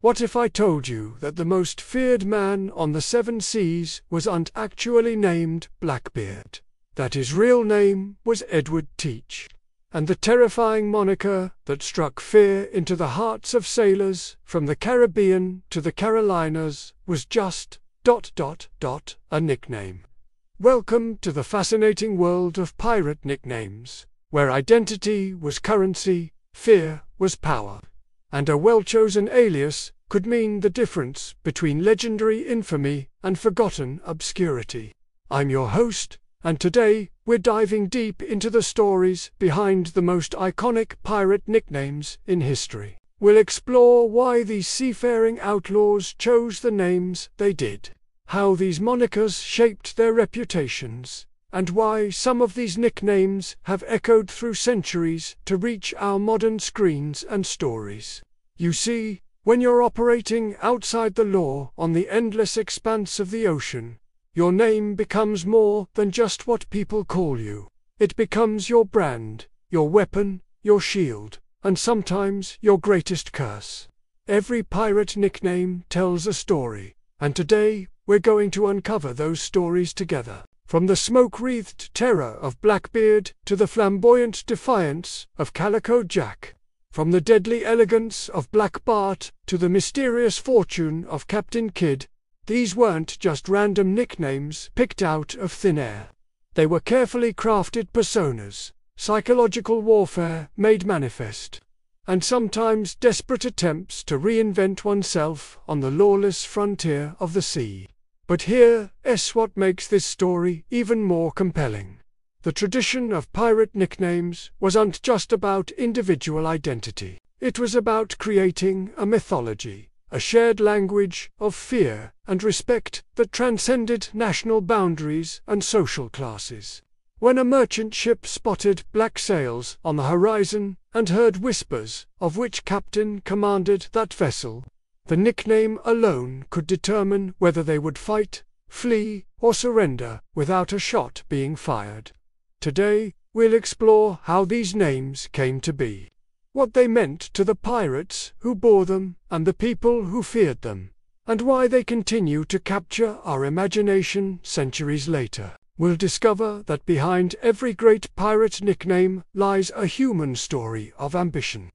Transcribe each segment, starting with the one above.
What if I told you that the most feared man on the 7 seas wasn't actually named Blackbeard, that his real name was Edward Teach, and the terrifying moniker that struck fear into the hearts of sailors from the Caribbean to the Carolinas was just ... a nickname. Welcome to the fascinating world of pirate nicknames, where identity was currency, fear was power, and a well-chosen alias could mean the difference between legendary infamy and forgotten obscurity. I'm your host, and today we're diving deep into the stories behind the most iconic pirate nicknames in history. We'll explore why these seafaring outlaws chose the names they did, how these monikers shaped their reputations, and why some of these nicknames have echoed through centuries to reach our modern screens and stories. You see, when you're operating outside the law on the endless expanse of the ocean, your name becomes more than just what people call you. It becomes your brand, your weapon, your shield, and sometimes your greatest curse. Every pirate nickname tells a story, and today we're going to uncover those stories together. From the smoke-wreathed terror of Blackbeard to the flamboyant defiance of Calico Jack, from the deadly elegance of Black Bart to the mysterious fortune of Captain Kidd, these weren't just random nicknames picked out of thin air. They were carefully crafted personas, psychological warfare made manifest, and sometimes desperate attempts to reinvent oneself on the lawless frontier of the sea. But here's what makes this story even more compelling. The tradition of pirate nicknames wasn't just about individual identity. It was about creating a mythology, a shared language of fear and respect that transcended national boundaries and social classes. When a merchant ship spotted black sails on the horizon and heard whispers of which captain commanded that vessel, the nickname alone could determine whether they would fight, flee, or surrender without a shot being fired. Today, we'll explore how these names came to be, what they meant to the pirates who bore them and the people who feared them, and why they continue to capture our imagination centuries later. We'll discover that behind every great pirate nickname lies a human story of ambition,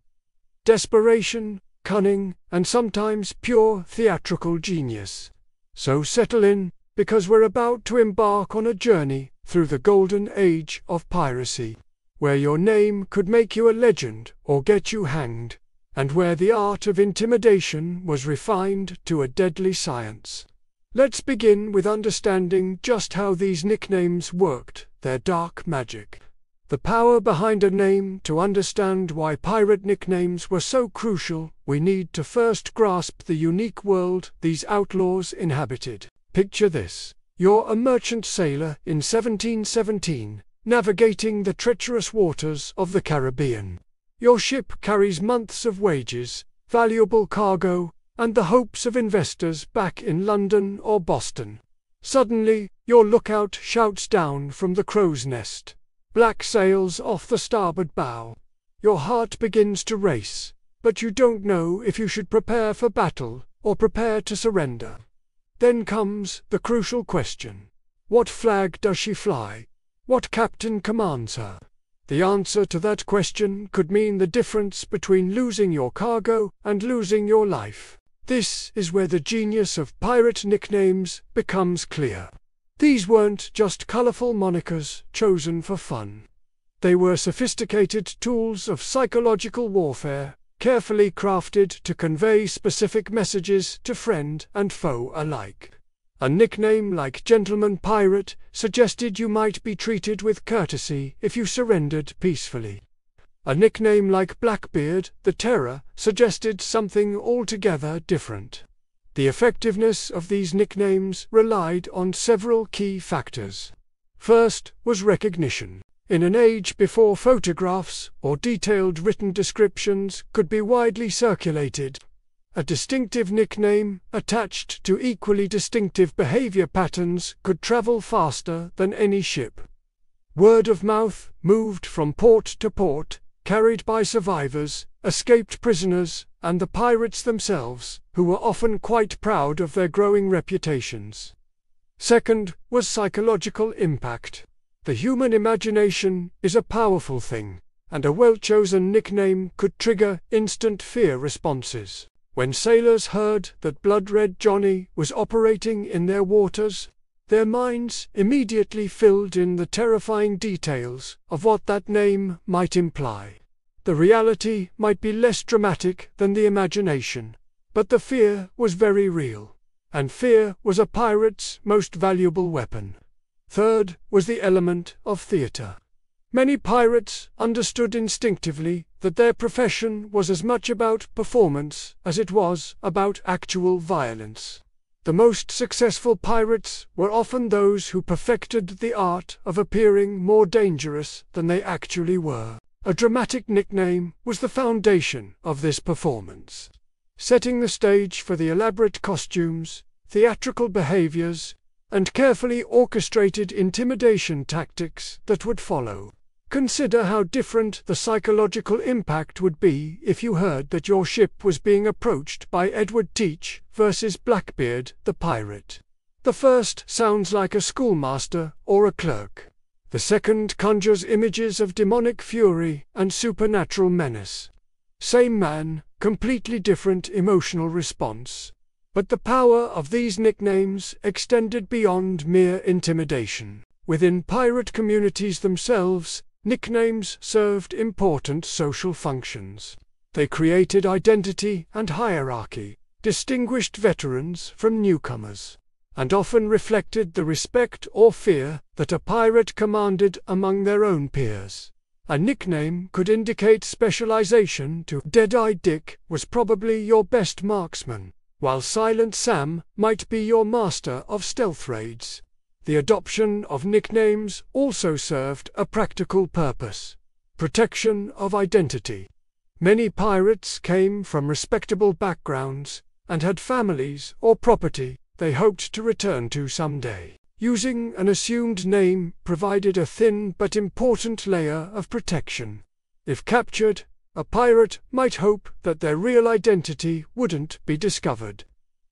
desperation, cunning, and sometimes pure theatrical genius. So settle in, because we're about to embark on a journey through the Golden Age of Piracy, where your name could make you a legend or get you hanged, and where the art of intimidation was refined to a deadly science. Let's begin with understanding just how these nicknames worked, their dark magic, the power behind a name. To understand why pirate nicknames were so crucial, we need to first grasp the unique world these outlaws inhabited. Picture this. You're a merchant sailor in 1717, navigating the treacherous waters of the Caribbean. Your ship carries months of wages, valuable cargo, and the hopes of investors back in London or Boston. Suddenly, your lookout shouts down from the crow's nest. Black sails off the starboard bow. Your heart begins to race, but you don't know if you should prepare for battle or prepare to surrender. Then comes the crucial question. What flag does she fly? What captain commands her? The answer to that question could mean the difference between losing your cargo and losing your life. This is where the genius of pirate nicknames becomes clear. These weren't just colorful monikers chosen for fun. They were sophisticated tools of psychological warfare, carefully crafted to convey specific messages to friend and foe alike. A nickname like Gentleman Pirate suggested you might be treated with courtesy if you surrendered peacefully. A nickname like Blackbeard, the Terror, suggested something altogether different. The effectiveness of these nicknames relied on several key factors. First was recognition. In an age before photographs or detailed written descriptions could be widely circulated, a distinctive nickname attached to equally distinctive behavior patterns could travel faster than any ship. Word of mouth moved from port to port, carried by survivors, escaped prisoners, and the pirates themselves, who were often quite proud of their growing reputations. Second was psychological impact. The human imagination is a powerful thing, and a well-chosen nickname could trigger instant fear responses. When sailors heard that Blood Red Johnny was operating in their waters, their minds immediately filled in the terrifying details of what that name might imply. The reality might be less dramatic than the imagination, but the fear was very real, and fear was a pirate's most valuable weapon. Third was the element of theatre. Many pirates understood instinctively that their profession was as much about performance as it was about actual violence. The most successful pirates were often those who perfected the art of appearing more dangerous than they actually were. A dramatic nickname was the foundation of this performance, setting the stage for the elaborate costumes, theatrical behaviors, and carefully orchestrated intimidation tactics that would follow. Consider how different the psychological impact would be if you heard that your ship was being approached by Edward Teach versus Blackbeard the pirate. The first sounds like a schoolmaster or a clerk. The second conjures images of demonic fury and supernatural menace. Same man, completely different emotional response. But the power of these nicknames extended beyond mere intimidation. Within pirate communities themselves, nicknames served important social functions. They created identity and hierarchy, distinguished veterans from newcomers, and often reflected the respect or fear that a pirate commanded among their own peers. A nickname could indicate specialization to Dead-Eye Dick was probably your best marksman, while Silent Sam might be your master of stealth raids. The adoption of nicknames also served a practical purpose: protection of identity. Many pirates came from respectable backgrounds and had families or property they hoped to return to someday. Using an assumed name provided a thin but important layer of protection. If captured, a pirate might hope that their real identity wouldn't be discovered,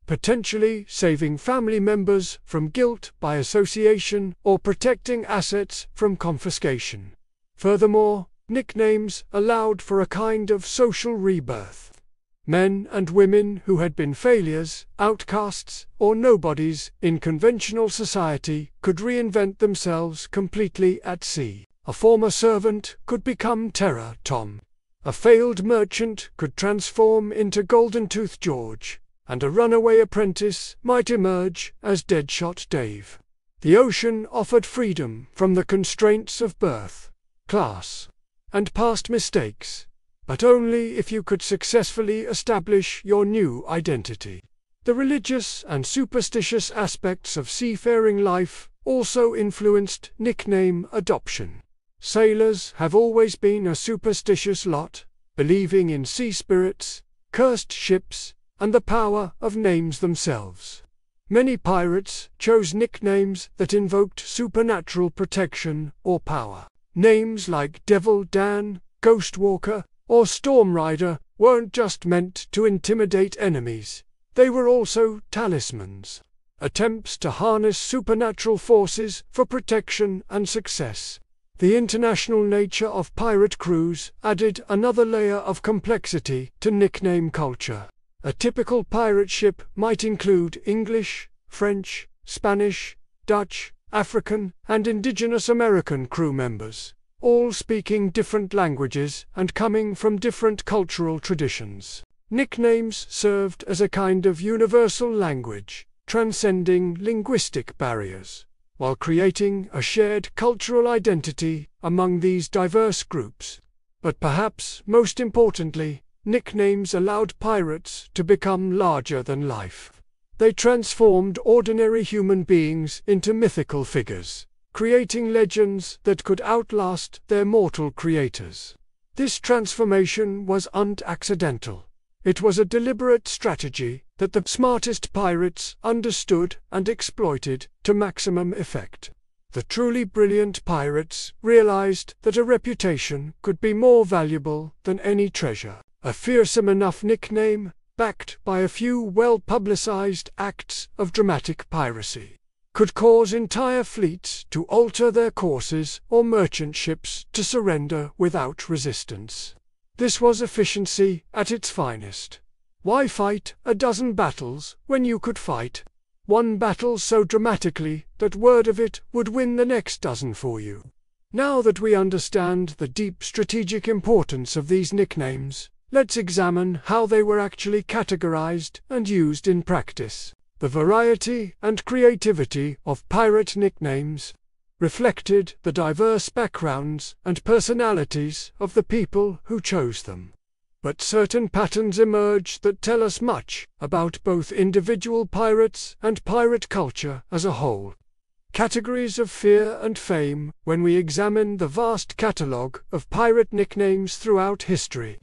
potentially saving family members from guilt by association or protecting assets from confiscation. Furthermore, nicknames allowed for a kind of social rebirth. Men and women who had been failures, outcasts, or nobodies in conventional society could reinvent themselves completely at sea. A former servant could become Terror Tom. A failed merchant could transform into Golden Tooth George, and a runaway apprentice might emerge as Deadshot Dave. The ocean offered freedom from the constraints of birth, class, and past mistakes, but only if you could successfully establish your new identity. The religious and superstitious aspects of seafaring life also influenced nickname adoption. Sailors have always been a superstitious lot, believing in sea spirits, cursed ships, and the power of names themselves. Many pirates chose nicknames that invoked supernatural protection or power. Names like Devil Dan, Ghostwalker, or Storm Rider weren't just meant to intimidate enemies. They were also talismans, attempts to harness supernatural forces for protection and success. The international nature of pirate crews added another layer of complexity to nickname culture. A typical pirate ship might include English, French, Spanish, Dutch, African, and indigenous American crew members, all speaking different languages and coming from different cultural traditions. Nicknames served as a kind of universal language, transcending linguistic barriers, while creating a shared cultural identity among these diverse groups. But perhaps most importantly, nicknames allowed pirates to become larger than life. They transformed ordinary human beings into mythical figures, creating legends that could outlast their mortal creators. This transformation wasn't accidental. It was a deliberate strategy that the smartest pirates understood and exploited to maximum effect. The truly brilliant pirates realized that a reputation could be more valuable than any treasure. A fearsome enough nickname, backed by a few well-publicized acts of dramatic piracy, could cause entire fleets to alter their courses or merchant ships to surrender without resistance. This was efficiency at its finest. Why fight a dozen battles when you could fight one battle so dramatically that word of it would win the next dozen for you? Now that we understand the deep strategic importance of these nicknames, let's examine how they were actually categorized and used in practice. The variety and creativity of pirate nicknames reflected the diverse backgrounds and personalities of the people who chose them. But certain patterns emerge that tell us much about both individual pirates and pirate culture as a whole. Categories of fear and fame. When we examine the vast catalogue of pirate nicknames throughout history,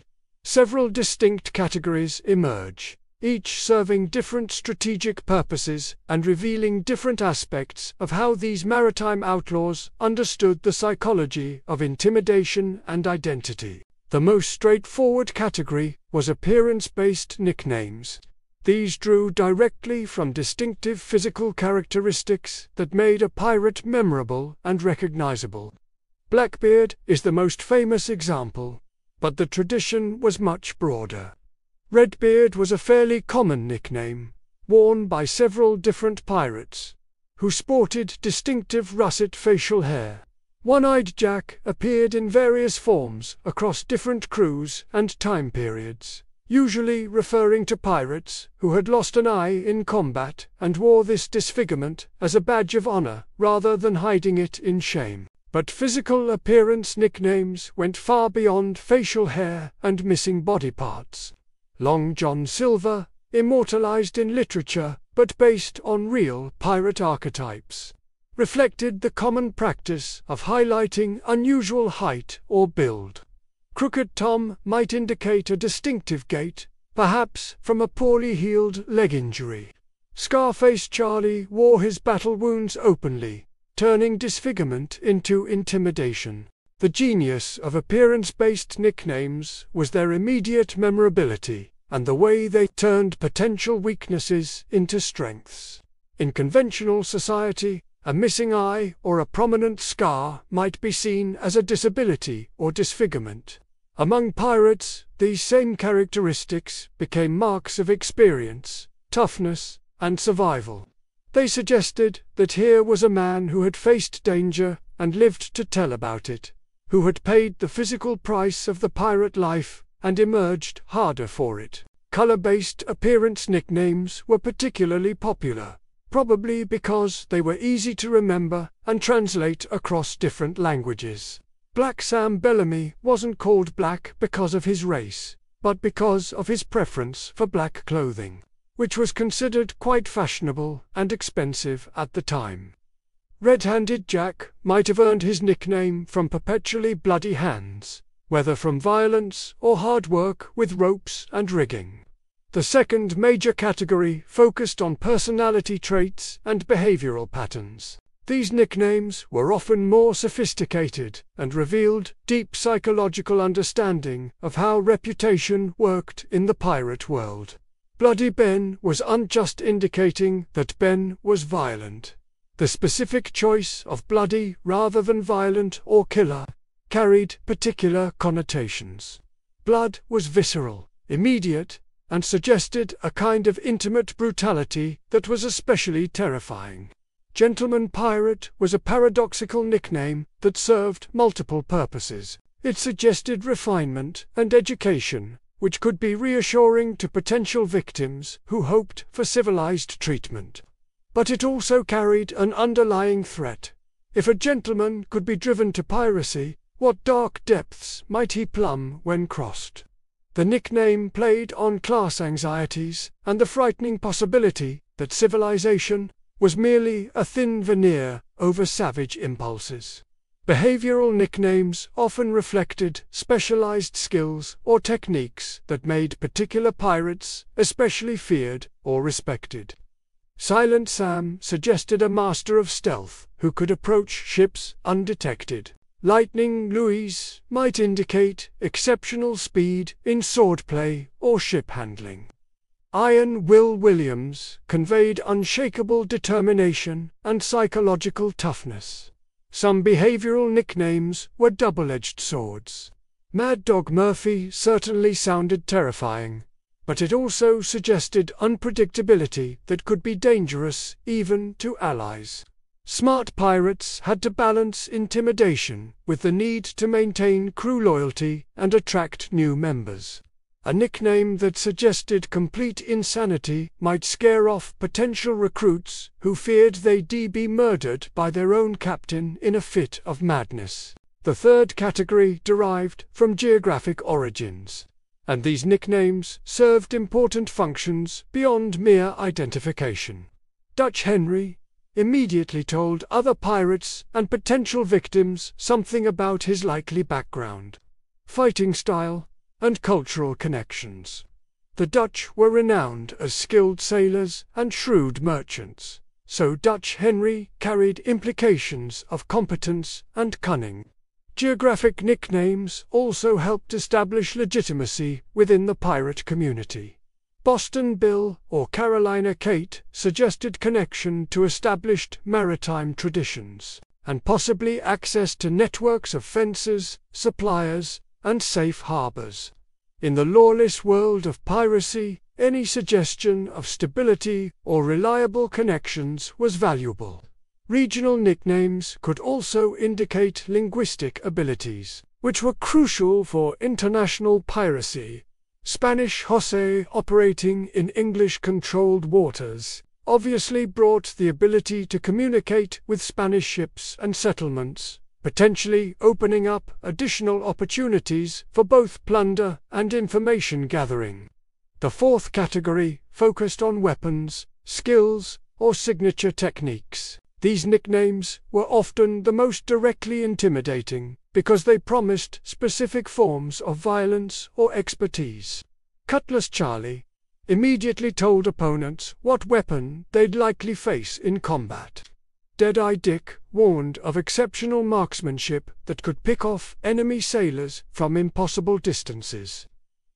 several distinct categories emerge, each serving different strategic purposes and revealing different aspects of how these maritime outlaws understood the psychology of intimidation and identity. The most straightforward category was appearance-based nicknames. These drew directly from distinctive physical characteristics that made a pirate memorable and recognizable. Blackbeard is the most famous example, but the tradition was much broader. Redbeard was a fairly common nickname, worn by several different pirates, who sported distinctive russet facial hair. One-eyed Jack appeared in various forms across different crews and time periods, usually referring to pirates who had lost an eye in combat and wore this disfigurement as a badge of honor rather than hiding it in shame. But physical appearance nicknames went far beyond facial hair and missing body parts. Long John Silver, immortalized in literature but based on real pirate archetypes, reflected the common practice of highlighting unusual height or build. Crooked Tom might indicate a distinctive gait, perhaps from a poorly healed leg injury. Scarface Charlie wore his battle wounds openly, turning disfigurement into intimidation. The genius of appearance-based nicknames was their immediate memorability, and the way they turned potential weaknesses into strengths. In conventional society, a missing eye or a prominent scar might be seen as a disability or disfigurement. Among pirates, these same characteristics became marks of experience, toughness, and survival. They suggested that here was a man who had faced danger and lived to tell about it, who had paid the physical price of the pirate life and emerged harder for it. Color-based appearance nicknames were particularly popular, probably because they were easy to remember and translate across different languages. Black Sam Bellamy wasn't called black because of his race, but because of his preference for black clothing, which was considered quite fashionable and expensive at the time. Red-Handed Jack might have earned his nickname from perpetually bloody hands, whether from violence or hard work with ropes and rigging. The second major category focused on personality traits and behavioral patterns. These nicknames were often more sophisticated and revealed deep psychological understanding of how reputation worked in the pirate world. Bloody Ben was unjust, indicating that Ben was violent. The specific choice of bloody rather than violent or killer carried particular connotations. Blood was visceral, immediate, and suggested a kind of intimate brutality that was especially terrifying. Gentleman Pirate was a paradoxical nickname that served multiple purposes. It suggested refinement and education, which could be reassuring to potential victims who hoped for civilized treatment. But it also carried an underlying threat. If a gentleman could be driven to piracy, what dark depths might he plumb when crossed? The nickname played on class anxieties and the frightening possibility that civilization was merely a thin veneer over savage impulses. Behavioral nicknames often reflected specialized skills or techniques that made particular pirates especially feared or respected. Silent Sam suggested a master of stealth who could approach ships undetected, Lightning Louise might indicate exceptional speed in swordplay or ship handling. Iron Will Williams conveyed unshakable determination and psychological toughness. Some behavioral nicknames were double-edged swords. Mad Dog Murphy certainly sounded terrifying, but it also suggested unpredictability that could be dangerous even to allies. Smart pirates had to balance intimidation with the need to maintain crew loyalty and attract new members. A nickname that suggested complete insanity might scare off potential recruits who feared they'd be murdered by their own captain in a fit of madness. The third category derived from geographic origins, and these nicknames served important functions beyond mere identification. Dutch Henry immediately told other pirates and potential victims something about his likely background, fighting style, and cultural connections. The Dutch were renowned as skilled sailors and shrewd merchants, so Dutch Henry carried implications of competence and cunning. Geographic nicknames also helped establish legitimacy within the pirate community. Boston Bill or Carolina Kate suggested connection to established maritime traditions, and possibly access to networks of fences, suppliers, and safe harbors. In the lawless world of piracy, any suggestion of stability or reliable connections was valuable. Regional nicknames could also indicate linguistic abilities, which were crucial for international piracy. Spanish José, operating in English-controlled waters, obviously brought the ability to communicate with Spanish ships and settlements, potentially opening up additional opportunities for both plunder and information gathering. The fourth category focused on weapons, skills, or signature techniques. These nicknames were often the most directly intimidating, because they promised specific forms of violence or expertise. Cutlass Charlie immediately told opponents what weapon they'd likely face in combat. Deadeye Dick warned of exceptional marksmanship that could pick off enemy sailors from impossible distances.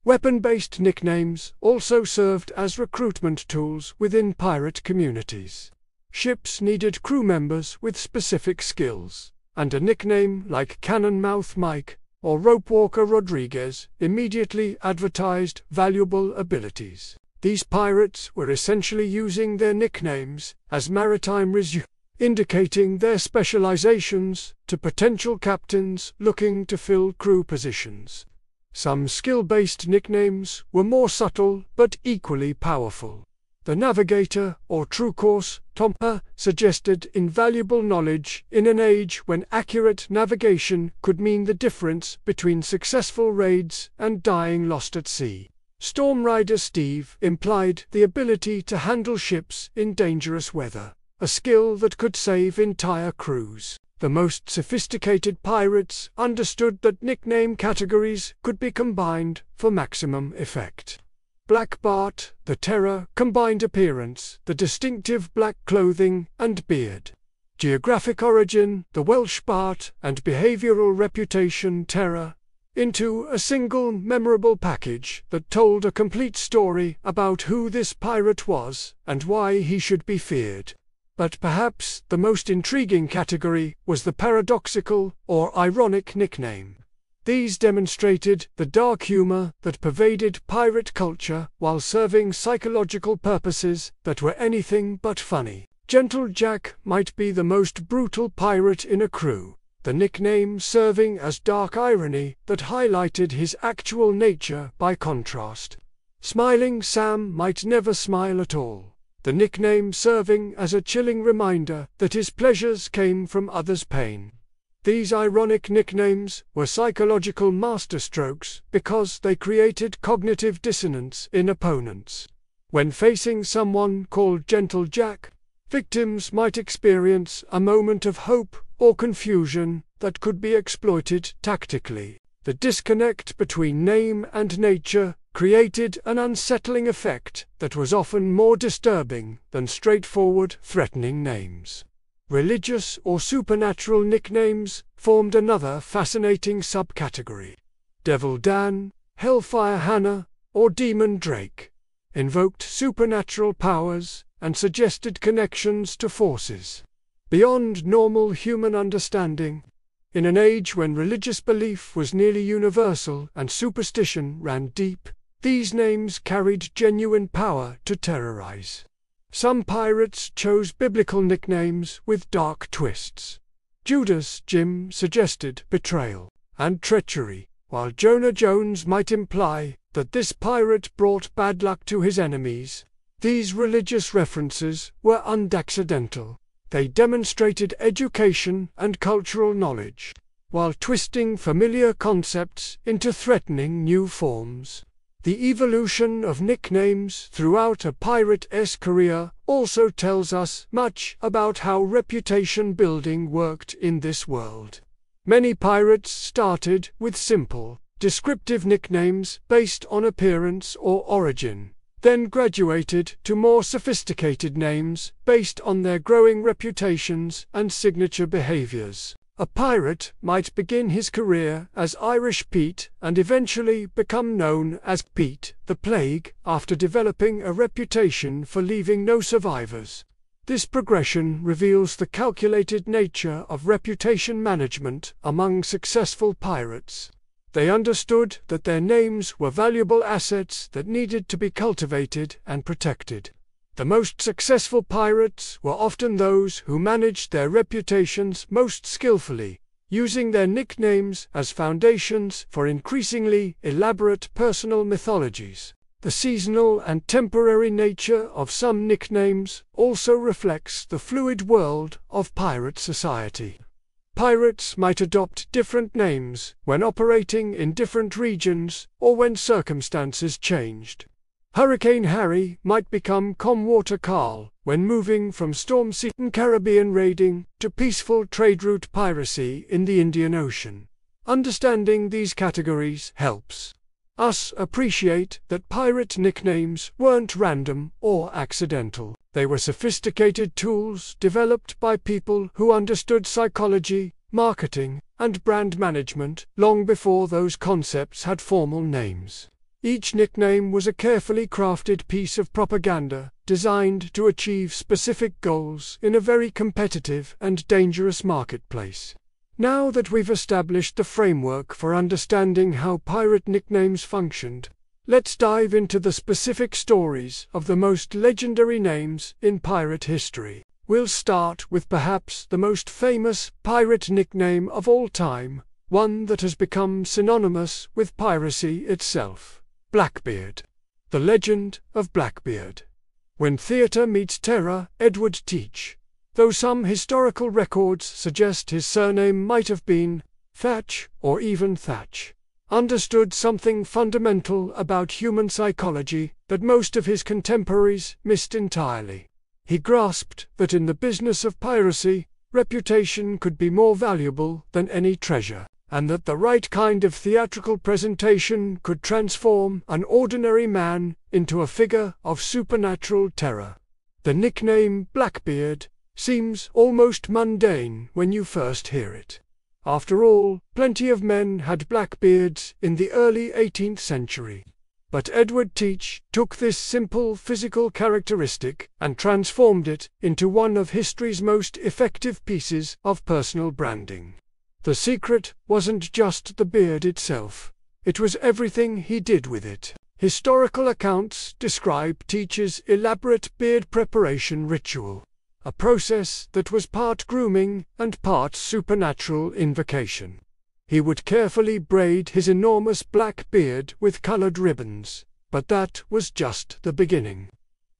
Weapon-based nicknames also served as recruitment tools within pirate communities. Ships needed crew members with specific skills, and a nickname like Cannon Mouth Mike or Ropewalker Rodriguez immediately advertised valuable abilities. These pirates were essentially using their nicknames as maritime resume, indicating their specializations to potential captains looking to fill crew positions. Some skill-based nicknames were more subtle but equally powerful. The navigator, or true course, Tomper, suggested invaluable knowledge in an age when accurate navigation could mean the difference between successful raids and dying lost at sea. Storm Rider Steve implied the ability to handle ships in dangerous weather, a skill that could save entire crews. The most sophisticated pirates understood that nickname categories could be combined for maximum effect. Black Bart, the Terror, combined appearance, the distinctive black clothing and beard. Geographic origin, the Welsh Bart, and behavioral reputation, Terror, into a single memorable package that told a complete story about who this pirate was and why he should be feared. But perhaps the most intriguing category was the paradoxical or ironic nickname. These demonstrated the dark humor that pervaded pirate culture while serving psychological purposes that were anything but funny. Gentle Jack might be the most brutal pirate in a crew, the nickname serving as dark irony that highlighted his actual nature by contrast. Smiling Sam might never smile at all, the nickname serving as a chilling reminder that his pleasures came from others' pain. These ironic nicknames were psychological masterstrokes because they created cognitive dissonance in opponents. When facing someone called Gentle Jack, victims might experience a moment of hope or confusion that could be exploited tactically. The disconnect between name and nature created an unsettling effect that was often more disturbing than straightforward threatening names. Religious or supernatural nicknames formed another fascinating subcategory. Devil Dan, Hellfire Hannah, or Demon Drake invoked supernatural powers and suggested connections to forces beyond normal human understanding. In an age when religious belief was nearly universal and superstition ran deep, these names carried genuine power to terrorize. Some pirates chose biblical nicknames with dark twists. Judas Jim suggested betrayal and treachery, while Jonah Jones might imply that this pirate brought bad luck to his enemies. These religious references were unaccidental. They demonstrated education and cultural knowledge, while twisting familiar concepts into threatening new forms. The evolution of nicknames throughout a pirate's career also tells us much about how reputation building worked in this world. Many pirates started with simple, descriptive nicknames based on appearance or origin, then graduated to more sophisticated names based on their growing reputations and signature behaviors. A pirate might begin his career as Irish Pete and eventually become known as Pete the Plague after developing a reputation for leaving no survivors. This progression reveals the calculated nature of reputation management among successful pirates. They understood that their names were valuable assets that needed to be cultivated and protected. The most successful pirates were often those who managed their reputations most skillfully, using their nicknames as foundations for increasingly elaborate personal mythologies. The seasonal and temporary nature of some nicknames also reflects the fluid world of pirate society. Pirates might adopt different names when operating in different regions or when circumstances changed. Hurricane Harry might become Comwater Carl when moving from storm-season Caribbean raiding to peaceful trade route piracy in the Indian Ocean. Understanding these categories helps us appreciate that pirate nicknames weren't random or accidental. They were sophisticated tools developed by people who understood psychology, marketing, and brand management long before those concepts had formal names. Each nickname was a carefully crafted piece of propaganda designed to achieve specific goals in a very competitive and dangerous marketplace. Now that we've established the framework for understanding how pirate nicknames functioned, let's dive into the specific stories of the most legendary names in pirate history. We'll start with perhaps the most famous pirate nickname of all time, one that has become synonymous with piracy itself. Blackbeard. The Legend of Blackbeard. When theatre meets terror, Edward Teach. Though some historical records suggest his surname might have been Thatch or even Thatch, understood something fundamental about human psychology that most of his contemporaries missed entirely. He grasped that in the business of piracy, reputation could be more valuable than any treasure, and that the right kind of theatrical presentation could transform an ordinary man into a figure of supernatural terror. The nickname Blackbeard seems almost mundane when you first hear it. After all, plenty of men had black beards in the early 18th century. But Edward Teach took this simple physical characteristic and transformed it into one of history's most effective pieces of personal branding. The secret wasn't just the beard itself. It was everything he did with it. Historical accounts describe Teach's elaborate beard preparation ritual, a process that was part grooming and part supernatural invocation. He would carefully braid his enormous black beard with colored ribbons, but that was just the beginning.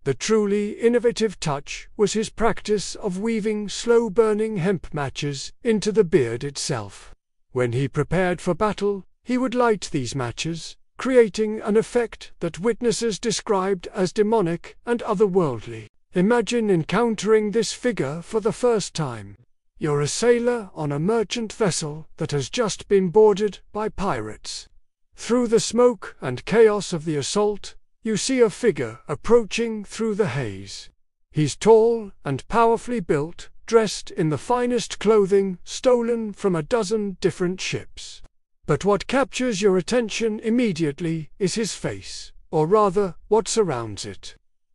The truly innovative touch was his practice of weaving slow-burning hemp matches into the beard itself. When he prepared for battle, he would light these matches, creating an effect that witnesses described as demonic and otherworldly. Imagine encountering this figure for the first time. You're a sailor on a merchant vessel that has just been boarded by pirates. Through the smoke and chaos of the assault, you see a figure approaching through the haze. He's tall and powerfully built, dressed in the finest clothing stolen from a dozen different ships. But what captures your attention immediately is his face, or rather, what surrounds it.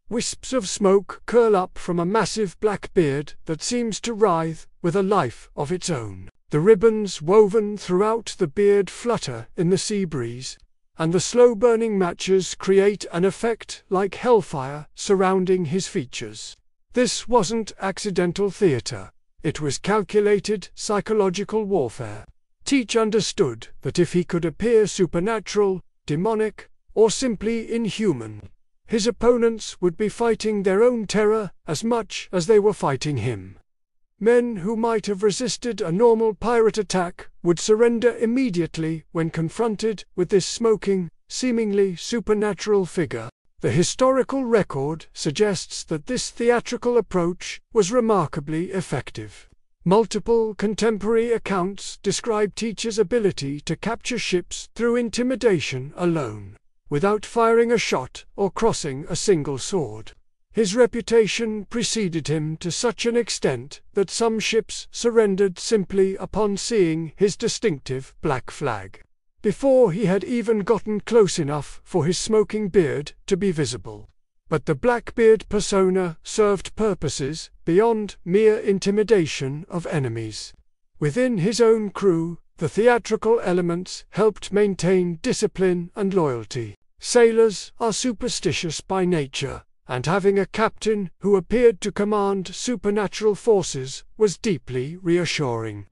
Wisps of smoke curl up from a massive black beard that seems to writhe with a life of its own. The ribbons woven throughout the beard flutter in the sea breeze, and the slow-burning matches create an effect like hellfire surrounding his features. This wasn't accidental theatre. It was calculated psychological warfare. Teach understood that if he could appear supernatural, demonic, or simply inhuman, his opponents would be fighting their own terror as much as they were fighting him. Men who might have resisted a normal pirate attack would surrender immediately when confronted with this smoking, seemingly supernatural figure. The historical record suggests that this theatrical approach was remarkably effective. Multiple contemporary accounts describe Teach's ability to capture ships through intimidation alone, without firing a shot or crossing a single sword. His reputation preceded him to such an extent that some ships surrendered simply upon seeing his distinctive black flag, before he had even gotten close enough for his smoking beard to be visible. But the Blackbeard persona served purposes beyond mere intimidation of enemies. Within his own crew, the theatrical elements helped maintain discipline and loyalty. Sailors are superstitious by nature, and having a captain who appeared to command supernatural forces was deeply reassuring.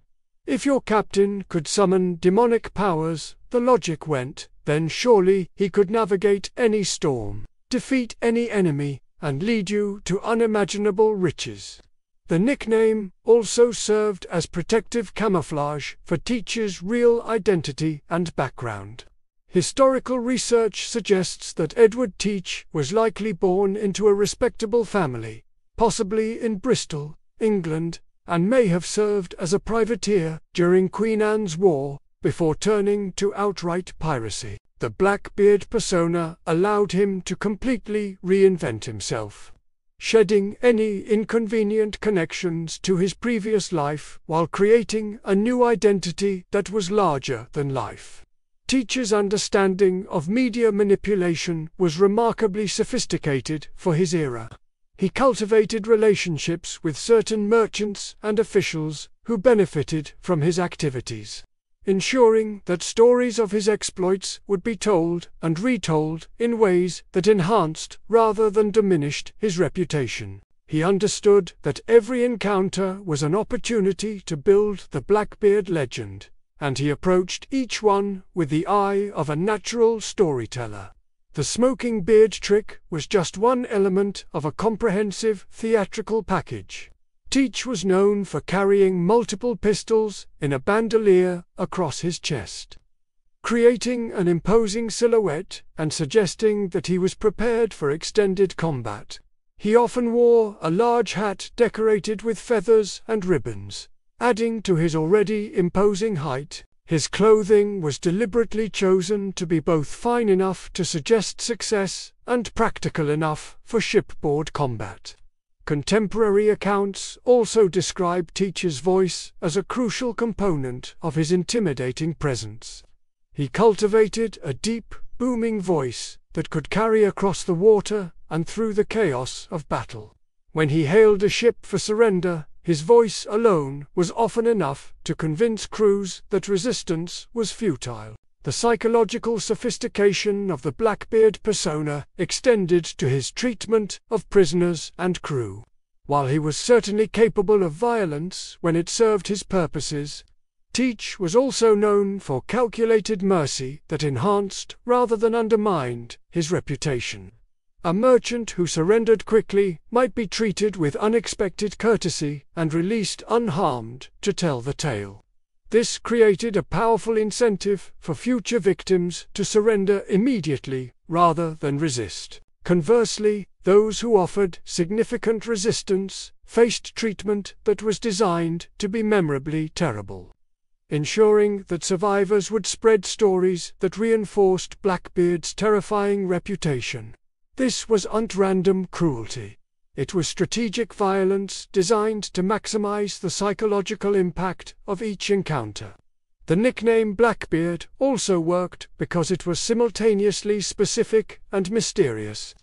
If your captain could summon demonic powers, the logic went, then surely he could navigate any storm, defeat any enemy, and lead you to unimaginable riches. The nickname also served as protective camouflage for Teach's real identity and background. Historical research suggests that Edward Teach was likely born into a respectable family, possibly in Bristol, England, and may have served as a privateer during Queen Anne's War before turning to outright piracy. The Blackbeard persona allowed him to completely reinvent himself, shedding any inconvenient connections to his previous life while creating a new identity that was larger than life. Teach's understanding of media manipulation was remarkably sophisticated for his era. He cultivated relationships with certain merchants and officials who benefited from his activities, ensuring that stories of his exploits would be told and retold in ways that enhanced rather than diminished his reputation. He understood that every encounter was an opportunity to build the Blackbeard legend, and he approached each one with the eye of a natural storyteller. The smoking beard trick was just one element of a comprehensive theatrical package. Teach was known for carrying multiple pistols in a bandolier across his chest, creating an imposing silhouette and suggesting that he was prepared for extended combat. He often wore a large hat decorated with feathers and ribbons, adding to his already imposing height. His clothing was deliberately chosen to be both fine enough to suggest success and practical enough for shipboard combat. Contemporary accounts also describe Teach's voice as a crucial component of his intimidating presence. He cultivated a deep, booming voice that could carry across the water and through the chaos of battle. When he hailed a ship for surrender, his voice alone was often enough to convince crews that resistance was futile. The psychological sophistication of the Blackbeard persona extended to his treatment of prisoners and crew. While he was certainly capable of violence when it served his purposes, Teach was also known for calculated mercy that enhanced rather than undermined his reputation. A merchant who surrendered quickly might be treated with unexpected courtesy and released unharmed to tell the tale. This created a powerful incentive for future victims to surrender immediately rather than resist. Conversely, those who offered significant resistance faced treatment that was designed to be memorably terrible, ensuring that survivors would spread stories that reinforced Blackbeard's terrifying reputation. This was not random cruelty. It was strategic violence designed to maximize the psychological impact of each encounter. The nickname Blackbeard also worked because it was simultaneously specific and mysterious.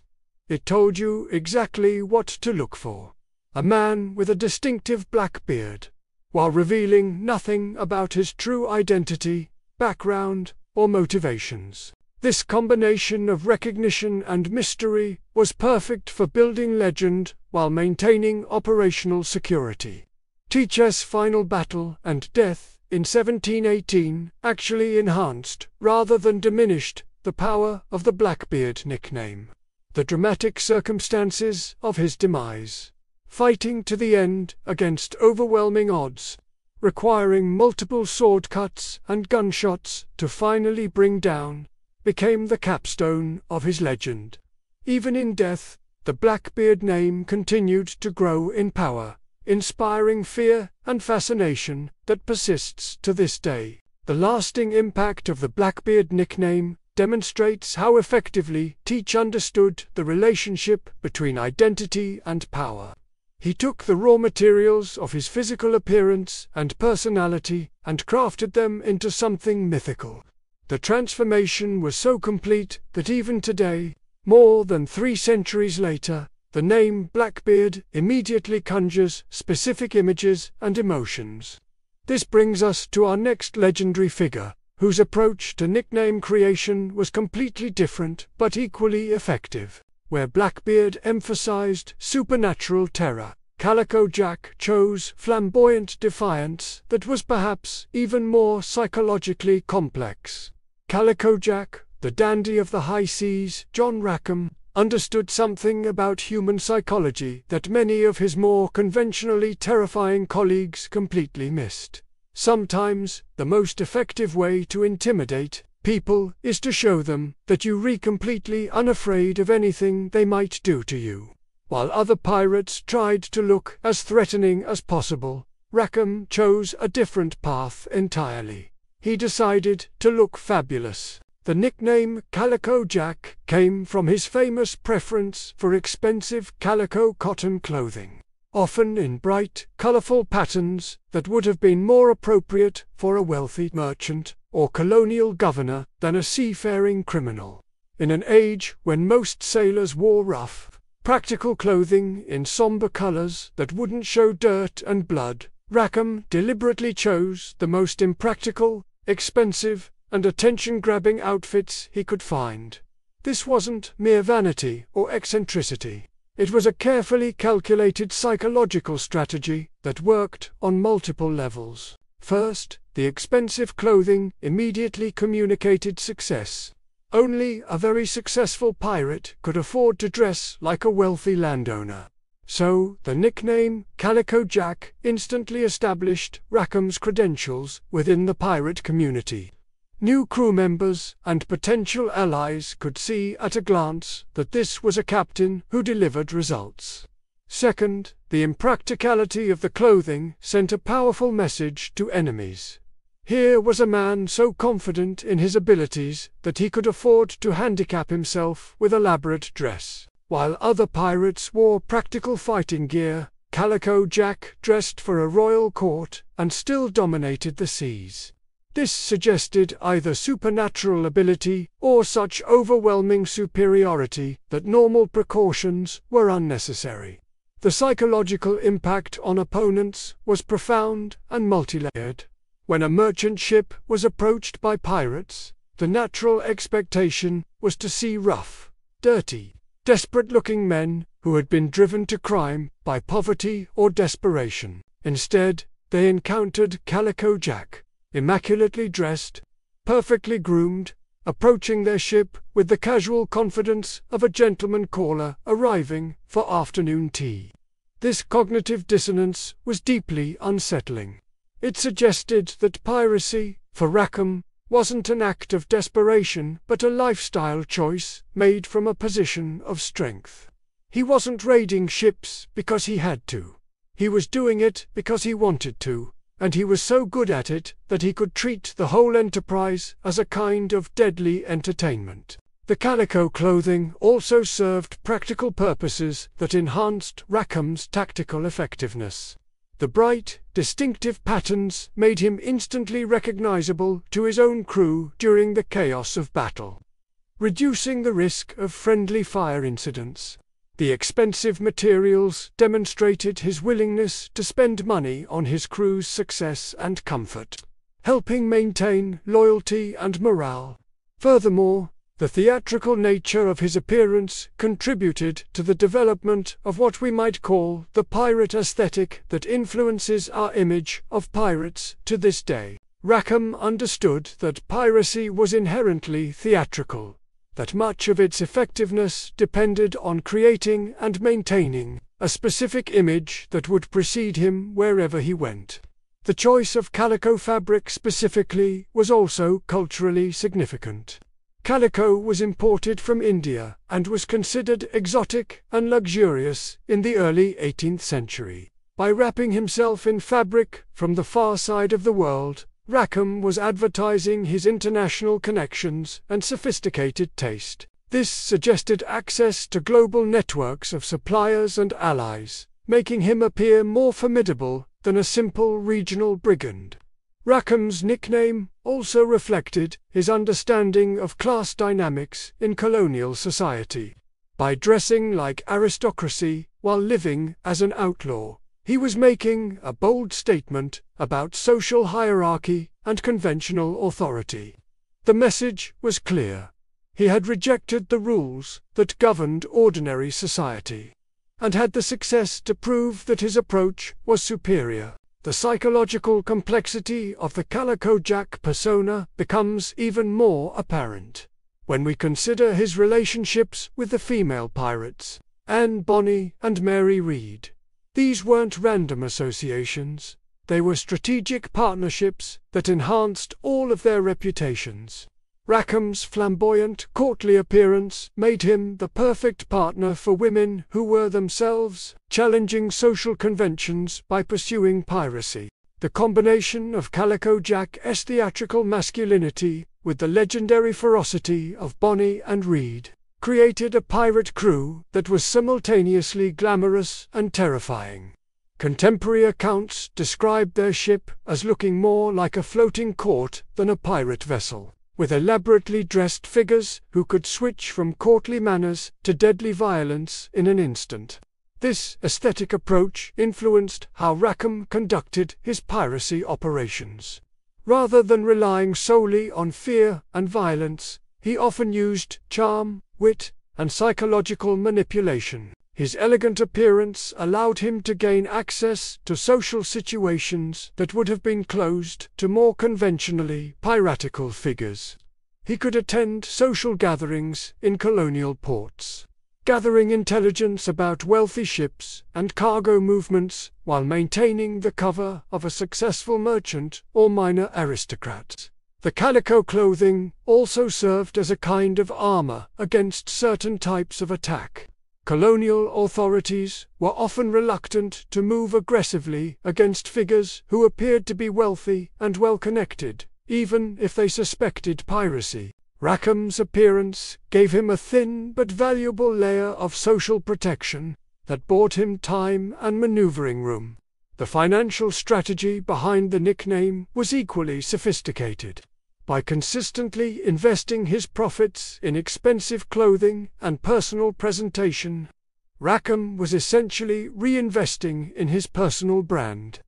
It told you exactly what to look for. A man with a distinctive black beard, while revealing nothing about his true identity, background, or motivations. This combination of recognition and mystery was perfect for building legend while maintaining operational security. Teach's final battle and death in 1718 actually enhanced, rather than diminished, the power of the Blackbeard nickname. The dramatic circumstances of his demise, fighting to the end against overwhelming odds, requiring multiple sword cuts and gunshots to finally bring down, became the capstone of his legend. Even in death, the Blackbeard name continued to grow in power, inspiring fear and fascination that persists to this day. The lasting impact of the Blackbeard nickname demonstrates how effectively Teach understood the relationship between identity and power. He took the raw materials of his physical appearance and personality and crafted them into something mythical. The transformation was so complete that even today, more than 3 centuries later, the name Blackbeard immediately conjures specific images and emotions. This brings us to our next legendary figure, whose approach to nickname creation was completely different but equally effective. Where Blackbeard emphasized supernatural terror, Calico Jack chose flamboyant defiance that was perhaps even more psychologically complex. Calico Jack, the dandy of the high seas, John Rackham, understood something about human psychology that many of his more conventionally terrifying colleagues completely missed. Sometimes, the most effective way to intimidate people is to show them that you're completely unafraid of anything they might do to you. While other pirates tried to look as threatening as possible, Rackham chose a different path entirely. He decided to look fabulous. The nickname Calico Jack came from his famous preference for expensive calico cotton clothing, often in bright, colorful patterns that would have been more appropriate for a wealthy merchant or colonial governor than a seafaring criminal. In an age when most sailors wore rough, practical clothing in somber colors that wouldn't show dirt and blood, Rackham deliberately chose the most impractical, expensive, and attention-grabbing outfits he could find. This wasn't mere vanity or eccentricity. It was a carefully calculated psychological strategy that worked on multiple levels. First, the expensive clothing immediately communicated success. Only a very successful pirate could afford to dress like a wealthy landowner. So, the nickname Calico Jack instantly established Rackham's credentials within the pirate community. New crew members and potential allies could see at a glance that this was a captain who delivered results. Second, the impracticality of the clothing sent a powerful message to enemies. Here was a man so confident in his abilities that he could afford to handicap himself with elaborate dress. While other pirates wore practical fighting gear, Calico Jack dressed for a royal court and still dominated the seas. This suggested either supernatural ability or such overwhelming superiority that normal precautions were unnecessary. The psychological impact on opponents was profound and multi-layered. When a merchant ship was approached by pirates, the natural expectation was to see rough, dirty, desperate-looking men who had been driven to crime by poverty or desperation. Instead, they encountered Calico Jack, immaculately dressed, perfectly groomed, approaching their ship with the casual confidence of a gentleman caller arriving for afternoon tea. This cognitive dissonance was deeply unsettling. It suggested that piracy, for Rackham, wasn't an act of desperation but a lifestyle choice made from a position of strength. He wasn't raiding ships because he had to. He was doing it because he wanted to, and he was so good at it that he could treat the whole enterprise as a kind of deadly entertainment. The calico clothing also served practical purposes that enhanced Rackham's tactical effectiveness. The bright, distinctive patterns made him instantly recognizable to his own crew during the chaos of battle, reducing the risk of friendly fire incidents. The expensive materials demonstrated his willingness to spend money on his crew's success and comfort, helping maintain loyalty and morale. Furthermore, the theatrical nature of his appearance contributed to the development of what we might call the pirate aesthetic that influences our image of pirates to this day. Rackham understood that piracy was inherently theatrical, that much of its effectiveness depended on creating and maintaining a specific image that would precede him wherever he went. The choice of calico fabric specifically was also culturally significant. Calico was imported from India and was considered exotic and luxurious in the early 18th century. By wrapping himself in fabric from the far side of the world, Rackham was advertising his international connections and sophisticated taste. This suggested access to global networks of suppliers and allies, making him appear more formidable than a simple regional brigand. Rackham's nickname also reflected his understanding of class dynamics in colonial society. By dressing like aristocracy while living as an outlaw, he was making a bold statement about social hierarchy and conventional authority. The message was clear. He had rejected the rules that governed ordinary society, and had the success to prove that his approach was superior. The psychological complexity of the Calico Jack persona becomes even more apparent when we consider his relationships with the female pirates, Anne Bonny and Mary Read. These weren't random associations, they were strategic partnerships that enhanced all of their reputations. Rackham's flamboyant, courtly appearance made him the perfect partner for women who were themselves challenging social conventions by pursuing piracy. The combination of Calico Jack's theatrical masculinity with the legendary ferocity of Bonny and Read created a pirate crew that was simultaneously glamorous and terrifying. Contemporary accounts described their ship as looking more like a floating court than a pirate vessel, with elaborately dressed figures who could switch from courtly manners to deadly violence in an instant. This aesthetic approach influenced how Rackham conducted his piracy operations. Rather than relying solely on fear and violence, he often used charm, wit, and psychological manipulation. His elegant appearance allowed him to gain access to social situations that would have been closed to more conventionally piratical figures. He could attend social gatherings in colonial ports, gathering intelligence about wealthy ships and cargo movements while maintaining the cover of a successful merchant or minor aristocrat. The calico clothing also served as a kind of armor against certain types of attack. Colonial authorities were often reluctant to move aggressively against figures who appeared to be wealthy and well-connected, even if they suspected piracy. Rackham's appearance gave him a thin but valuable layer of social protection that bought him time and maneuvering room. The financial strategy behind the nickname was equally sophisticated. By consistently investing his profits in expensive clothing and personal presentation, Rackham was essentially reinvesting in his personal brand.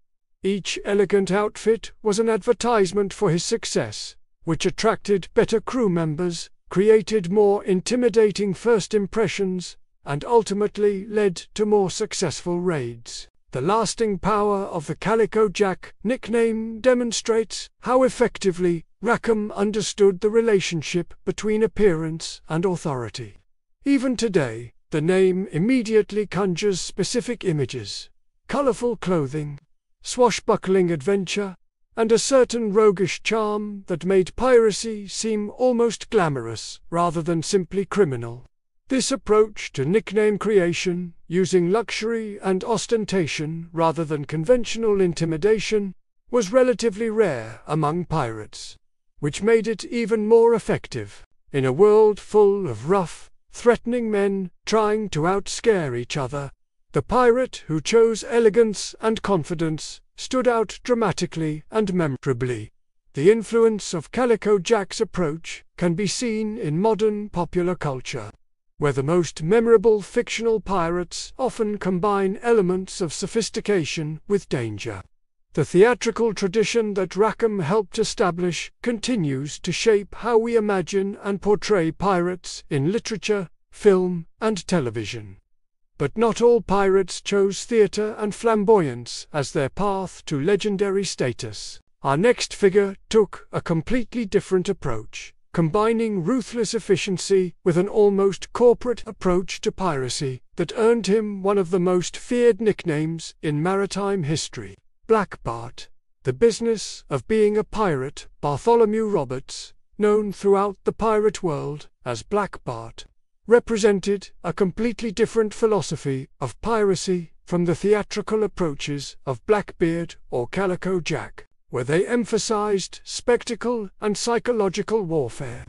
Each elegant outfit was an advertisement for his success, which attracted better crew members, created more intimidating first impressions, and ultimately led to more successful raids. The lasting power of the Calico Jack nickname demonstrates how effectively Rackham understood the relationship between appearance and authority. Even today, the name immediately conjures specific images: colorful clothing, swashbuckling adventure, and a certain roguish charm that made piracy seem almost glamorous rather than simply criminal. This approach to nickname creation, using luxury and ostentation rather than conventional intimidation, was relatively rare among pirates, which made it even more effective. In a world full of rough, threatening men trying to outscare each other, the pirate who chose elegance and confidence stood out dramatically and memorably. The influence of Calico Jack's approach can be seen in modern popular culture, where the most memorable fictional pirates often combine elements of sophistication with danger. The theatrical tradition that Rackham helped establish continues to shape how we imagine and portray pirates in literature, film, and television. But not all pirates chose theatre and flamboyance as their path to legendary status. Our next figure took a completely different approach, combining ruthless efficiency with an almost corporate approach to piracy that earned him one of the most feared nicknames in maritime history. Black Bart. The business of being a pirate, Bartholomew Roberts, known throughout the pirate world as Black Bart, represented a completely different philosophy of piracy from the theatrical approaches of Blackbeard or Calico Jack, where they emphasized spectacle and psychological warfare.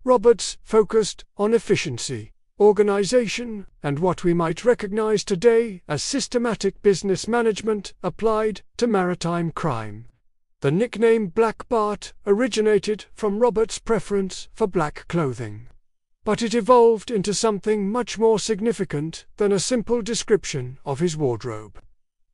Roberts focused on efficiency, organization, and what we might recognize today as systematic business management applied to maritime crime. The nickname Black Bart originated from Roberts' preference for black clothing, but it evolved into something much more significant than a simple description of his wardrobe.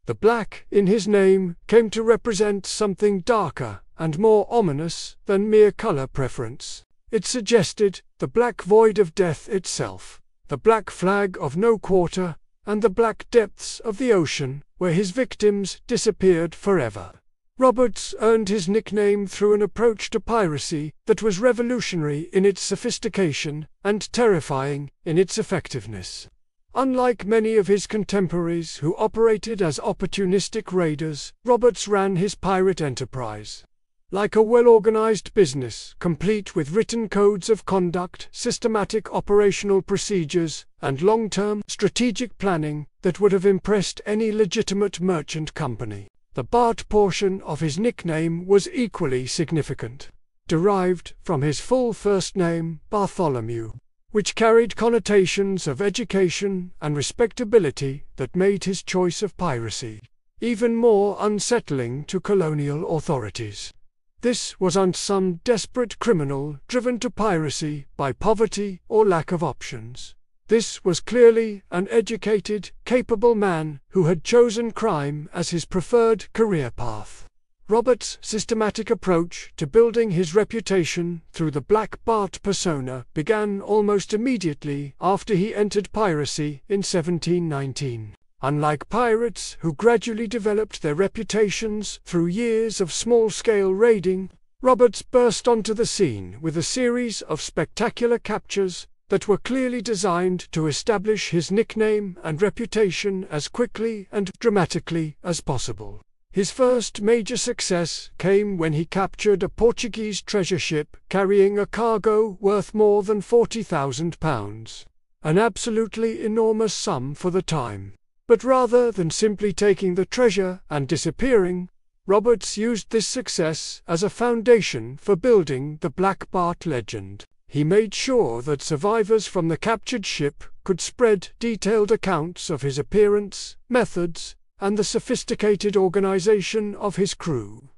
The black in his name came to represent something darker and more ominous than mere color preference. It suggested the black void of death itself, the black flag of no quarter, and the black depths of the ocean where his victims disappeared forever. Roberts earned his nickname through an approach to piracy that was revolutionary in its sophistication and terrifying in its effectiveness. Unlike many of his contemporaries who operated as opportunistic raiders, Roberts ran his pirate enterprise like a well-organized business, complete with written codes of conduct, systematic operational procedures, and long-term strategic planning that would have impressed any legitimate merchant company. The Bart portion of his nickname was equally significant, derived from his full first name, Bartholomew, which carried connotations of education and respectability that made his choice of piracy even more unsettling to colonial authorities. This was on some desperate criminal driven to piracy by poverty or lack of options. This was clearly an educated, capable man who had chosen crime as his preferred career path. Roberts' systematic approach to building his reputation through the Black Bart persona began almost immediately after he entered piracy in 1719. Unlike pirates who gradually developed their reputations through years of small-scale raiding, Roberts burst onto the scene with a series of spectacular captures that were clearly designed to establish his nickname and reputation as quickly and dramatically as possible. His first major success came when he captured a Portuguese treasure ship carrying a cargo worth more than £40,000, an absolutely enormous sum for the time. But rather than simply taking the treasure and disappearing, Roberts used this success as a foundation for building the Black Bart legend. He made sure that survivors from the captured ship could spread detailed accounts of his appearance, methods, and the sophisticated organization of his crew.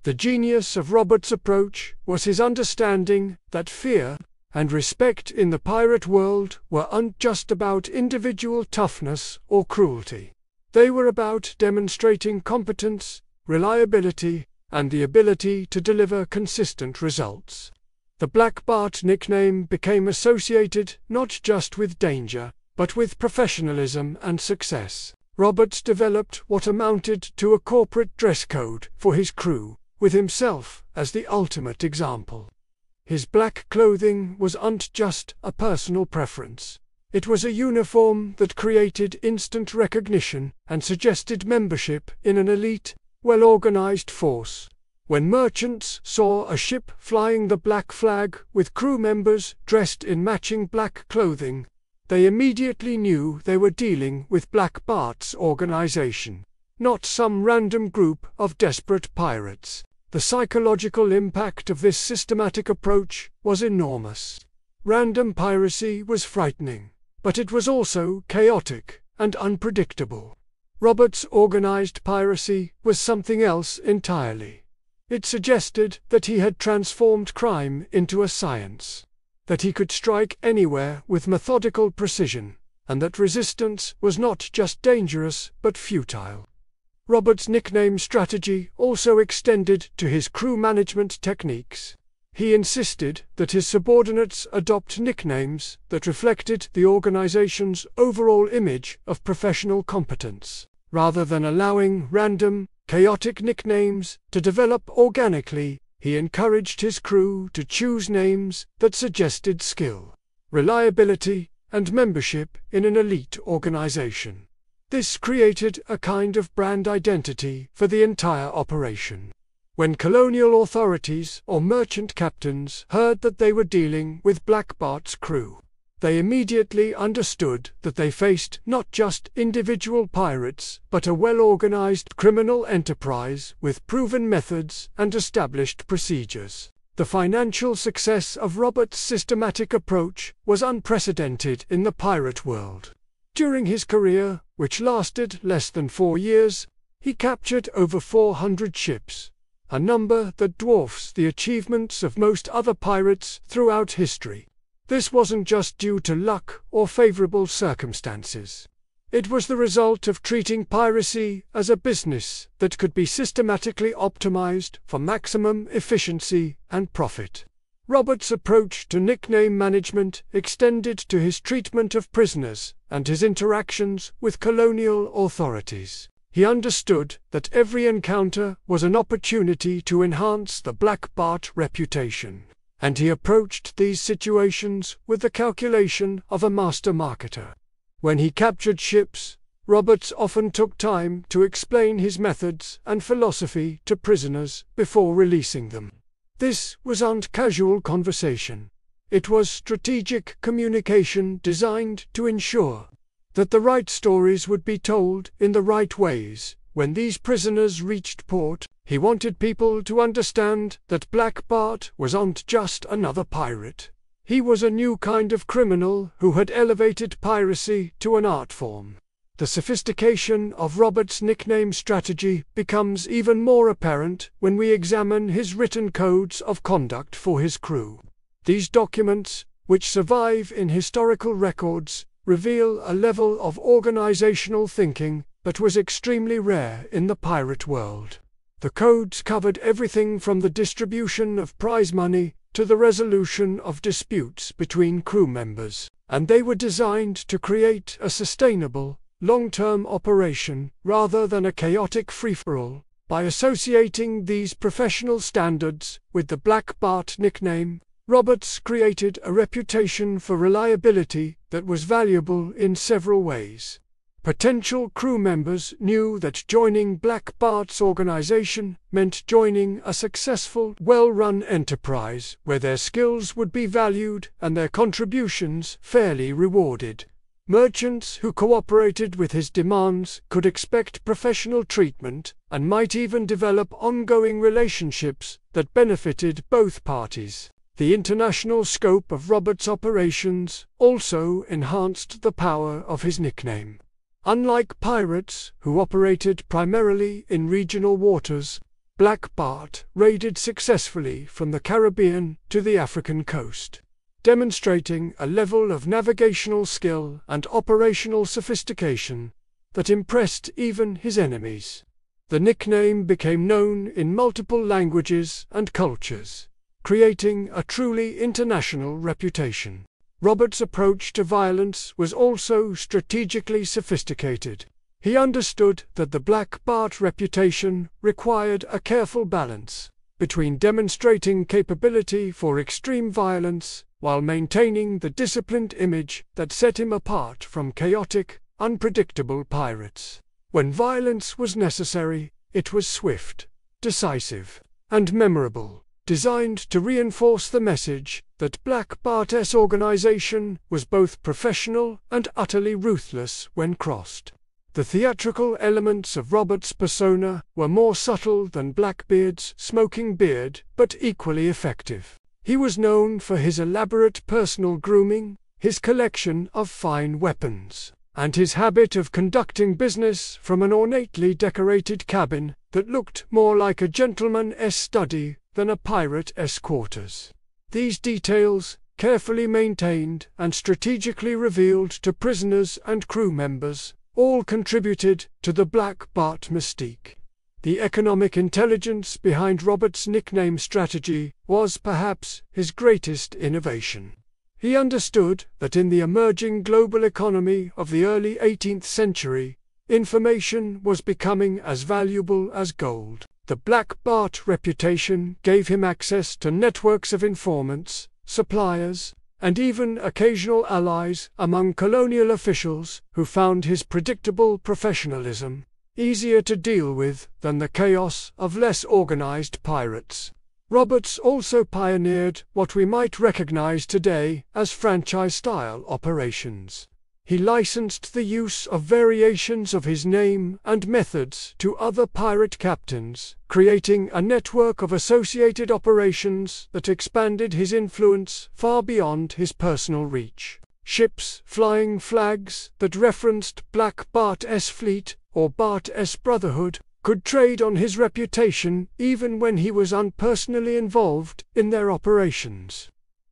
The genius of Roberts' approach was his understanding that fear and respect in the pirate world weren't just about individual toughness or cruelty. They were about demonstrating competence, reliability, and the ability to deliver consistent results. The Black Bart nickname became associated not just with danger, but with professionalism and success. Roberts developed what amounted to a corporate dress code for his crew, with himself as the ultimate example. His black clothing wasn't just a personal preference. It was a uniform that created instant recognition and suggested membership in an elite, well-organized force. When merchants saw a ship flying the black flag with crew members dressed in matching black clothing, they immediately knew they were dealing with Black Bart's organization, not some random group of desperate pirates. The psychological impact of this systematic approach was enormous. Random piracy was frightening, but it was also chaotic and unpredictable. Roberts' organized piracy was something else entirely. It suggested that he had transformed crime into a science, that he could strike anywhere with methodical precision, and that resistance was not just dangerous but futile. Roberts' nickname strategy also extended to his crew management techniques. He insisted that his subordinates adopt nicknames that reflected the organization's overall image of professional competence, rather than allowing random, chaotic nicknames to develop organically. He encouraged his crew to choose names that suggested skill, reliability, and membership in an elite organization. This created a kind of brand identity for the entire operation. When colonial authorities or merchant captains heard that they were dealing with Black Bart's crew, they immediately understood that they faced not just individual pirates but a well-organized criminal enterprise with proven methods and established procedures. The financial success of Roberts' systematic approach was unprecedented in the pirate world. During his career, which lasted less than 4 years, he captured over 400 ships, a number that dwarfs the achievements of most other pirates throughout history. This wasn't just due to luck or favorable circumstances. It was the result of treating piracy as a business that could be systematically optimized for maximum efficiency and profit. Roberts' approach to nickname management extended to his treatment of prisoners and his interactions with colonial authorities. He understood that every encounter was an opportunity to enhance the Black Bart reputation, and he approached these situations with the calculation of a master marketer. When he captured ships, Roberts often took time to explain his methods and philosophy to prisoners before releasing them. This wasn't casual conversation. It was strategic communication designed to ensure that the right stories would be told in the right ways. When these prisoners reached port, he wanted people to understand that Black Bart wasn't just another pirate. He was a new kind of criminal who had elevated piracy to an art form. The sophistication of Roberts' nickname strategy becomes even more apparent when we examine his written codes of conduct for his crew. These documents, which survive in historical records, reveal a level of organizational thinking that was extremely rare in the pirate world. The codes covered everything from the distribution of prize money to the resolution of disputes between crew members, and they were designed to create a sustainable, long-term operation rather than a chaotic free-for-all. By associating these professional standards with the Black Bart nickname, Roberts created a reputation for reliability that was valuable in several ways. Potential crew members knew that joining Black Bart's organization meant joining a successful, well-run enterprise where their skills would be valued and their contributions fairly rewarded. Merchants who cooperated with his demands could expect professional treatment and might even develop ongoing relationships that benefited both parties. The international scope of Roberts' operations also enhanced the power of his nickname. Unlike pirates, who operated primarily in regional waters, Black Bart raided successfully from the Caribbean to the African coast, demonstrating a level of navigational skill and operational sophistication that impressed even his enemies. The nickname became known in multiple languages and cultures, creating a truly international reputation. Roberts' approach to violence was also strategically sophisticated. He understood that the Black Bart reputation required a careful balance between demonstrating capability for extreme violence while maintaining the disciplined image that set him apart from chaotic, unpredictable pirates. When violence was necessary, it was swift, decisive, and memorable, designed to reinforce the message that Black Bart's organization was both professional and utterly ruthless when crossed. The theatrical elements of Roberts' persona were more subtle than Blackbeard's smoking beard, but equally effective. He was known for his elaborate personal grooming, his collection of fine weapons, and his habit of conducting business from an ornately decorated cabin that looked more like a gentleman's study than a pirate's quarters. These details, carefully maintained and strategically revealed to prisoners and crew members, all contributed to the Black Bart mystique. The economic intelligence behind Roberts' nickname strategy was perhaps his greatest innovation. He understood that in the emerging global economy of the early 18th century, information was becoming as valuable as gold. The Black Bart reputation gave him access to networks of informants, suppliers, and even occasional allies among colonial officials who found his predictable professionalism easier to deal with than the chaos of less organized pirates. Roberts also pioneered what we might recognize today as franchise-style operations. He licensed the use of variations of his name and methods to other pirate captains, creating a network of associated operations that expanded his influence far beyond his personal reach. Ships flying flags that referenced Black Bart's fleet or Bart's Brotherhood could trade on his reputation even when he was unpersonally involved in their operations.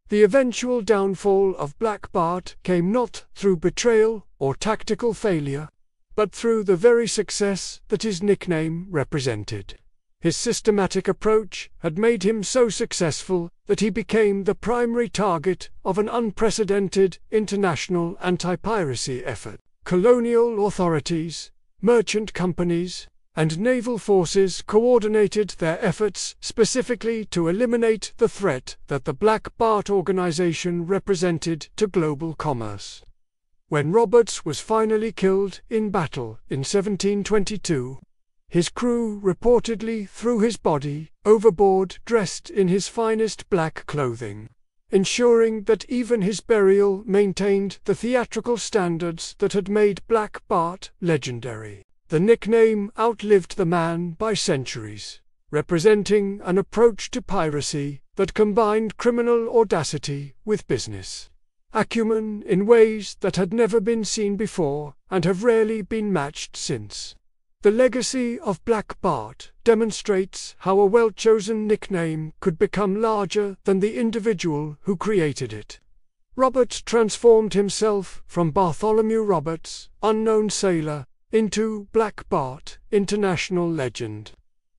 The eventual downfall of Black Bart came not through betrayal or tactical failure, but through the very success that his nickname represented. His systematic approach had made him so successful that he became the primary target of an unprecedented international anti-piracy effort. Colonial authorities, merchant companies, and naval forces coordinated their efforts specifically to eliminate the threat that the Black Bart organization represented to global commerce. When Roberts was finally killed in battle in 1722, his crew reportedly threw his body overboard dressed in his finest black clothing, ensuring that even his burial maintained the theatrical standards that had made Black Bart legendary. The nickname outlived the man by centuries, representing an approach to piracy that combined criminal audacity with business acumen in ways that had never been seen before and have rarely been matched since. The legacy of Black Bart demonstrates how a well-chosen nickname could become larger than the individual who created it. Roberts transformed himself from Bartholomew Roberts, unknown sailor, into Black Bart, international legend.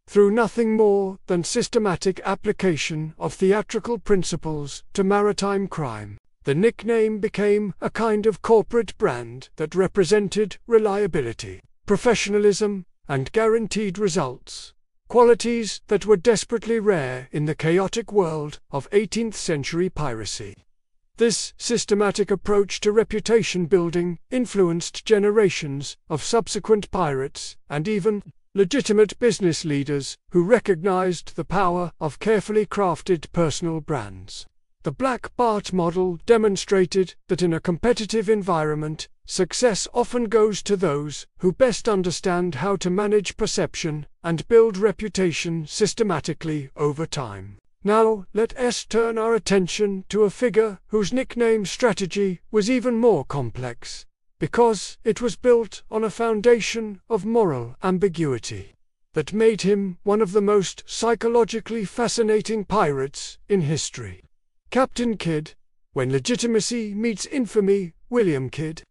Through nothing more than systematic application of theatrical principles to maritime crime, the nickname became a kind of corporate brand that represented reliability, professionalism, and guaranteed results, qualities that were desperately rare in the chaotic world of 18th-century piracy. This systematic approach to reputation building influenced generations of subsequent pirates and even legitimate business leaders who recognized the power of carefully crafted personal brands. The Black Bart model demonstrated that in a competitive environment, success often goes to those who best understand how to manage perception and build reputation systematically over time. Now, let us turn our attention to a figure whose nickname strategy was even more complex, because it was built on a foundation of moral ambiguity that made him one of the most psychologically fascinating pirates in history. Captain Kidd, when legitimacy meets infamy, William Kidd's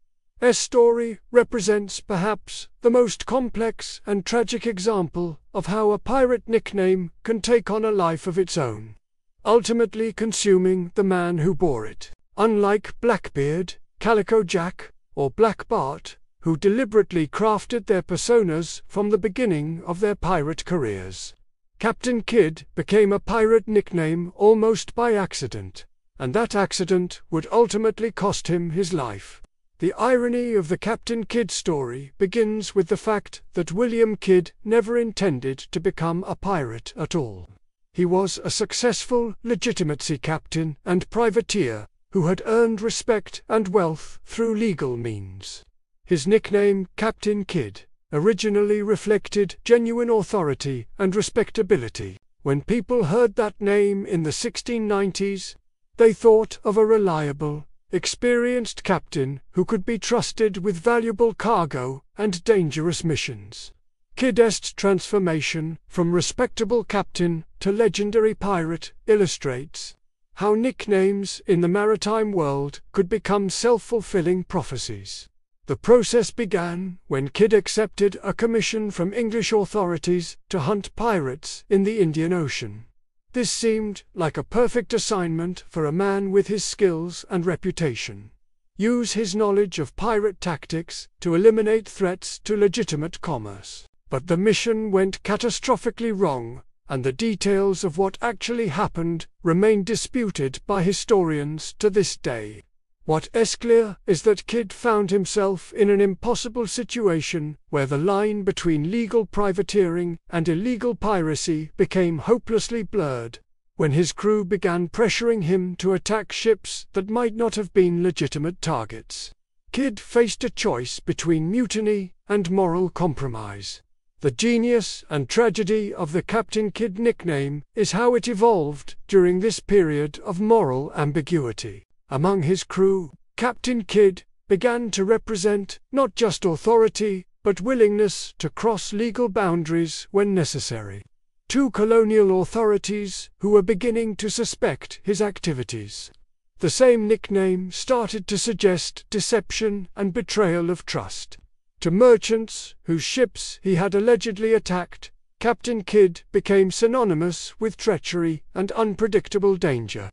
story represents perhaps the most complex and tragic example of how a pirate nickname can take on a life of its own, ultimately consuming the man who bore it. Unlike Blackbeard, Calico Jack, or Black Bart, who deliberately crafted their personas from the beginning of their pirate careers, Captain Kidd became a pirate nickname almost by accident, and that accident would ultimately cost him his life. The irony of the Captain Kidd story begins with the fact that William Kidd never intended to become a pirate at all. He was a successful legitimacy captain and privateer who had earned respect and wealth through legal means. His nickname, Captain Kidd, originally reflected genuine authority and respectability. When people heard that name in the 1690s, they thought of a reliable, experienced captain who could be trusted with valuable cargo and dangerous missions. Kidd's transformation from respectable captain to legendary pirate illustrates how nicknames in the maritime world could become self-fulfilling prophecies. The process began when Kidd accepted a commission from English authorities to hunt pirates in the Indian Ocean. This seemed like a perfect assignment for a man with his skills and reputation. Use his knowledge of pirate tactics to eliminate threats to legitimate commerce. But the mission went catastrophically wrong, and the details of what actually happened remain disputed by historians to this day. What is clear is that Kidd found himself in an impossible situation where the line between legal privateering and illegal piracy became hopelessly blurred, when his crew began pressuring him to attack ships that might not have been legitimate targets. Kidd faced a choice between mutiny and moral compromise. The genius and tragedy of the Captain Kidd nickname is how it evolved during this period of moral ambiguity. Among his crew, Captain Kidd began to represent not just authority, but willingness to cross legal boundaries when necessary. Two colonial authorities who were beginning to suspect his activities. The same nickname started to suggest deception and betrayal of trust. To merchants whose ships he had allegedly attacked, Captain Kidd became synonymous with treachery and unpredictable danger.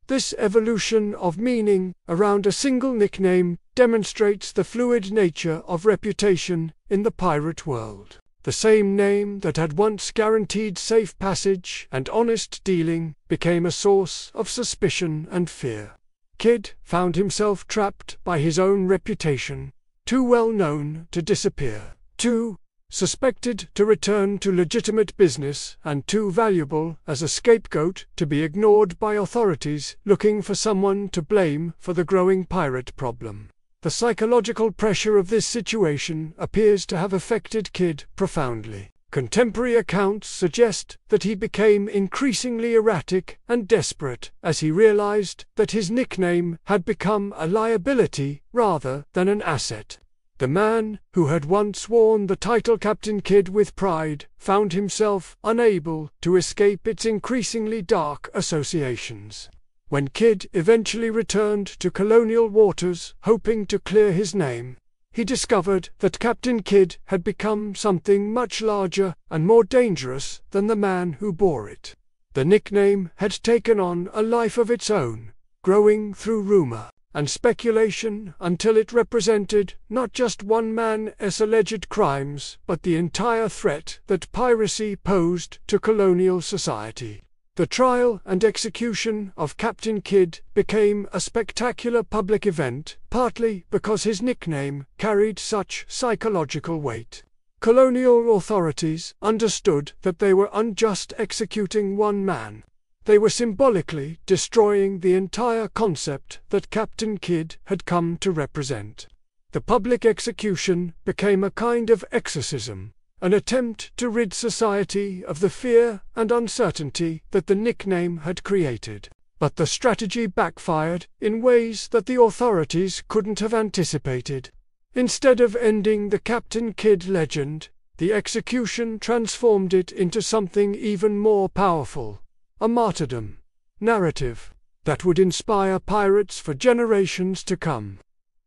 This evolution of meaning around a single nickname demonstrates the fluid nature of reputation in the pirate world. The same name that had once guaranteed safe passage and honest dealing became a source of suspicion and fear. Kidd found himself trapped by his own reputation, too well known to disappear, too suspected to return to legitimate business, and too valuable as a scapegoat to be ignored by authorities looking for someone to blame for the growing pirate problem. The psychological pressure of this situation appears to have affected Kidd profoundly. Contemporary accounts suggest that he became increasingly erratic and desperate as he realized that his nickname had become a liability rather than an asset. The man who had once worn the title Captain Kidd with pride found himself unable to escape its increasingly dark associations. When Kidd eventually returned to colonial waters hoping to clear his name, he discovered that Captain Kidd had become something much larger and more dangerous than the man who bore it. The nickname had taken on a life of its own, growing through rumor and speculation until it represented not just one man's alleged crimes, but the entire threat that piracy posed to colonial society. The trial and execution of Captain Kidd became a spectacular public event, partly because his nickname carried such psychological weight. Colonial authorities understood that they were unjust executing one man. They were symbolically destroying the entire concept that Captain Kidd had come to represent. The public execution became a kind of exorcism, an attempt to rid society of the fear and uncertainty that the nickname had created. But the strategy backfired in ways that the authorities couldn't have anticipated. Instead of ending the Captain Kidd legend, the execution transformed it into something even more powerful. A martyrdom narrative that would inspire pirates for generations to come.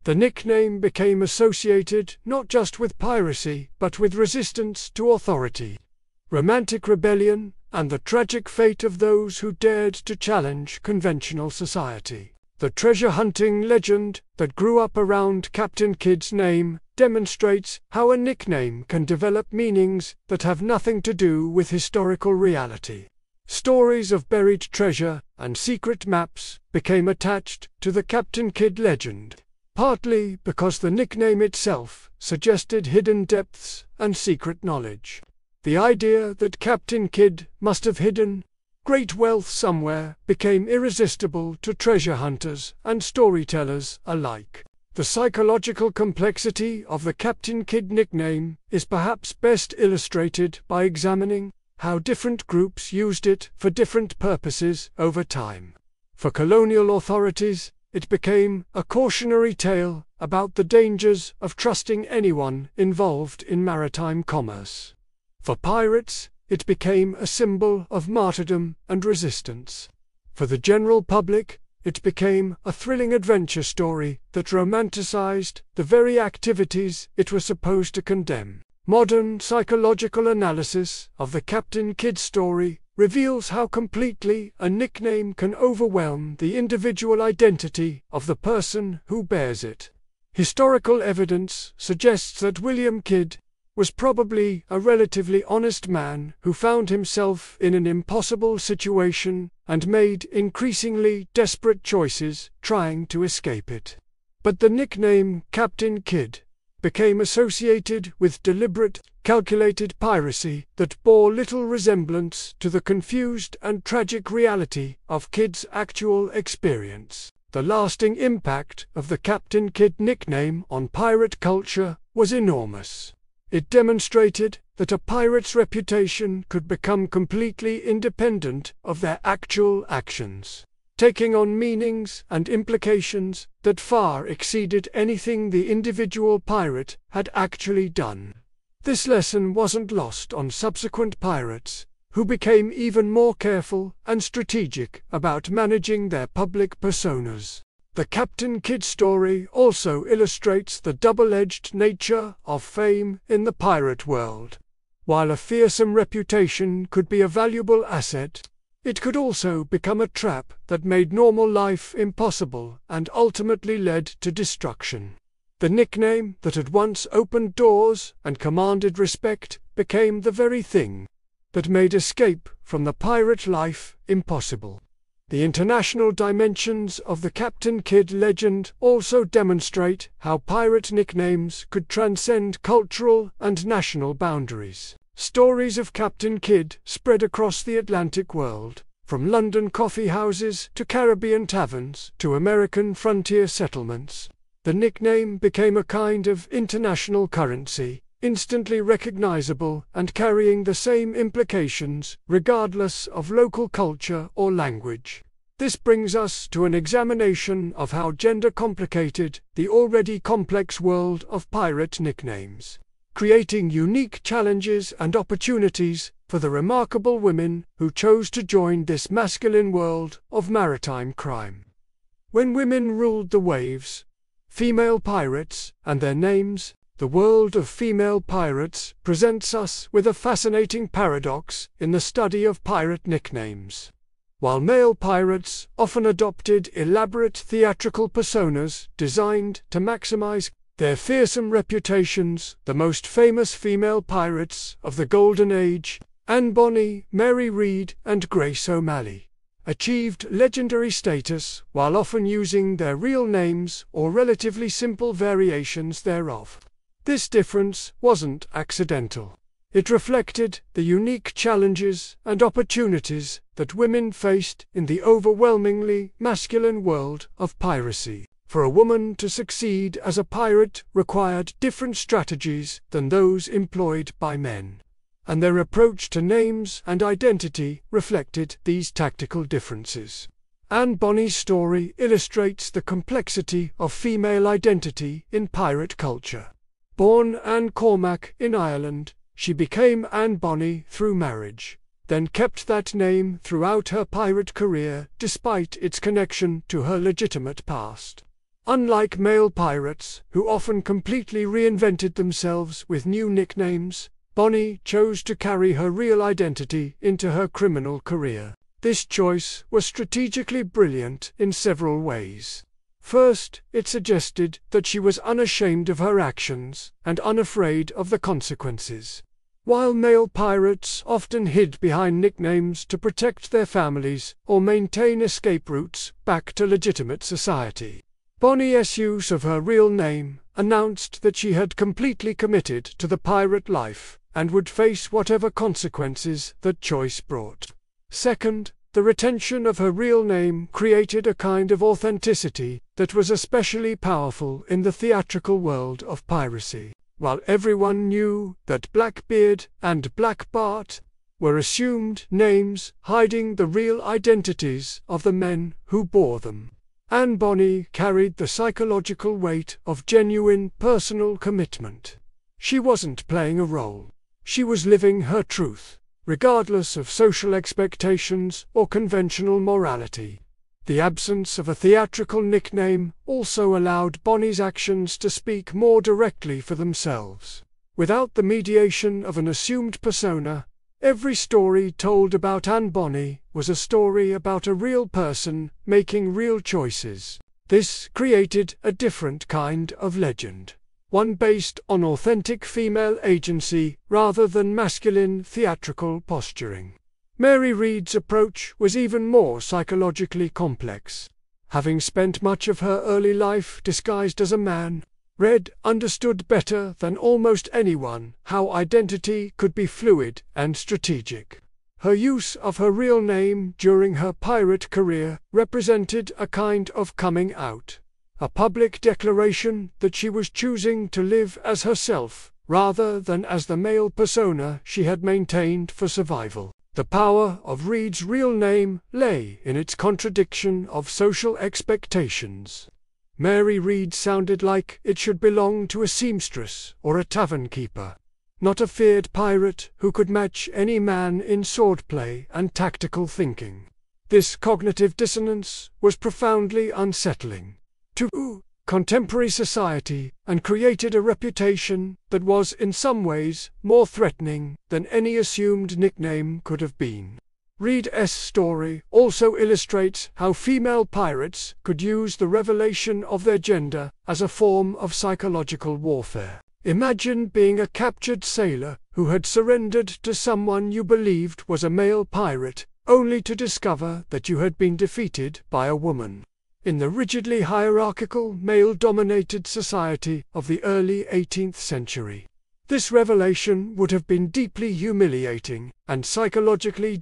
The nickname became associated not just with piracy, but with resistance to authority, romantic rebellion, and the tragic fate of those who dared to challenge conventional society. The treasure hunting legend that grew up around Captain Kidd's name demonstrates how a nickname can develop meanings that have nothing to do with historical reality. Stories of buried treasure and secret maps became attached to the Captain Kidd legend, partly because the nickname itself suggested hidden depths and secret knowledge. The idea that Captain Kidd must have hidden great wealth somewhere became irresistible to treasure hunters and storytellers alike. The psychological complexity of the Captain Kidd nickname is perhaps best illustrated by examining how different groups used it for different purposes over time. For colonial authorities, it became a cautionary tale about the dangers of trusting anyone involved in maritime commerce. For pirates, it became a symbol of martyrdom and resistance. For the general public, it became a thrilling adventure story that romanticized the very activities it was supposed to condemn. Modern psychological analysis of the Captain Kidd story reveals how completely a nickname can overwhelm the individual identity of the person who bears it. Historical evidence suggests that William Kidd was probably a relatively honest man who found himself in an impossible situation and made increasingly desperate choices trying to escape it. But the nickname Captain Kidd became associated with deliberate, calculated piracy that bore little resemblance to the confused and tragic reality of Kidd's actual experience. The lasting impact of the Captain Kidd nickname on pirate culture was enormous. It demonstrated that a pirate's reputation could become completely independent of their actual actions, taking on meanings and implications that far exceeded anything the individual pirate had actually done. This lesson wasn't lost on subsequent pirates, who became even more careful and strategic about managing their public personas. The Captain Kidd story also illustrates the double-edged nature of fame in the pirate world. While a fearsome reputation could be a valuable asset, it could also become a trap that made normal life impossible and ultimately led to destruction. The nickname that had once opened doors and commanded respect became the very thing that made escape from the pirate life impossible. The international dimensions of the Captain Kidd legend also demonstrate how pirate nicknames could transcend cultural and national boundaries. Stories of Captain Kidd spread across the Atlantic world, from London coffee houses to Caribbean taverns to American frontier settlements. The nickname became a kind of international currency, instantly recognizable and carrying the same implications regardless of local culture or language. This brings us to an examination of how gender complicated the already complex world of pirate nicknames, creating unique challenges and opportunities for the remarkable women who chose to join this masculine world of maritime crime. When women ruled the waves, female pirates, and their names, the world of female pirates presents us with a fascinating paradox in the study of pirate nicknames. While male pirates often adopted elaborate theatrical personas designed to maximize their fearsome reputations, the most famous female pirates of the Golden Age, Anne Bonny, Mary Read, and Grace O'Malley, achieved legendary status while often using their real names or relatively simple variations thereof. This difference wasn't accidental. It reflected the unique challenges and opportunities that women faced in the overwhelmingly masculine world of piracy. For a woman to succeed as a pirate required different strategies than those employed by men, and their approach to names and identity reflected these tactical differences. Anne Bonny's story illustrates the complexity of female identity in pirate culture. Born Anne Cormac in Ireland, she became Anne Bonny through marriage, then kept that name throughout her pirate career despite its connection to her legitimate past. Unlike male pirates, who often completely reinvented themselves with new nicknames, Bonny chose to carry her real identity into her criminal career. This choice was strategically brilliant in several ways. First, it suggested that she was unashamed of her actions and unafraid of the consequences. While male pirates often hid behind nicknames to protect their families or maintain escape routes back to legitimate society, Bonny's use of her real name announced that she had completely committed to the pirate life and would face whatever consequences that choice brought. Second, the retention of her real name created a kind of authenticity that was especially powerful in the theatrical world of piracy. While everyone knew that Blackbeard and Black Bart were assumed names hiding the real identities of the men who bore them. Anne Bonny carried the psychological weight of genuine personal commitment. She wasn't playing a role. She was living her truth, regardless of social expectations or conventional morality. The absence of a theatrical nickname also allowed Bonny's actions to speak more directly for themselves. Without the mediation of an assumed persona, every story told about Anne Bonny was a story about a real person making real choices. This created a different kind of legend, one based on authentic female agency rather than masculine theatrical posturing. Mary Read's approach was even more psychologically complex. Having spent much of her early life disguised as a man, Read understood better than almost anyone how identity could be fluid and strategic. Her use of her real name during her pirate career represented a kind of coming out, a public declaration that she was choosing to live as herself, rather than as the male persona she had maintained for survival. The power of Read's real name lay in its contradiction of social expectations. Mary Read sounded like it should belong to a seamstress or a tavern keeper, not a feared pirate who could match any man in swordplay and tactical thinking. This cognitive dissonance was profoundly unsettling to contemporary society and created a reputation that was in some ways more threatening than any assumed nickname could have been. Read's story also illustrates how female pirates could use the revelation of their gender as a form of psychological warfare. Imagine being a captured sailor who had surrendered to someone you believed was a male pirate, only to discover that you had been defeated by a woman. In the rigidly hierarchical, male-dominated society of the early 18th century, this revelation would have been deeply humiliating and psychologically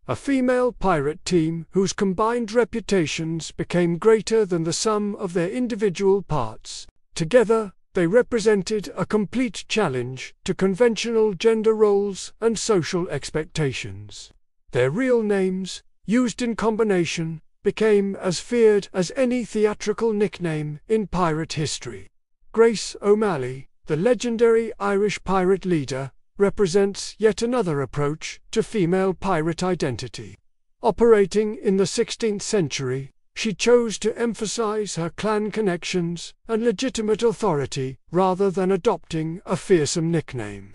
a female pirate team whose combined reputations became greater than the sum of their individual parts. Together, they represented a complete challenge to conventional gender roles and social expectations. Their real names, used in combination, became as feared as any theatrical nickname in pirate history. Grace O'Malley, the legendary Irish pirate leader, represents yet another approach to female pirate identity. Operating in the 16th century, she chose to emphasize her clan connections and legitimate authority rather than adopting a fearsome nickname.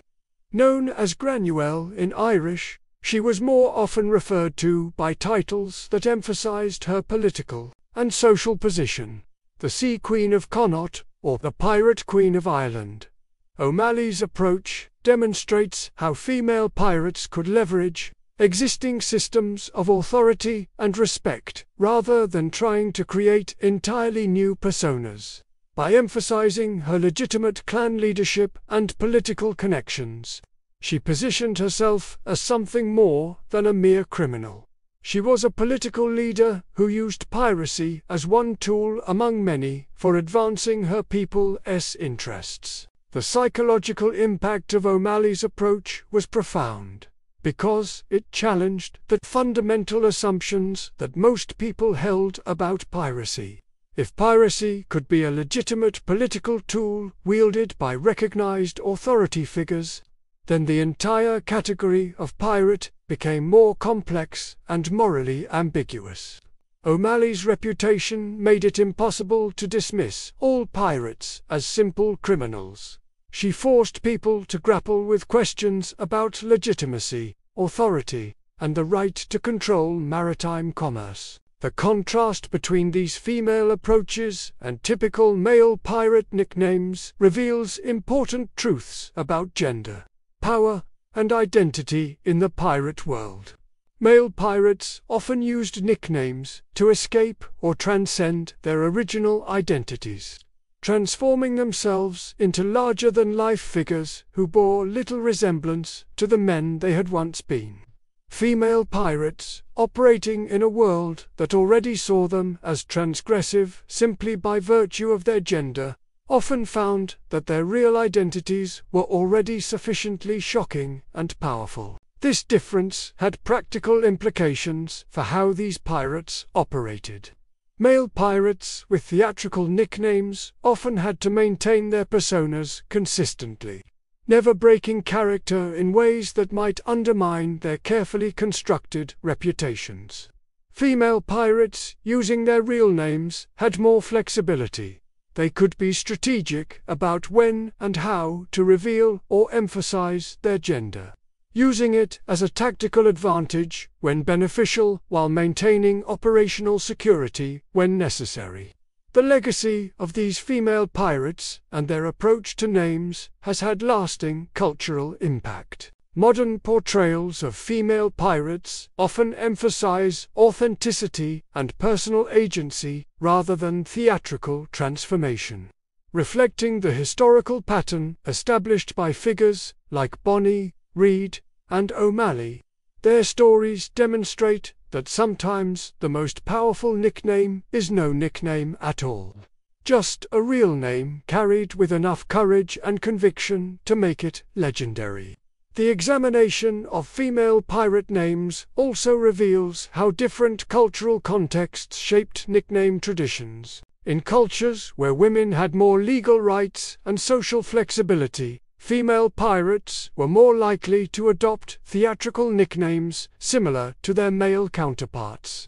Known as Granuaile in Irish, she was more often referred to by titles that emphasized her political and social position: the Sea Queen of Connaught or the Pirate Queen of Ireland. O'Malley's approach demonstrates how female pirates could leverage existing systems of authority and respect rather than trying to create entirely new personas. By emphasizing her legitimate clan leadership and political connections, she positioned herself as something more than a mere criminal. She was a political leader who used piracy as one tool among many for advancing her people's interests. The psychological impact of O'Malley's approach was profound, because it challenged the fundamental assumptions that most people held about piracy. If piracy could be a legitimate political tool wielded by recognized authority figures, then the entire category of pirate became more complex and morally ambiguous. O'Malley's reputation made it impossible to dismiss all pirates as simple criminals. She forced people to grapple with questions about legitimacy, authority, and the right to control maritime commerce. The contrast between these female approaches and typical male pirate nicknames reveals important truths about gender, power, and identity in the pirate world. Male pirates often used nicknames to escape or transcend their original identities, transforming themselves into larger-than-life figures who bore little resemblance to the men they had once been. Female pirates, operating in a world that already saw them as transgressive simply by virtue of their gender, often found that their real identities were already sufficiently shocking and powerful. This difference had practical implications for how these pirates operated. Male pirates with theatrical nicknames often had to maintain their personas consistently, never breaking character in ways that might undermine their carefully constructed reputations. Female pirates, using their real names, had more flexibility. They could be strategic about when and how to reveal or emphasize their gender, using it as a tactical advantage when beneficial while maintaining operational security when necessary. The legacy of these female pirates and their approach to names has had lasting cultural impact. Modern portrayals of female pirates often emphasize authenticity and personal agency rather than theatrical transformation, reflecting the historical pattern established by figures like Bonnie, Reed, and O'Malley. Their stories demonstrate that sometimes the most powerful nickname is no nickname at all, just a real name carried with enough courage and conviction to make it legendary. The examination of female pirate names also reveals how different cultural contexts shaped nickname traditions. In cultures where women had more legal rights and social flexibility, female pirates were more likely to adopt theatrical nicknames similar to their male counterparts.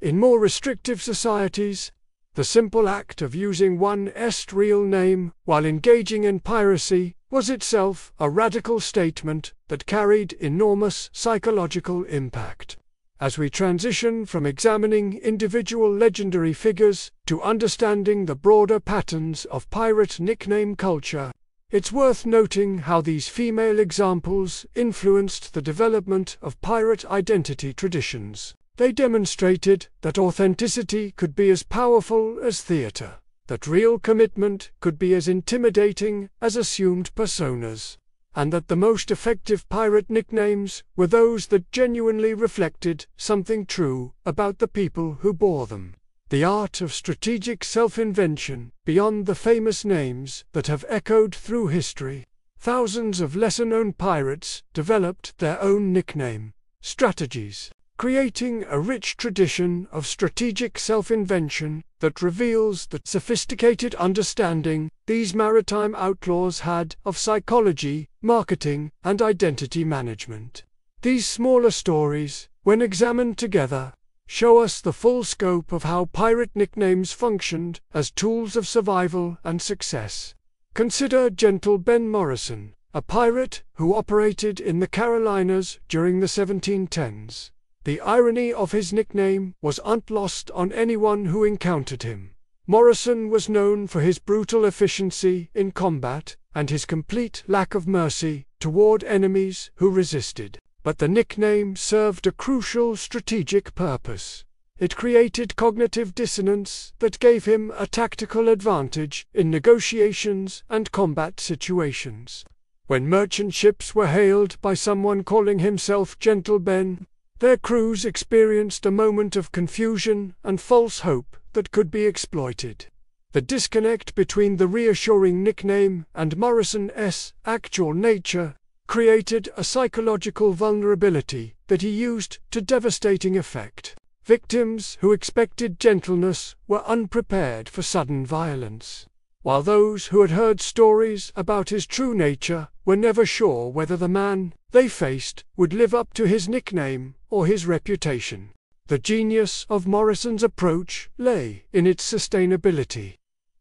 In more restrictive societies, the simple act of using one's real name while engaging in piracy was itself a radical statement that carried enormous psychological impact. As we transition from examining individual legendary figures to understanding the broader patterns of pirate nickname culture, it's worth noting how these female examples influenced the development of pirate identity traditions. They demonstrated that authenticity could be as powerful as theater, that real commitment could be as intimidating as assumed personas, and that the most effective pirate nicknames were those that genuinely reflected something true about the people who bore them. The art of strategic self-invention, beyond the famous names that have echoed through history. Thousands of lesser-known pirates developed their own nickname strategies, creating a rich tradition of strategic self-invention that reveals the sophisticated understanding these maritime outlaws had of psychology, marketing, and identity management. These smaller stories, when examined together, show us the full scope of how pirate nicknames functioned as tools of survival and success. Consider Gentle Ben Morrison, a pirate who operated in the Carolinas during the 1710s. The irony of his nickname was unlost on anyone who encountered him. Morrison was known for his brutal efficiency in combat and his complete lack of mercy toward enemies who resisted. But the nickname served a crucial strategic purpose. It created cognitive dissonance that gave him a tactical advantage in negotiations and combat situations. When merchant ships were hailed by someone calling himself Gentle Ben, their crews experienced a moment of confusion and false hope that could be exploited. The disconnect between the reassuring nickname and Morrison's actual nature created a psychological vulnerability that he used to devastating effect. Victims who expected gentleness were unprepared for sudden violence, while those who had heard stories about his true nature were never sure whether the man they faced would live up to his nickname or his reputation. The genius of Morrison's approach lay in its sustainability.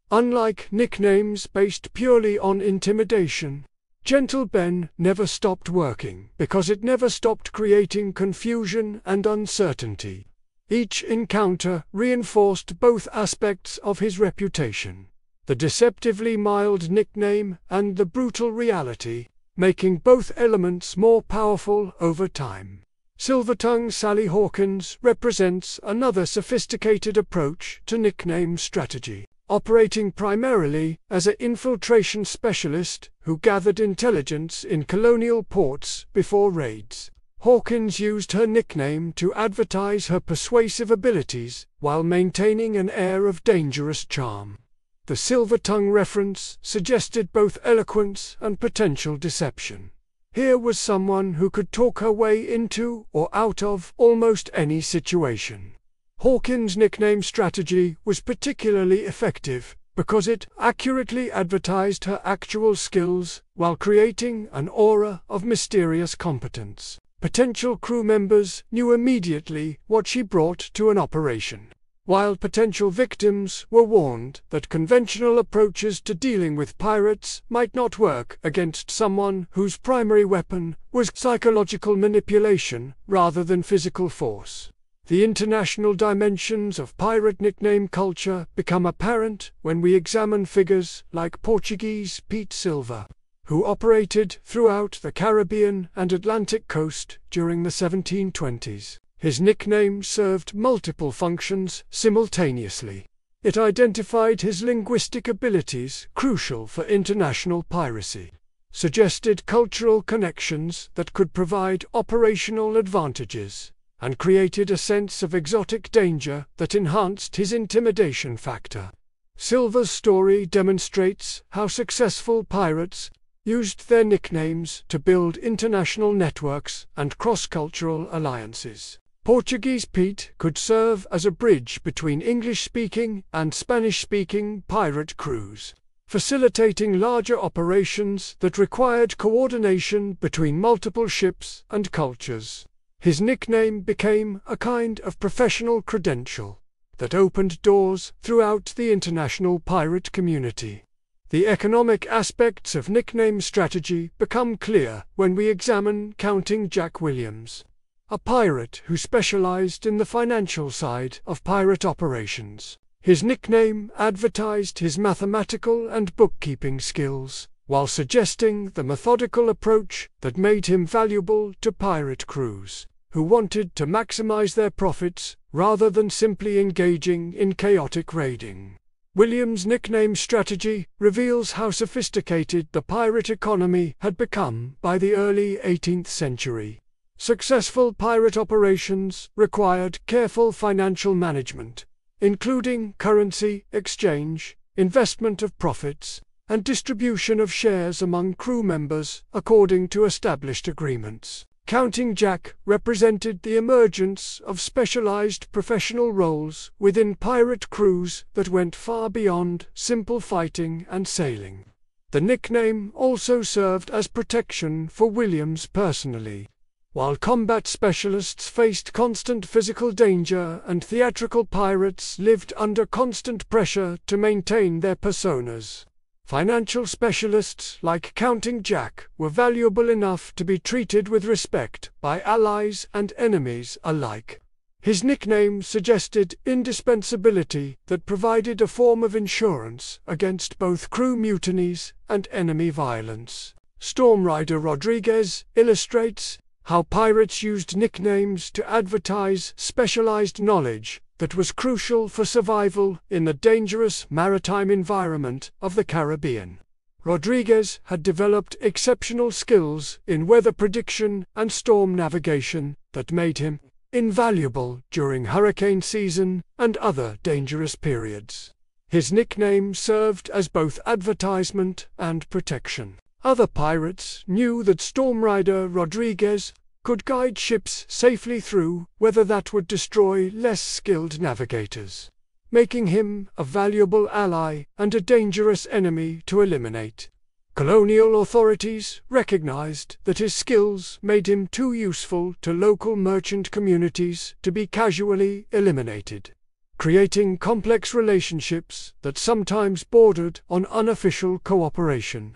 Unlike nicknames based purely on intimidation, Gentle Ben never stopped working because it never stopped creating confusion and uncertainty. Each encounter reinforced both aspects of his reputation, the deceptively mild nickname and the brutal reality, making both elements more powerful over time. Silvertongue Sally Hawkins represents another sophisticated approach to nickname strategy. Operating primarily as an infiltration specialist who gathered intelligence in colonial ports before raids, Hawkins used her nickname to advertise her persuasive abilities while maintaining an air of dangerous charm. The silver tongue reference suggested both eloquence and potential deception. Here was someone who could talk her way into or out of almost any situation. Hawkins' nickname strategy was particularly effective because it accurately advertised her actual skills while creating an aura of mysterious competence. Potential crew members knew immediately what she brought to an operation, while potential victims were warned that conventional approaches to dealing with pirates might not work against someone whose primary weapon was psychological manipulation rather than physical force. The international dimensions of pirate nickname culture become apparent when we examine figures like Portuguese Pete Silva, who operated throughout the Caribbean and Atlantic coast during the 1720s. His nickname served multiple functions simultaneously. It identified his linguistic abilities, crucial for international piracy, suggested cultural connections that could provide operational advantages, and created a sense of exotic danger that enhanced his intimidation factor. Silva's story demonstrates how successful pirates used their nicknames to build international networks and cross-cultural alliances. Portuguese Pete could serve as a bridge between English-speaking and Spanish-speaking pirate crews, facilitating larger operations that required coordination between multiple ships and cultures. His nickname became a kind of professional credential that opened doors throughout the international pirate community. The economic aspects of nickname strategy become clear when we examine Counting Jack Williams, a pirate who specialized in the financial side of pirate operations. His nickname advertised his mathematical and bookkeeping skills, while suggesting the methodical approach that made him valuable to pirate crews, who wanted to maximize their profits rather than simply engaging in chaotic raiding. Williams' nickname strategy reveals how sophisticated the pirate economy had become by the early 18th century. Successful pirate operations required careful financial management, including currency exchange, investment of profits, and distribution of shares among crew members according to established agreements. Counting Jack represented the emergence of specialized professional roles within pirate crews that went far beyond simple fighting and sailing. The nickname also served as protection for Williams personally. While combat specialists faced constant physical danger and theatrical pirates lived under constant pressure to maintain their personas, financial specialists like Counting Jack were valuable enough to be treated with respect by allies and enemies alike. His nickname suggested indispensability that provided a form of insurance against both crew mutinies and enemy violence. Stormrider Rodriguez illustrates how pirates used nicknames to advertise specialized knowledge that was crucial for survival in the dangerous maritime environment of the Caribbean. Rodriguez had developed exceptional skills in weather prediction and storm navigation that made him invaluable during hurricane season and other dangerous periods. His nickname served as both advertisement and protection. Other pirates knew that Stormrider Rodriguez could guide ships safely through weather that would destroy less skilled navigators, making him a valuable ally and a dangerous enemy to eliminate. Colonial authorities recognized that his skills made him too useful to local merchant communities to be casually eliminated, creating complex relationships that sometimes bordered on unofficial cooperation.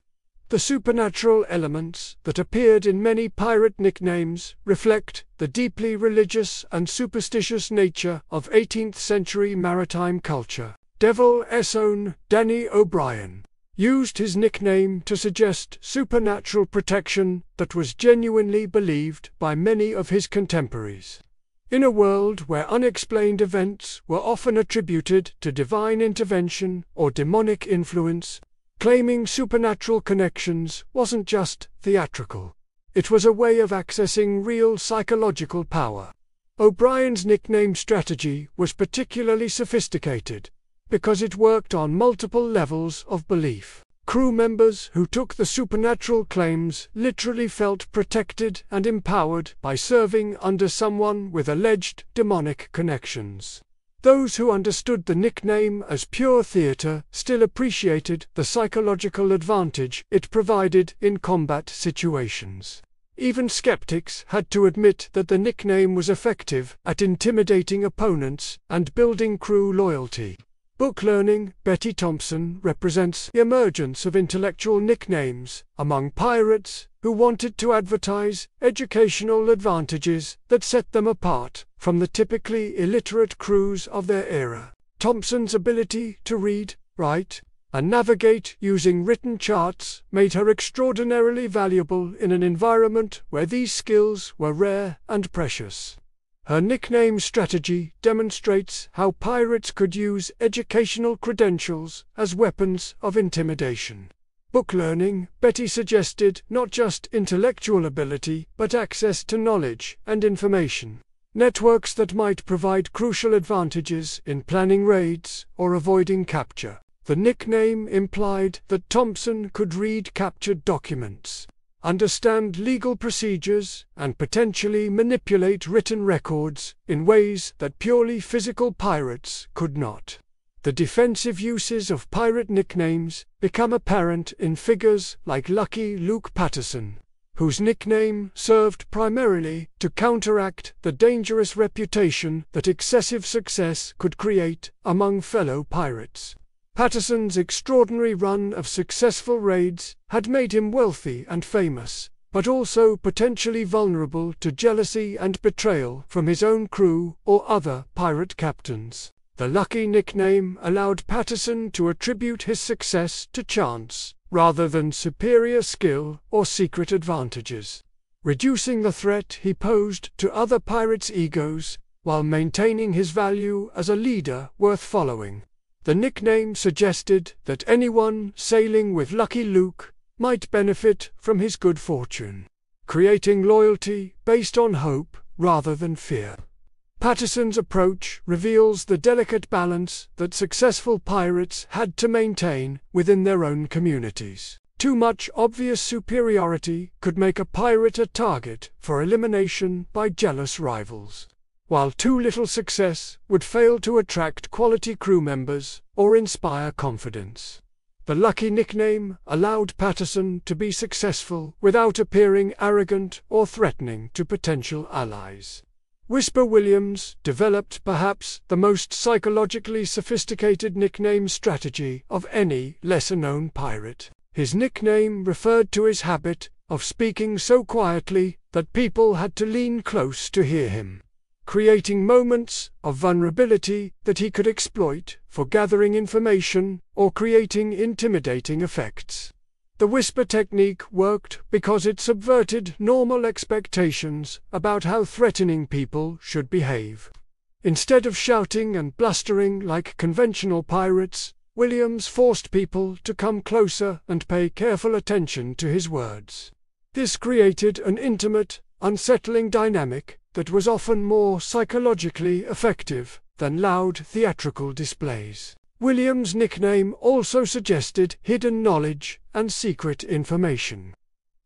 The supernatural elements that appeared in many pirate nicknames reflect the deeply religious and superstitious nature of 18th century maritime culture. Devil's Own Danny O'Brien used his nickname to suggest supernatural protection that was genuinely believed by many of his contemporaries. In a world where unexplained events were often attributed to divine intervention or demonic influence, claiming supernatural connections wasn't just theatrical. It was a way of accessing real psychological power. O'Brien's nickname strategy was particularly sophisticated because it worked on multiple levels of belief. crew members who took the supernatural claims literally felt protected and empowered by serving under someone with alleged demonic connections. Those who understood the nickname as pure theater still appreciated the psychological advantage it provided in combat situations. Even skeptics had to admit that the nickname was effective at intimidating opponents and building crew loyalty. Book learning Betty Thompson represents the emergence of intellectual nicknames among pirates who wanted to advertise educational advantages that set them apart from the typically illiterate crews of their era. Thompson's ability to read, write, and navigate using written charts made her extraordinarily valuable in an environment where these skills were rare and precious. Her nickname strategy demonstrates how pirates could use educational credentials as weapons of intimidation. Book learning Betty suggested not just intellectual ability but access to knowledge and information. Networks that might provide crucial advantages in planning raids or avoiding capture. The nickname implied that Thompson could read captured documents, understand legal procedures, and potentially manipulate written records in ways that purely physical pirates could not. The defensive uses of pirate nicknames become apparent in figures like Lucky Luke Patterson, whose nickname served primarily to counteract the dangerous reputation that excessive success could create among fellow pirates. Patterson's extraordinary run of successful raids had made him wealthy and famous, but also potentially vulnerable to jealousy and betrayal from his own crew or other pirate captains. The Lucky nickname allowed Patterson to attribute his success to chance, rather than superior skill or secret advantages, reducing the threat he posed to other pirates' egos while maintaining his value as a leader worth following. The nickname suggested that anyone sailing with Lucky Luke might benefit from his good fortune, creating loyalty based on hope rather than fear. Patterson's approach reveals the delicate balance that successful pirates had to maintain within their own communities. Too much obvious superiority could make a pirate a target for elimination by jealous rivals, while too little success would fail to attract quality crew members or inspire confidence. The Lucky nickname allowed Patterson to be successful without appearing arrogant or threatening to potential allies. Whisper Williams developed perhaps the most psychologically sophisticated nickname strategy of any lesser-known pirate. His nickname referred to his habit of speaking so quietly that people had to lean close to hear him, creating moments of vulnerability that he could exploit for gathering information or creating intimidating effects. The whisper technique worked because it subverted normal expectations about how threatening people should behave. Instead of shouting and blustering like conventional pirates, Williams forced people to come closer and pay careful attention to his words. This created an intimate, unsettling dynamic that was often more psychologically effective than loud theatrical displays. Williams' nickname also suggested hidden knowledge and secret information.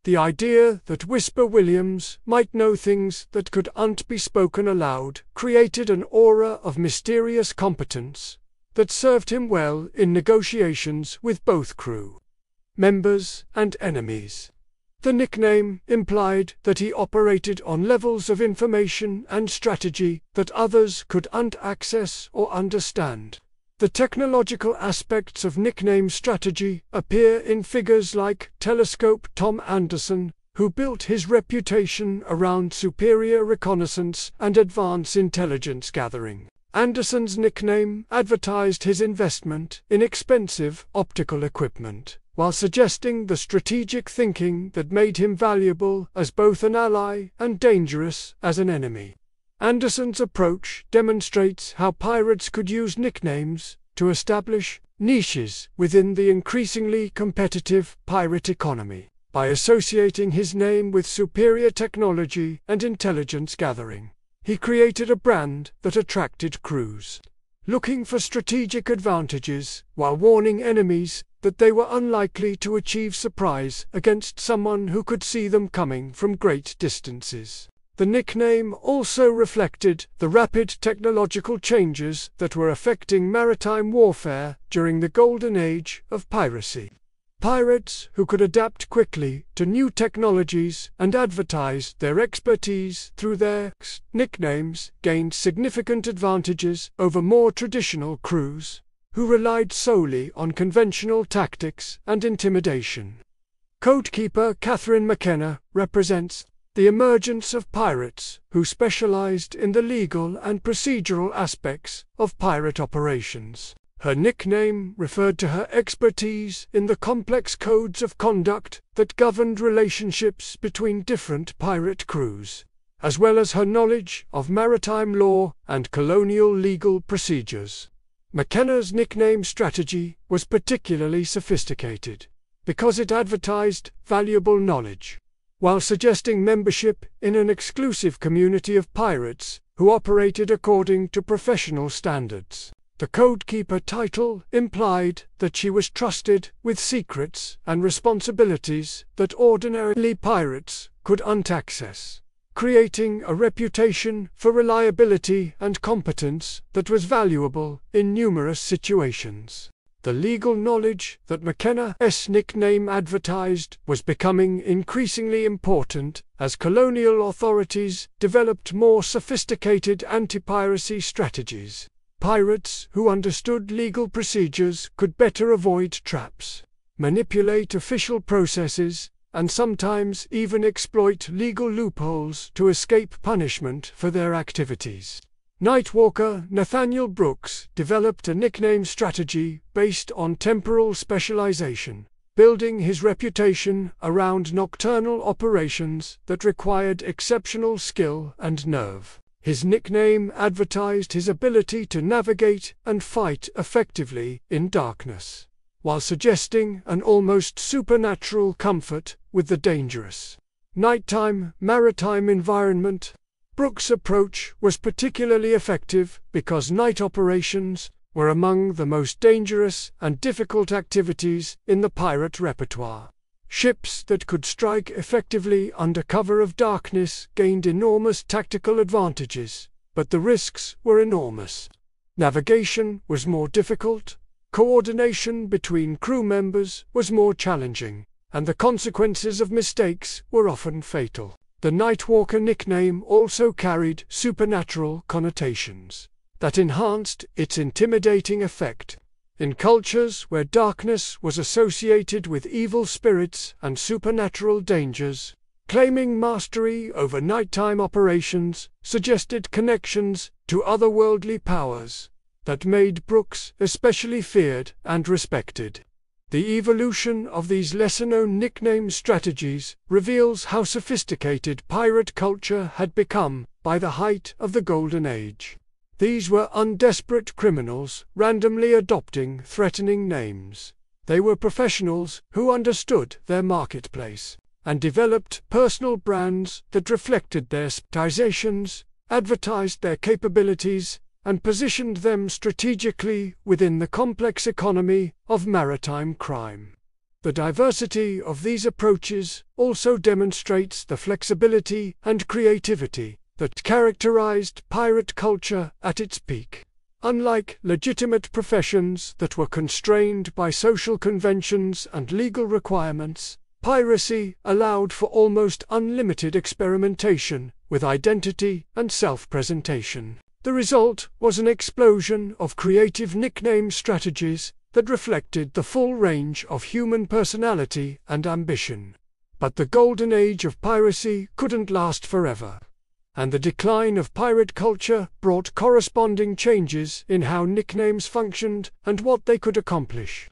The idea that Whisper Williams might know things that couldn't be spoken aloud created an aura of mysterious competence that served him well in negotiations with both crew members and enemies. The nickname implied that he operated on levels of information and strategy that others couldn't access or understand. The technological aspects of nickname strategy appear in figures like Telescope Tom Anderson, who built his reputation around superior reconnaissance and advanced intelligence gathering. Anderson's nickname advertised his investment in expensive optical equipment, while suggesting the strategic thinking that made him valuable as both an ally and dangerous as an enemy. Anderson's approach demonstrates how pirates could use nicknames to establish niches within the increasingly competitive pirate economy. By associating his name with superior technology and intelligence gathering, he created a brand that attracted crews looking for strategic advantages while warning enemies that they were unlikely to achieve surprise against someone who could see them coming from great distances. The nickname also reflected the rapid technological changes that were affecting maritime warfare during the Golden Age of Piracy. Pirates who could adapt quickly to new technologies and advertise their expertise through their nicknames gained significant advantages over more traditional crews, who relied solely on conventional tactics and intimidation. Codekeeper Catherine McKenna represents the emergence of pirates who specialized in the legal and procedural aspects of pirate operations. Her nickname referred to her expertise in the complex codes of conduct that governed relationships between different pirate crews, as well as her knowledge of maritime law and colonial legal procedures. McKenna's nickname strategy was particularly sophisticated because it advertised valuable knowledge, while suggesting membership in an exclusive community of pirates who operated according to professional standards. The Codekeeper title implied that she was trusted with secrets and responsibilities that ordinarily pirates could not access, creating a reputation for reliability and competence that was valuable in numerous situations. The legal knowledge that McKenna's nickname advertised was becoming increasingly important as colonial authorities developed more sophisticated anti-piracy strategies. Pirates who understood legal procedures could better avoid traps, manipulate official processes, and sometimes even exploit legal loopholes to escape punishment for their activities. Nightwalker Nathaniel Brooks developed a nickname strategy based on temporal specialization, building his reputation around nocturnal operations that required exceptional skill and nerve. His nickname advertised his ability to navigate and fight effectively in darkness, while suggesting an almost supernatural comfort with the dangerous nighttime maritime environment. Brooks' approach was particularly effective because night operations were among the most dangerous and difficult activities in the pirate repertoire. Ships that could strike effectively under cover of darkness gained enormous tactical advantages, but the risks were enormous. Navigation was more difficult, coordination between crew members was more challenging, and the consequences of mistakes were often fatal. The Nightwalker nickname also carried supernatural connotations that enhanced its intimidating effect. In cultures where darkness was associated with evil spirits and supernatural dangers, claiming mastery over nighttime operations suggested connections to otherworldly powers that made Brooks especially feared and respected. The evolution of these lesser-known nickname strategies reveals how sophisticated pirate culture had become by the height of the Golden Age. These were undesperate criminals randomly adopting threatening names. They were professionals who understood their marketplace and developed personal brands that reflected their specializations, advertised their capabilities, and positioned them strategically within the complex economy of maritime crime. The diversity of these approaches also demonstrates the flexibility and creativity that characterized pirate culture at its peak. Unlike legitimate professions that were constrained by social conventions and legal requirements, piracy allowed for almost unlimited experimentation with identity and self-presentation. The result was an explosion of creative nickname strategies that reflected the full range of human personality and ambition. But the Golden Age of Piracy couldn't last forever, and the decline of pirate culture brought corresponding changes in how nicknames functioned and what they could accomplish.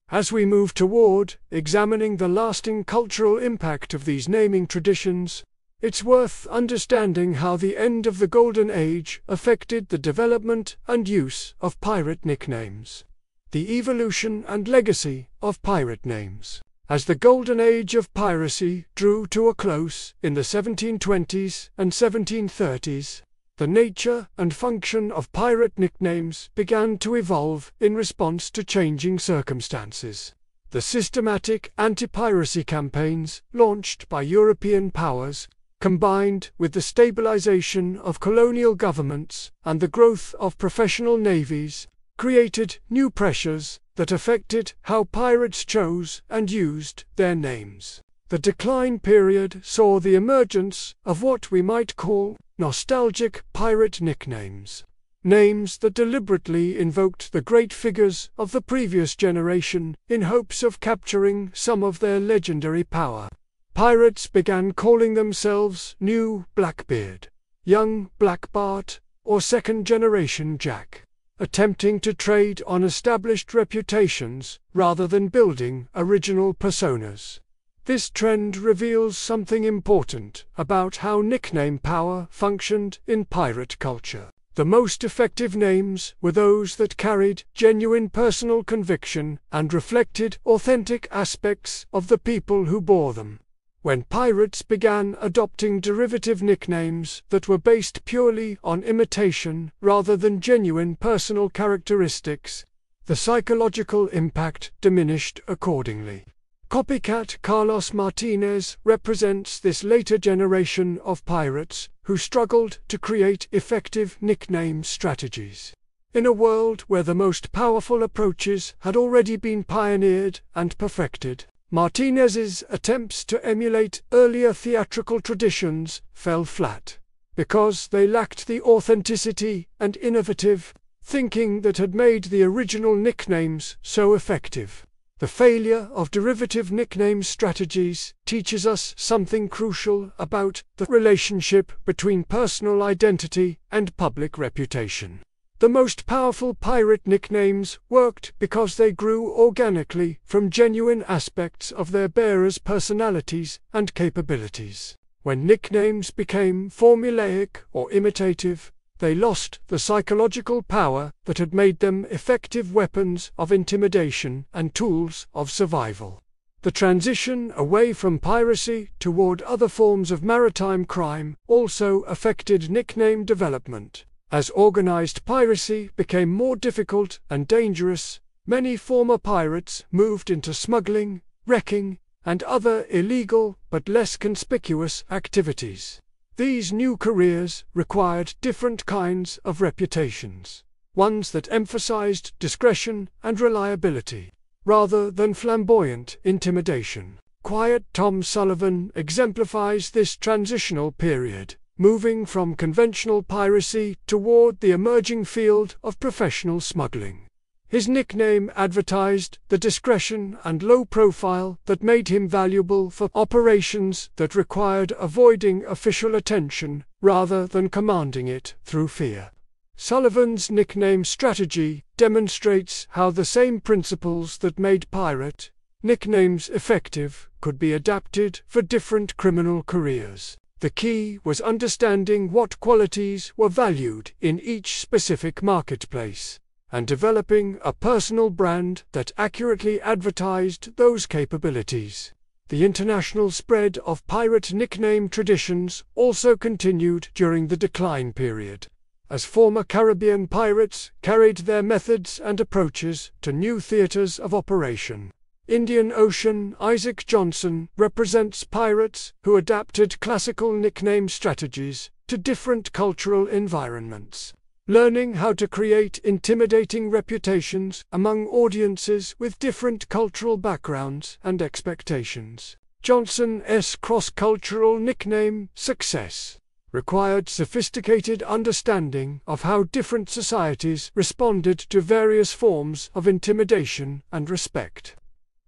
As we move toward examining the lasting cultural impact of these naming traditions, it's worth understanding how the end of the Golden Age affected the development and use of pirate nicknames. The evolution and legacy of pirate names. As the Golden Age of Piracy drew to a close in the 1720s and 1730s, the nature and function of pirate nicknames began to evolve in response to changing circumstances. The systematic anti-piracy campaigns launched by European powers, combined with the stabilization of colonial governments and the growth of professional navies, created new pressures that affected how pirates chose and used their names. The decline period saw the emergence of what we might call nostalgic pirate nicknames. Names that deliberately invoked the great figures of the previous generation in hopes of capturing some of their legendary power. Pirates began calling themselves New Blackbeard, Young Black Bart, or Second Generation Jack, attempting to trade on established reputations rather than building original personas. This trend reveals something important about how nickname power functioned in pirate culture. The most effective names were those that carried genuine personal conviction and reflected authentic aspects of the people who bore them. When pirates began adopting derivative nicknames that were based purely on imitation rather than genuine personal characteristics, the psychological impact diminished accordingly. Copycat Carlos Martinez represents this later generation of pirates who struggled to create effective nickname strategies. In a world where the most powerful approaches had already been pioneered and perfected, Martinez's attempts to emulate earlier theatrical traditions fell flat, because they lacked the authenticity and innovative thinking that had made the original nicknames so effective. The failure of derivative nickname strategies teaches us something crucial about the relationship between personal identity and public reputation. The most powerful pirate nicknames worked because they grew organically from genuine aspects of their bearers' personalities and capabilities. When nicknames became formulaic or imitative, they lost the psychological power that had made them effective weapons of intimidation and tools of survival. The transition away from piracy toward other forms of maritime crime also affected nickname development. As organized piracy became more difficult and dangerous, many former pirates moved into smuggling, wrecking, and other illegal but less conspicuous activities. These new careers required different kinds of reputations, ones that emphasized discretion and reliability, rather than flamboyant intimidation. Quiet Tom Sullivan exemplifies this transitional period, moving from conventional piracy toward the emerging field of professional smuggling. His nickname advertised the discretion and low profile that made him valuable for operations that required avoiding official attention rather than commanding it through fear. Sullivan's nickname strategy demonstrates how the same principles that made pirate nicknames effective could be adapted for different criminal careers. The key was understanding what qualities were valued in each specific marketplace, and developing a personal brand that accurately advertised those capabilities. The international spread of pirate nickname traditions also continued during the decline period, as former Caribbean pirates carried their methods and approaches to new theaters of operation. Indian Ocean Isaac Johnson represents pirates who adapted classical nickname strategies to different cultural environments, learning how to create intimidating reputations among audiences with different cultural backgrounds and expectations. Johnson's cross-cultural nickname Success required sophisticated understanding of how different societies responded to various forms of intimidation and respect.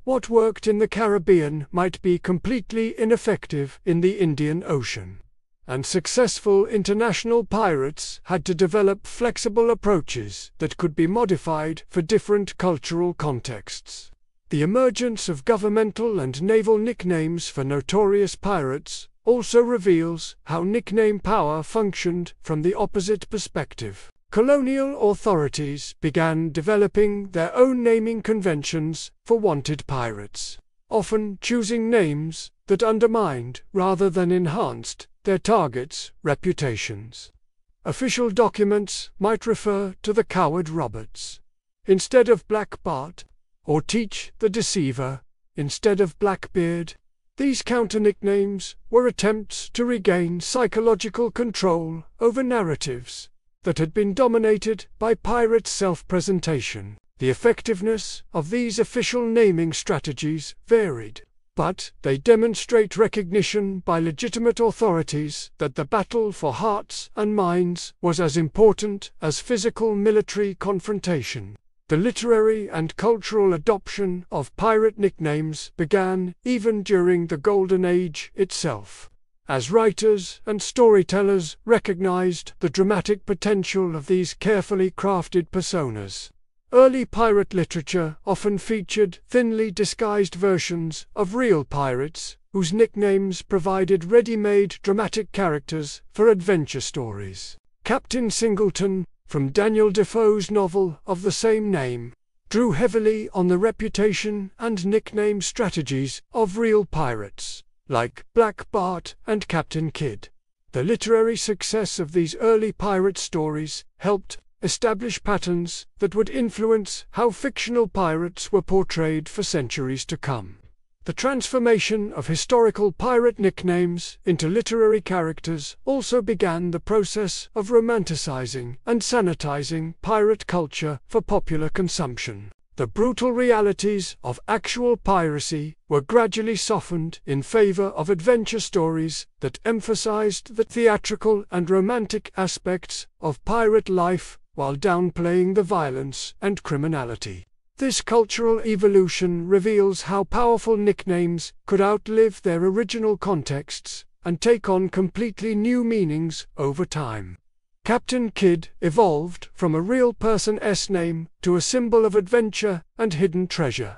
What worked in the Caribbean might be completely ineffective in the Indian Ocean, and successful international pirates had to develop flexible approaches that could be modified for different cultural contexts. The emergence of governmental and naval nicknames for notorious pirates also reveals how nickname power functioned from the opposite perspective. Colonial authorities began developing their own naming conventions for wanted pirates, often choosing names that undermined rather than enhanced their targets' reputations. Official documents might refer to the coward Roberts instead of Black Bart, or Teach the Deceiver, instead of Blackbeard. These counter-nicknames were attempts to regain psychological control over narratives that had been dominated by pirate self-presentation. The effectiveness of these official naming strategies varied, but they demonstrate recognition by legitimate authorities that the battle for hearts and minds was as important as physical military confrontation. The literary and cultural adoption of pirate nicknames began even during the Golden Age itself, as writers and storytellers recognized the dramatic potential of these carefully crafted personas. Early pirate literature often featured thinly disguised versions of real pirates, whose nicknames provided ready-made dramatic characters for adventure stories. Captain Singleton, from Daniel Defoe's novel of the same name, drew heavily on the reputation and nickname strategies of real pirates, like Black Bart and Captain Kidd. The literary success of these early pirate stories helped establish patterns that would influence how fictional pirates were portrayed for centuries to come. The transformation of historical pirate nicknames into literary characters also began the process of romanticizing and sanitizing pirate culture for popular consumption. The brutal realities of actual piracy were gradually softened in favor of adventure stories that emphasized the theatrical and romantic aspects of pirate life while downplaying the violence and criminality. This cultural evolution reveals how powerful nicknames could outlive their original contexts and take on completely new meanings over time. Captain Kidd evolved from a real person's name to a symbol of adventure and hidden treasure.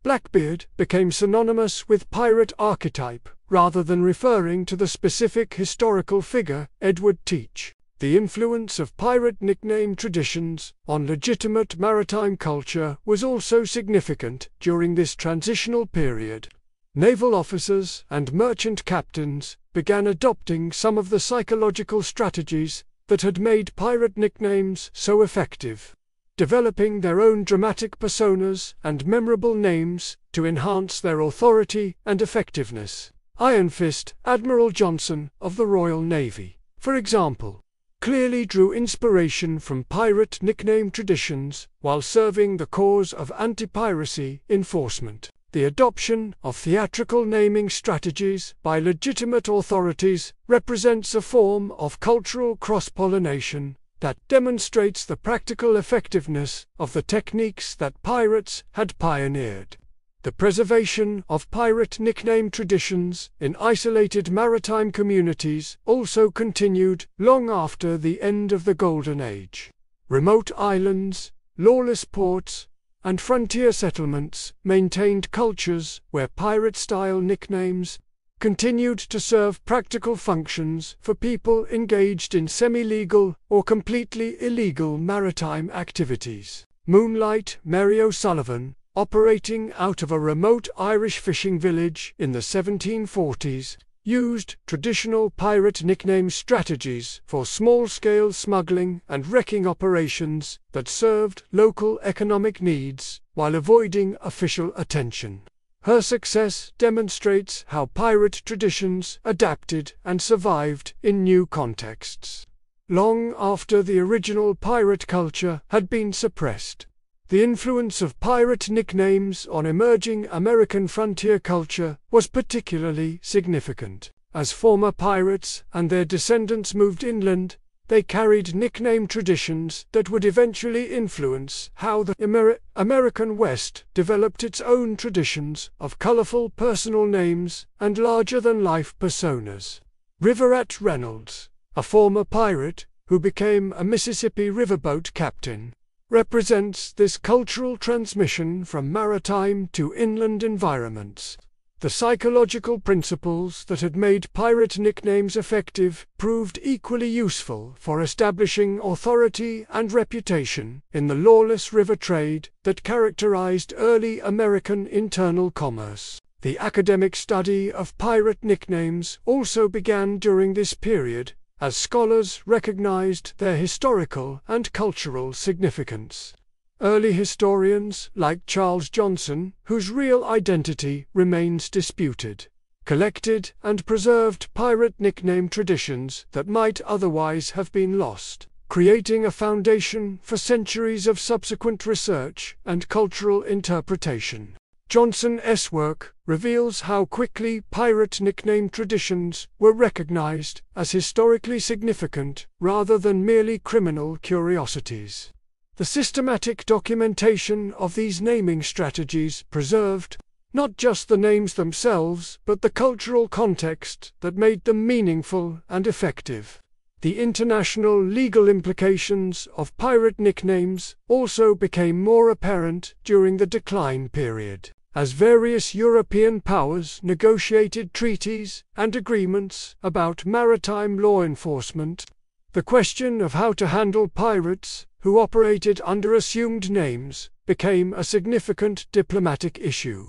Blackbeard became synonymous with pirate archetype rather than referring to the specific historical figure, Edward Teach. The influence of pirate nickname traditions on legitimate maritime culture was also significant during this transitional period. Naval officers and merchant captains began adopting some of the psychological strategies that had made pirate nicknames so effective, developing their own dramatic personas and memorable names to enhance their authority and effectiveness. Iron Fist Admiral Johnson of the Royal Navy, for example, clearly drew inspiration from pirate nickname traditions while serving the cause of anti-piracy enforcement. The adoption of theatrical naming strategies by legitimate authorities represents a form of cultural cross-pollination that demonstrates the practical effectiveness of the techniques that pirates had pioneered. The preservation of pirate nickname traditions in isolated maritime communities also continued long after the end of the Golden Age. Remote islands, lawless ports, and frontier settlements maintained cultures where pirate-style nicknames continued to serve practical functions for people engaged in semi-legal or completely illegal maritime activities. Moonlight Mary O'Sullivan, operating out of a remote Irish fishing village in the 1740s, used traditional pirate nickname strategies for small-scale smuggling and wrecking operations that served local economic needs while avoiding official attention. Her success demonstrates how pirate traditions adapted and survived in new contexts. Long after the original pirate culture had been suppressed, the influence of pirate nicknames on emerging American frontier culture was particularly significant. As former pirates and their descendants moved inland, they carried nickname traditions that would eventually influence how the American West developed its own traditions of colorful personal names and larger-than-life personas. Riverette Reynolds, a former pirate who became a Mississippi riverboat captain, represents this cultural transmission from maritime to inland environments. The psychological principles that had made pirate nicknames effective proved equally useful for establishing authority and reputation in the lawless river trade that characterized early American internal commerce. The academic study of pirate nicknames also began during this period, as scholars recognized their historical and cultural significance. Early historians, like Charles Johnson, whose real identity remains disputed, collected and preserved pirate nickname traditions that might otherwise have been lost, creating a foundation for centuries of subsequent research and cultural interpretation. Johnson's work reveals how quickly pirate nickname traditions were recognized as historically significant rather than merely criminal curiosities. The systematic documentation of these naming strategies preserved not just the names themselves, but the cultural context that made them meaningful and effective. The international legal implications of pirate nicknames also became more apparent during the decline period, as various European powers negotiated treaties and agreements about maritime law enforcement. The question of how to handle pirates who operated under assumed names became a significant diplomatic issue.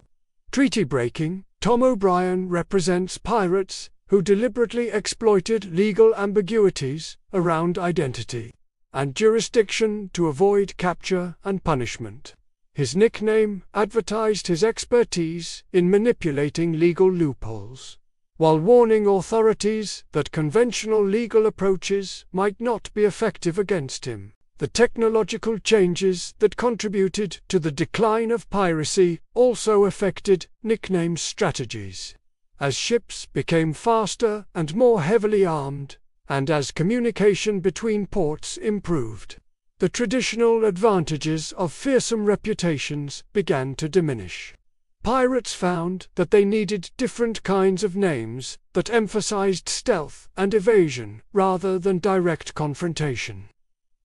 Treaty breaking, Tom O'Brien represents pirates who deliberately exploited legal ambiguities around identity and jurisdiction to avoid capture and punishment. His nickname advertised his expertise in manipulating legal loopholes, while warning authorities that conventional legal approaches might not be effective against him. The technological changes that contributed to the decline of piracy also affected nickname strategies. As ships became faster and more heavily armed, and as communication between ports improved, the traditional advantages of fearsome reputations began to diminish. Pirates found that they needed different kinds of names that emphasized stealth and evasion rather than direct confrontation.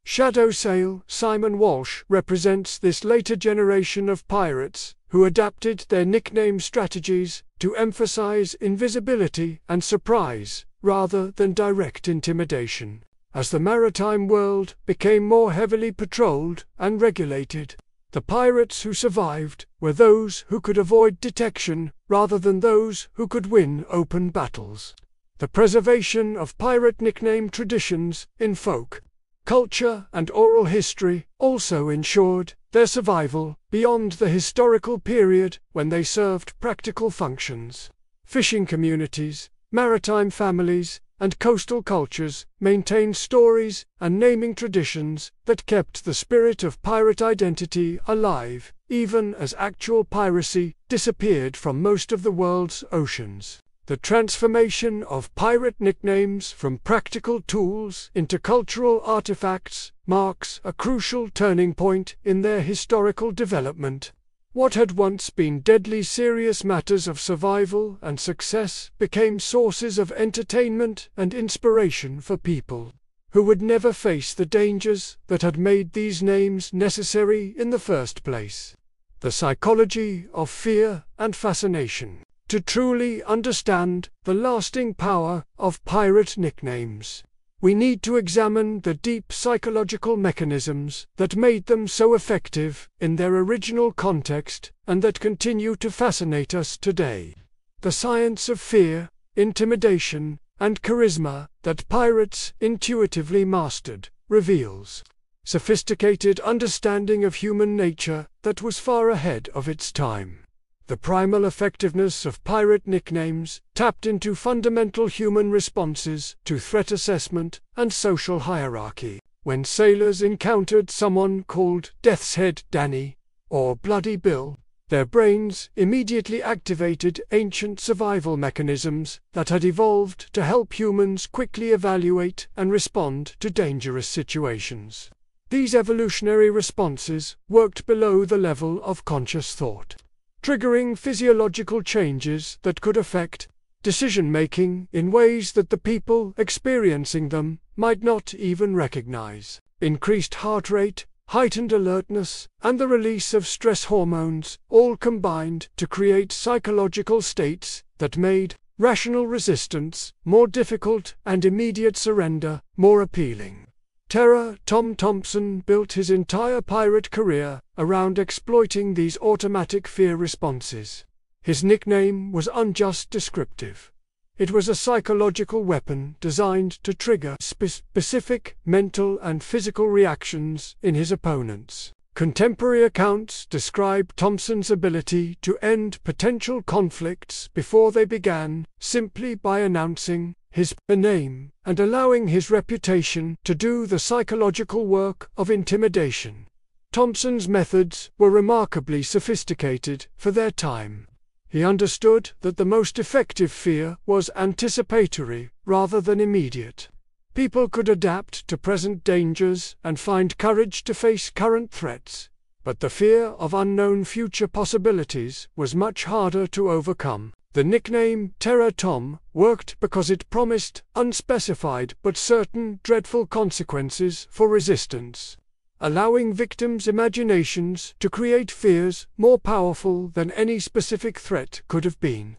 Shadow Sail Simon Walsh represents this later generation of pirates who adapted their nickname strategies to emphasize invisibility and surprise rather than direct intimidation. As the maritime world became more heavily patrolled and regulated, the pirates who survived were those who could avoid detection rather than those who could win open battles. The preservation of pirate nickname traditions in folk, culture and oral history also ensured their survival beyond the historical period when they served practical functions. Fishing communities, maritime families, and coastal cultures maintained stories and naming traditions that kept the spirit of pirate identity alive, even as actual piracy disappeared from most of the world's oceans. The transformation of pirate nicknames from practical tools into cultural artifacts marks a crucial turning point in their historical development. What had once been deadly serious matters of survival and success became sources of entertainment and inspiration for people who would never face the dangers that had made these names necessary in the first place. The psychology of fear and fascination. To truly understand the lasting power of pirate nicknames, we need to examine the deep psychological mechanisms that made them so effective in their original context and that continue to fascinate us today. The science of fear, intimidation, and charisma that pirates intuitively mastered reveals sophisticated understanding of human nature that was far ahead of its time. The primal effectiveness of pirate nicknames tapped into fundamental human responses to threat assessment and social hierarchy. When sailors encountered someone called Death's Head Danny or Bloody Bill, their brains immediately activated ancient survival mechanisms that had evolved to help humans quickly evaluate and respond to dangerous situations. These evolutionary responses worked below the level of conscious thought, triggering physiological changes that could affect decision-making in ways that the people experiencing them might not even recognize. Increased heart rate, heightened alertness, and the release of stress hormones all combined to create psychological states that made rational resistance more difficult and immediate surrender more appealing. Tom Thompson built his entire pirate career around exploiting these automatic fear responses. His nickname was unjust descriptive. It was a psychological weapon designed to trigger specific mental and physical reactions in his opponents, Contemporary accounts describe Thompson's ability to end potential conflicts before they began, simply by announcing his name and allowing his reputation to do the psychological work of intimidation. Thompson's methods were remarkably sophisticated for their time. He understood that the most effective fear was anticipatory rather than immediate. People could adapt to present dangers and find courage to face current threats, but the fear of unknown future possibilities was much harder to overcome. The nickname Terror Tom worked because it promised unspecified but certain dreadful consequences for resistance, allowing victims' imaginations to create fears more powerful than any specific threat could have been.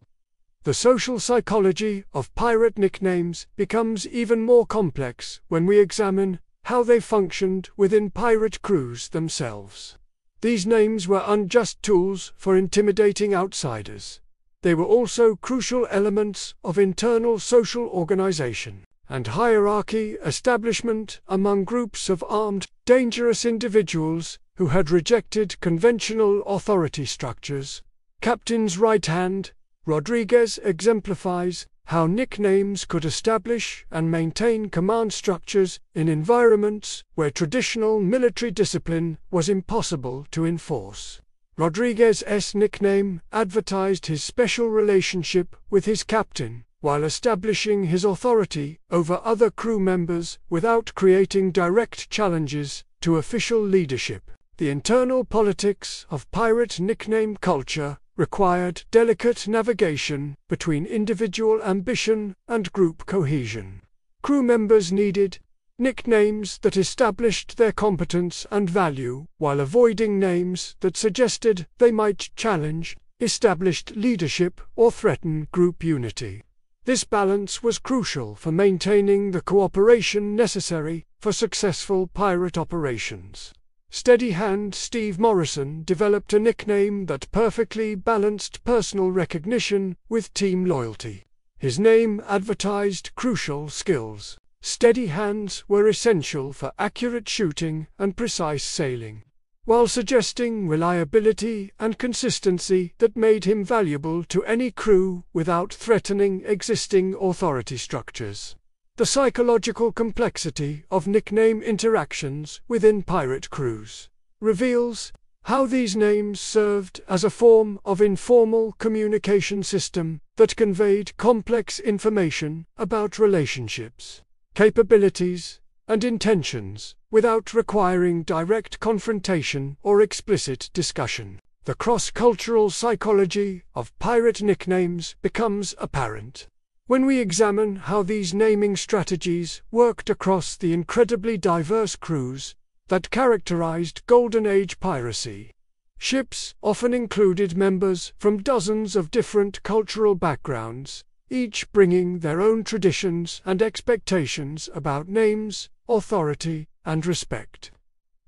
The social psychology of pirate nicknames becomes even more complex when we examine how they functioned within pirate crews themselves. These names were unjust tools for intimidating outsiders. They were also crucial elements of internal social organization and hierarchy establishment among groups of armed, dangerous individuals who had rejected conventional authority structures. Captain's right hand, Rodriguez exemplifies how nicknames could establish and maintain command structures in environments where traditional military discipline was impossible to enforce. Rodriguez's nickname advertised his special relationship with his captain, while establishing his authority over other crew members without creating direct challenges to official leadership. The internal politics of pirate nickname culture required delicate navigation between individual ambition and group cohesion. Crew members needed nicknames that established their competence and value, while avoiding names that suggested they might challenge established leadership or threaten group unity. This balance was crucial for maintaining the cooperation necessary for successful pirate operations. Steady Hand Steve Morrison developed a nickname that perfectly balanced personal recognition with team loyalty. His name advertised crucial skills. Steady hands were essential for accurate shooting and precise sailing, while suggesting reliability and consistency that made him valuable to any crew without threatening existing authority structures. The psychological complexity of nickname interactions within pirate crews reveals how these names served as a form of informal communication system that conveyed complex information about relationships, capabilities, and intentions without requiring direct confrontation or explicit discussion. The cross-cultural psychology of pirate nicknames becomes apparent when we examine how these naming strategies worked across the incredibly diverse crews that characterized Golden Age piracy. Ships often included members from dozens of different cultural backgrounds, each bringing their own traditions and expectations about names, authority, and respect.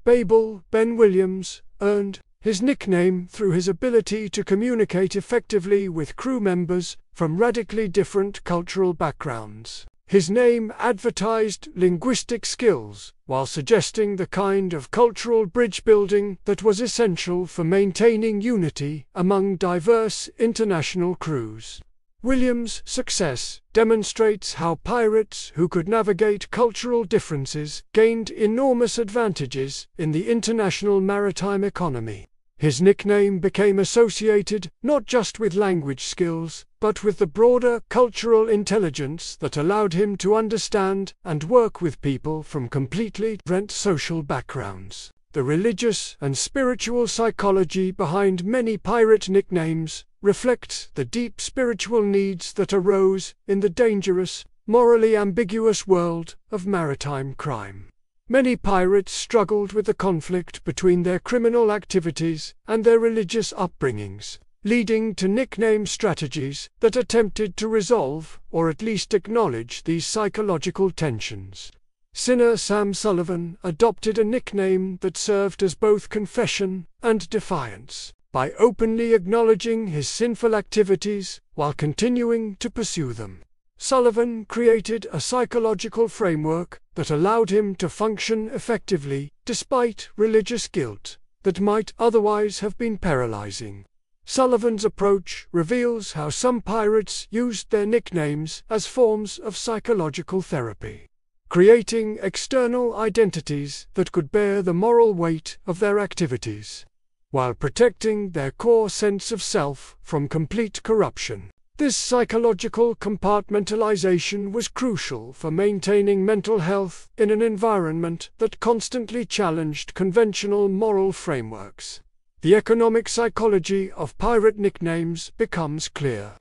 Babel Ben Williams earned his nickname through his ability to communicate effectively with crew members from radically different cultural backgrounds. His name advertised linguistic skills, while suggesting the kind of cultural bridge building that was essential for maintaining unity among diverse international crews. Williams' success demonstrates how pirates who could navigate cultural differences gained enormous advantages in the international maritime economy. His nickname became associated not just with language skills, but with the broader cultural intelligence that allowed him to understand and work with people from completely different social backgrounds. The religious and spiritual psychology behind many pirate nicknames reflects the deep spiritual needs that arose in the dangerous, morally ambiguous world of maritime crime. Many pirates struggled with the conflict between their criminal activities and their religious upbringings, leading to nickname strategies that attempted to resolve or at least acknowledge these psychological tensions. Sinner Sam Sullivan adopted a nickname that served as both confession and defiance, by openly acknowledging his sinful activities while continuing to pursue them. Sullivan created a psychological framework that allowed him to function effectively despite religious guilt, that might otherwise have been paralyzing. Sullivan's approach reveals how some pirates used their nicknames as forms of psychological therapy, creating external identities that could bear the moral weight of their activities, while protecting their core sense of self from complete corruption. This psychological compartmentalization was crucial for maintaining mental health in an environment that constantly challenged conventional moral frameworks. The economic psychology of pirate nicknames becomes clear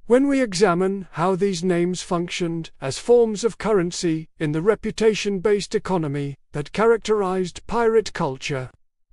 when we examine how these names functioned as forms of currency in the reputation-based economy that characterized pirate culture.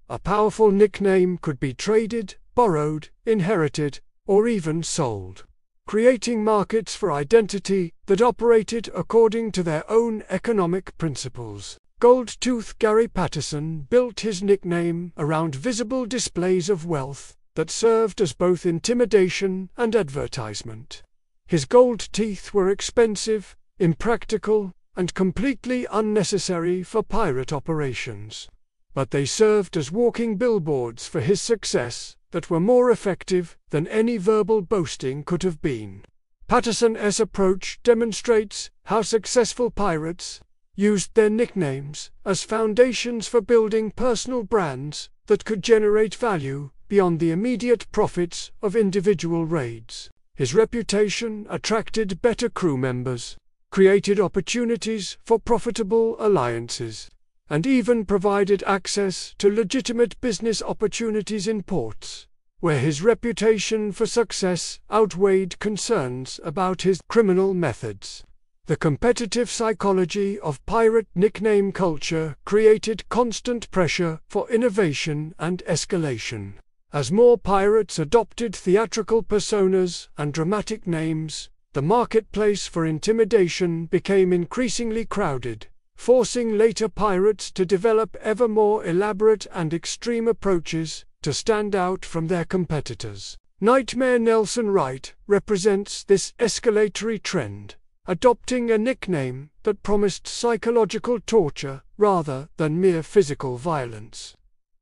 A powerful nickname could be traded, borrowed, inherited, or even sold, creating markets for identity that operated according to their own economic principles. Gold-Tooth Gary Patterson built his nickname around visible displays of wealth that served as both intimidation and advertisement. His gold teeth were expensive, impractical, and completely unnecessary for pirate operations, but they served as walking billboards for his success that were more effective than any verbal boasting could have been. Patterson's approach demonstrates how successful pirates used their nicknames as foundations for building personal brands that could generate value beyond the immediate profits of individual raids. His reputation attracted better crew members, created opportunities for profitable alliances, and even provided access to legitimate business opportunities in ports, where his reputation for success outweighed concerns about his criminal methods. The competitive psychology of pirate nickname culture created constant pressure for innovation and escalation. As more pirates adopted theatrical personas and dramatic names, the marketplace for intimidation became increasingly crowded, forcing later pirates to develop ever more elaborate and extreme approaches to stand out from their competitors. Nightmare Nelson Wright represents this escalatory trend, adopting a nickname that promised psychological torture rather than mere physical violence.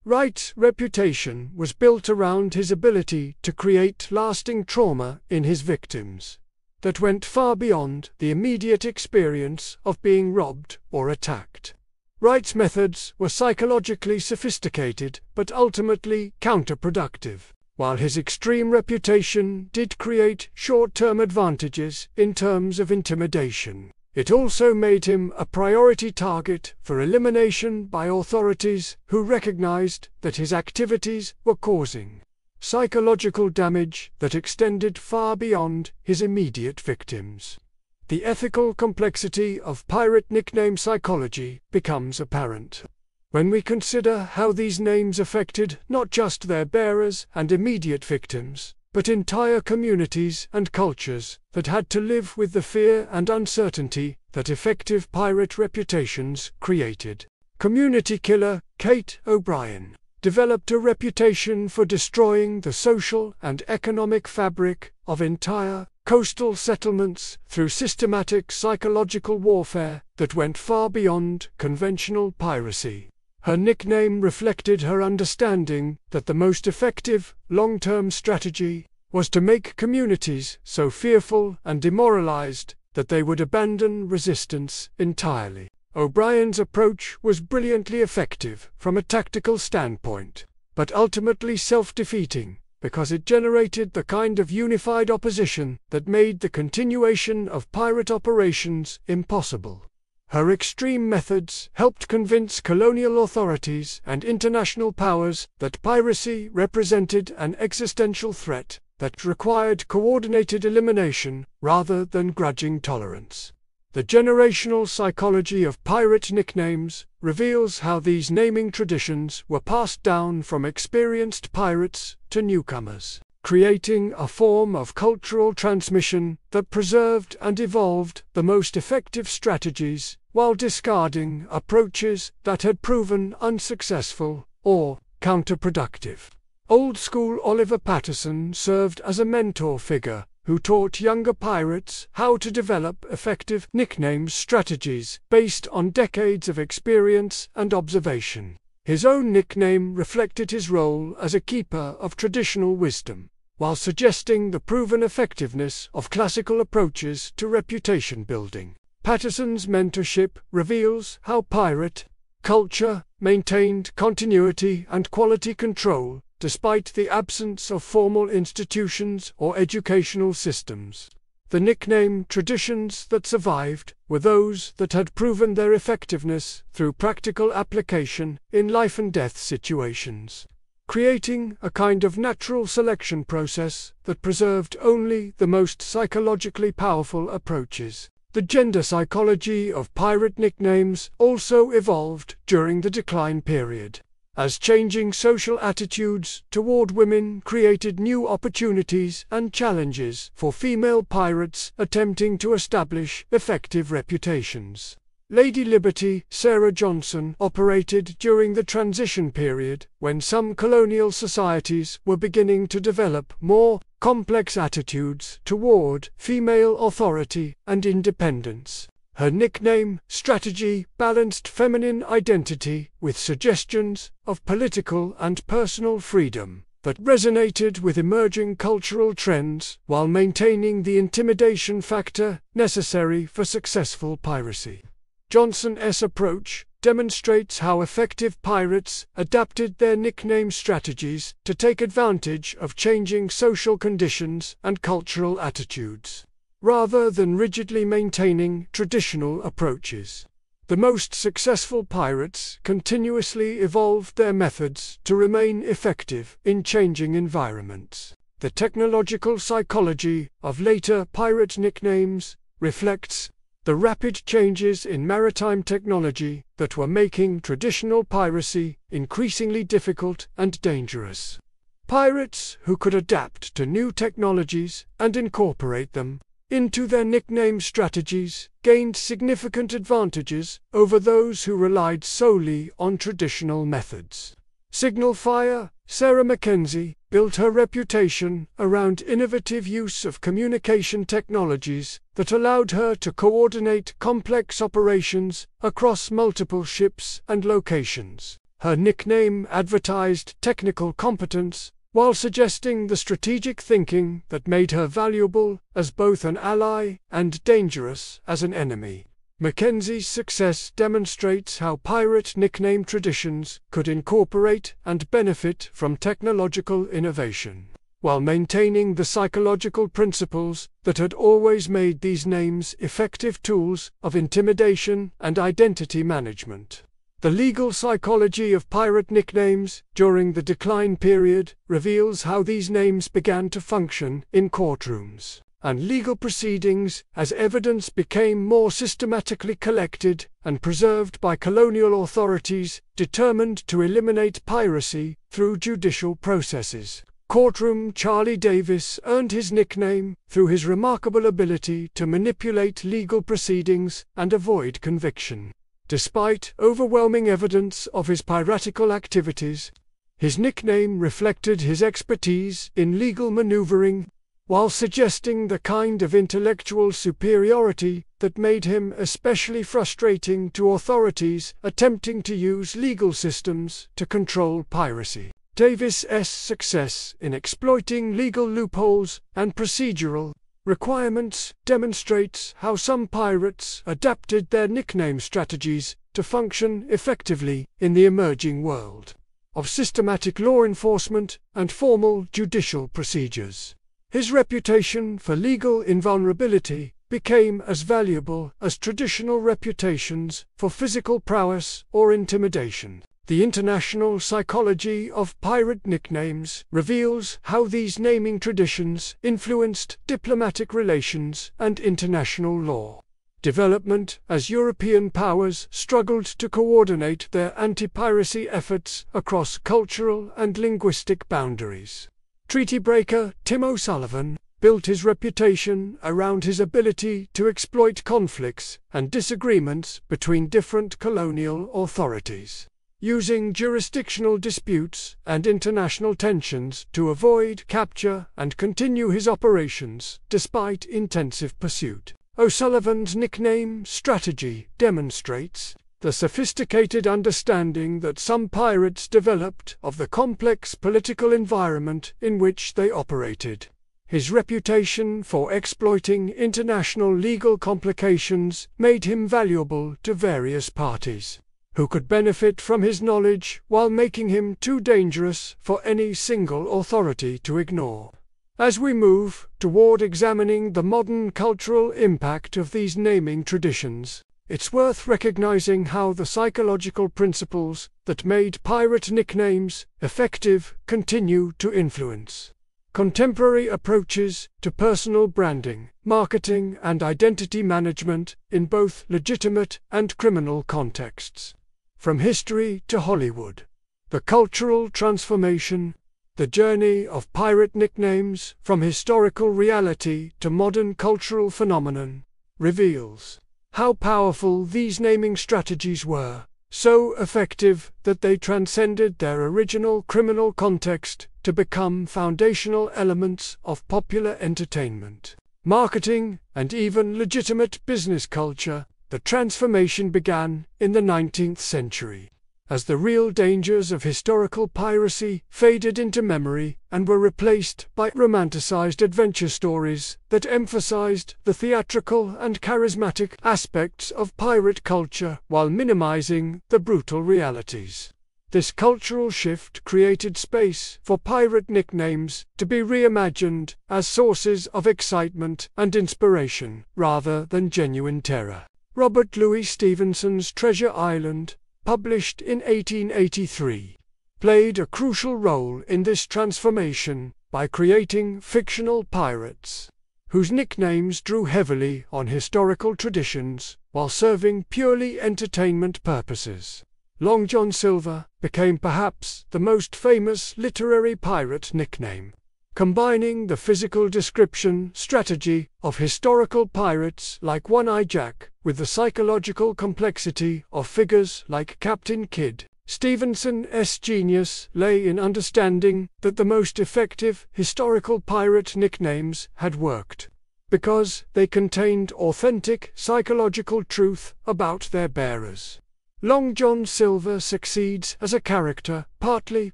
Wright's reputation was built around his ability to create lasting trauma in his victims that went far beyond the immediate experience of being robbed or attacked. Wright's methods were psychologically sophisticated but ultimately counterproductive. While his extreme reputation did create short-term advantages in terms of intimidation, it also made him a priority target for elimination by authorities who recognized that his activities were causing psychological damage that extended far beyond his immediate victims. The ethical complexity of pirate nickname psychology becomes apparent when we consider how these names affected not just their bearers and immediate victims, but entire communities and cultures that had to live with the fear and uncertainty that effective pirate reputations created. Community killer Kate O'Brien developed a reputation for destroying the social and economic fabric of entire coastal settlements through systematic psychological warfare that went far beyond conventional piracy. Her nickname reflected her understanding that the most effective, long-term strategy was to make communities so fearful and demoralized that they would abandon resistance entirely. O'Brien's approach was brilliantly effective from a tactical standpoint, but ultimately self-defeating because it generated the kind of unified opposition that made the continuation of pirate operations impossible. Her extreme methods helped convince colonial authorities and international powers that piracy represented an existential threat that required coordinated elimination rather than grudging tolerance. The generational psychology of pirate nicknames reveals how these naming traditions were passed down from experienced pirates to newcomers, creating a form of cultural transmission that preserved and evolved the most effective strategies while discarding approaches that had proven unsuccessful or counterproductive. Old-school Oliver Patterson served as a mentor figure who taught younger pirates how to develop effective nickname strategies based on decades of experience and observation. His own nickname reflected his role as a keeper of traditional wisdom, while suggesting the proven effectiveness of classical approaches to reputation building. Patterson's mentorship reveals how pirate culture maintained continuity and quality control despite the absence of formal institutions or educational systems. The nickname traditions that survived were those that had proven their effectiveness through practical application in life and death situations, creating a kind of natural selection process that preserved only the most psychologically powerful approaches. The gender psychology of pirate nicknames also evolved during the decline period, as changing social attitudes toward women created new opportunities and challenges for female pirates attempting to establish effective reputations. Lady Liberty Sarah Johnson operated during the transition period when some colonial societies were beginning to develop more complex attitudes toward female authority and independence. Her nickname, Strategy, balanced feminine identity with suggestions of political and personal freedom that resonated with emerging cultural trends while maintaining the intimidation factor necessary for successful piracy. Johnson's approach demonstrates how effective pirates adapted their nickname strategies to take advantage of changing social conditions and cultural attitudes, rather than rigidly maintaining traditional approaches. The most successful pirates continuously evolved their methods to remain effective in changing environments. The technological psychology of later pirate nicknames reflects the rapid changes in maritime technology that were making traditional piracy increasingly difficult and dangerous. Pirates who could adapt to new technologies and incorporate them into their nickname strategies gained significant advantages over those who relied solely on traditional methods. Signal Fire Sarah Mackenzie built her reputation around innovative use of communication technologies that allowed her to coordinate complex operations across multiple ships and locations. Her nickname advertised technical competence, while suggesting the strategic thinking that made her valuable as both an ally and dangerous as an enemy. Mackenzie's success demonstrates how pirate nickname traditions could incorporate and benefit from technological innovation, while maintaining the psychological principles that had always made these names effective tools of intimidation and identity management. The legal psychology of pirate nicknames during the decline period reveals how these names began to function in courtrooms and legal proceedings as evidence became more systematically collected and preserved by colonial authorities determined to eliminate piracy through judicial processes. Courtroom Charlie Davis earned his nickname through his remarkable ability to manipulate legal proceedings and avoid conviction. Despite overwhelming evidence of his piratical activities, his nickname reflected his expertise in legal maneuvering, while suggesting the kind of intellectual superiority that made him especially frustrating to authorities attempting to use legal systems to control piracy. Davis's success in exploiting legal loopholes and procedural requirements demonstrates how some pirates adapted their nickname strategies to function effectively in the emerging world of systematic law enforcement and formal judicial procedures. His reputation for legal invulnerability became as valuable as traditional reputations for physical prowess or intimidation. The international psychology of pirate nicknames reveals how these naming traditions influenced diplomatic relations and international law development as European powers struggled to coordinate their anti-piracy efforts across cultural and linguistic boundaries. Treaty breaker Tim O'Sullivan built his reputation around his ability to exploit conflicts and disagreements between different colonial authorities, using jurisdictional disputes and international tensions to avoid capture and continue his operations despite intensive pursuit. O'Sullivan's nickname Strategy demonstrates the sophisticated understanding that some pirates developed of the complex political environment in which they operated. His reputation for exploiting international legal complications made him valuable to various parties, who could benefit from his knowledge while making him too dangerous for any single authority to ignore. As we move toward examining the modern cultural impact of these naming traditions, it's worth recognizing how the psychological principles that made pirate nicknames effective continue to influence contemporary approaches to personal branding, marketing, and identity management in both legitimate and criminal contexts. From history to Hollywood, the cultural transformation, the journey of pirate nicknames from historical reality to modern cultural phenomenon, reveals how powerful these naming strategies were, so effective that they transcended their original criminal context to become foundational elements of popular entertainment, marketing, and even legitimate business culture. The transformation began in the 19th century, as the real dangers of historical piracy faded into memory and were replaced by romanticized adventure stories that emphasized the theatrical and charismatic aspects of pirate culture while minimizing the brutal realities. This cultural shift created space for pirate nicknames to be reimagined as sources of excitement and inspiration rather than genuine terror. Robert Louis Stevenson's Treasure Island, published in 1883, played a crucial role in this transformation by creating fictional pirates, whose nicknames drew heavily on historical traditions while serving purely entertainment purposes. Long John Silver became perhaps the most famous literary pirate nickname, combining the physical description strategy of historical pirates like One-Eye Jack with the psychological complexity of figures like Captain Kidd. Stevenson's genius lay in understanding that the most effective historical pirate nicknames had worked because they contained authentic psychological truth about their bearers. Long John Silver succeeds as a character partly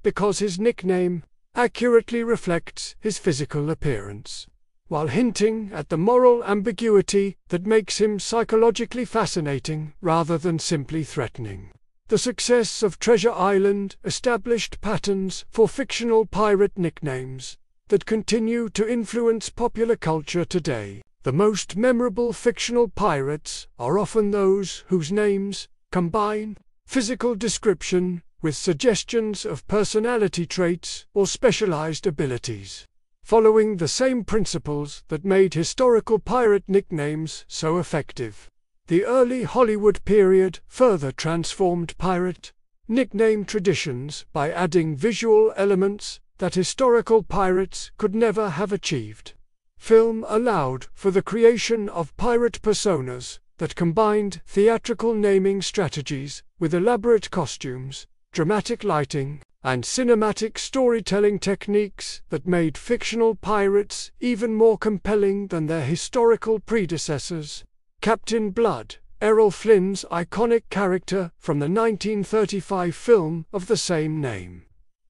because his nickname accurately reflects his physical appearance, while hinting at the moral ambiguity that makes him psychologically fascinating rather than simply threatening. The success of Treasure Island established patterns for fictional pirate nicknames that continue to influence popular culture today. The most memorable fictional pirates are often those whose names combine physical description with suggestions of personality traits or specialized abilities, following the same principles that made historical pirate nicknames so effective. The early Hollywood period further transformed pirate nickname traditions by adding visual elements that historical pirates could never have achieved. Film allowed for the creation of pirate personas that combined theatrical naming strategies with elaborate costumes, dramatic lighting, and cinematic storytelling techniques that made fictional pirates even more compelling than their historical predecessors. Captain Blood, Errol Flynn's iconic character from the 1935 film of the same name,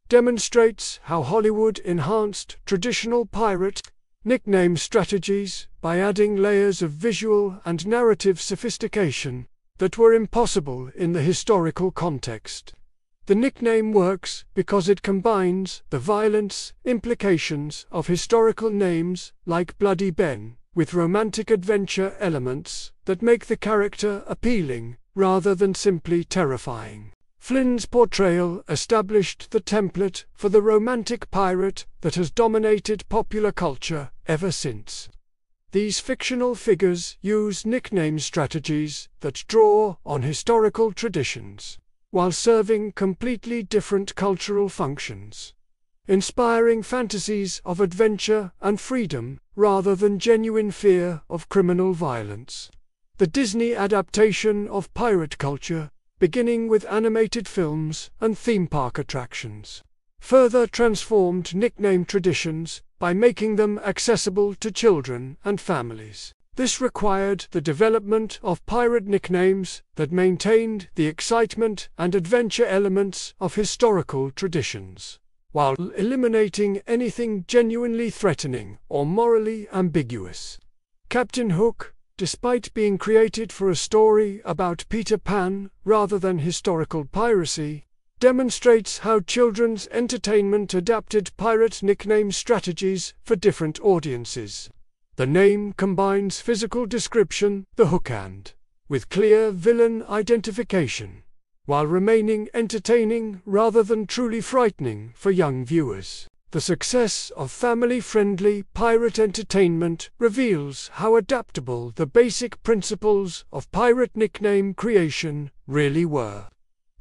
demonstrates how Hollywood enhanced traditional pirate nickname strategies by adding layers of visual and narrative sophistication that were impossible in the historical context. The nickname works because it combines the violence implications of historical names like Bloody Ben with romantic adventure elements that make the character appealing rather than simply terrifying. Flynn's portrayal established the template for the romantic pirate that has dominated popular culture ever since. These fictional figures use nickname strategies that draw on historical traditions, while serving completely different cultural functions, inspiring fantasies of adventure and freedom rather than genuine fear of criminal violence. The Disney adaptation of pirate culture, beginning with animated films and theme park attractions, further transformed nickname traditions by making them accessible to children and families. This required the development of pirate nicknames that maintained the excitement and adventure elements of historical traditions, while eliminating anything genuinely threatening or morally ambiguous. Captain Hook, despite being created for a story about Peter Pan rather than historical piracy, demonstrates how children's entertainment adapted pirate nickname strategies for different audiences. The name combines physical description, the hook hand, with clear villain identification, while remaining entertaining rather than truly frightening for young viewers. The success of family-friendly pirate entertainment reveals how adaptable the basic principles of pirate nickname creation really were.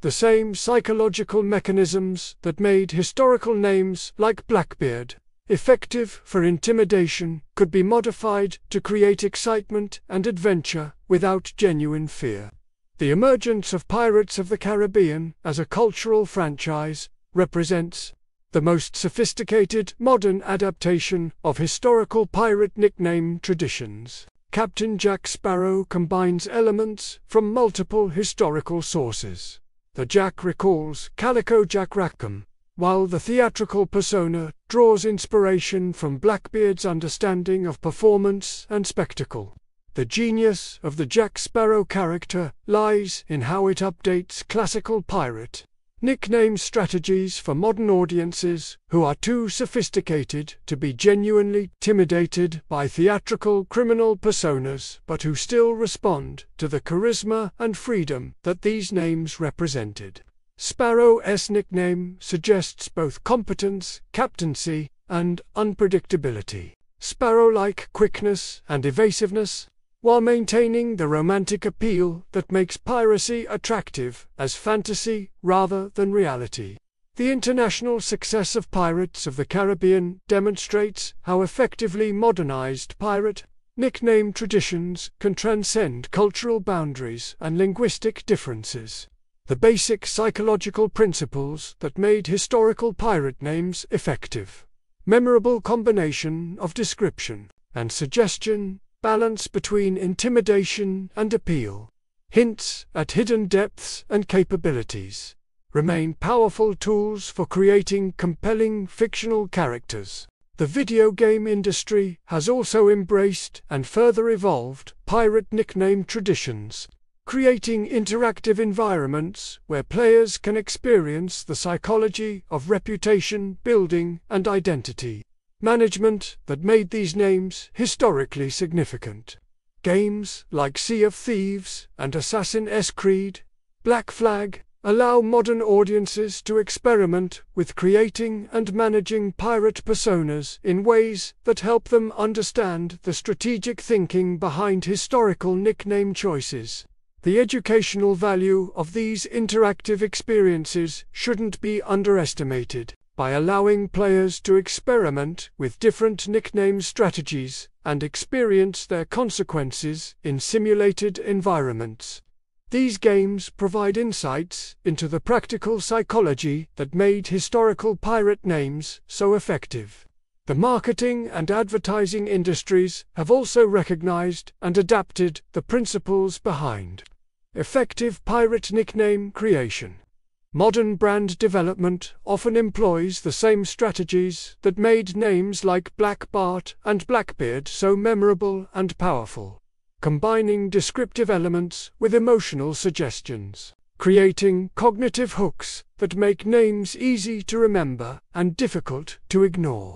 The same psychological mechanisms that made historical names like Blackbeard effective for intimidation could be modified to create excitement and adventure without genuine fear. The emergence of Pirates of the Caribbean as a cultural franchise represents the most sophisticated modern adaptation of historical pirate nickname traditions. Captain Jack Sparrow combines elements from multiple historical sources. The Jack recalls Calico Jack Rackham, while the theatrical persona draws inspiration from Blackbeard's understanding of performance and spectacle. The genius of the Jack Sparrow character lies in how it updates classical pirate nickname strategies for modern audiences who are too sophisticated to be genuinely intimidated by theatrical criminal personas, but who still respond to the charisma and freedom that these names represented. Sparrow's nickname suggests both competence, captaincy, and unpredictability. Sparrow-like quickness and evasiveness, while maintaining the romantic appeal that makes piracy attractive as fantasy rather than reality. The international success of Pirates of the Caribbean demonstrates how effectively modernized pirate nickname traditions can transcend cultural boundaries and linguistic differences. The basic psychological principles that made historical pirate names effective, memorable combination of description and suggestion, balance between intimidation and appeal, hints at hidden depths and capabilities, remain powerful tools for creating compelling fictional characters. The video game industry has also embraced and further evolved pirate nickname traditions, creating interactive environments where players can experience the psychology of reputation building and identity management that made these names historically significant. Games like Sea of Thieves and Assassin's Creed, Black Flag allow modern audiences to experiment with creating and managing pirate personas in ways that help them understand the strategic thinking behind historical nickname choices. The educational value of these interactive experiences shouldn't be underestimated. By allowing players to experiment with different nickname strategies and experience their consequences in simulated environments. These games provide insights into the practical psychology that made historical pirate names so effective. The marketing and advertising industries have also recognized and adapted the principles behind effective pirate nickname creation. Modern brand development often employs the same strategies that made names like Black Bart and Blackbeard so memorable and powerful, combining descriptive elements with emotional suggestions, creating cognitive hooks that make names easy to remember and difficult to ignore.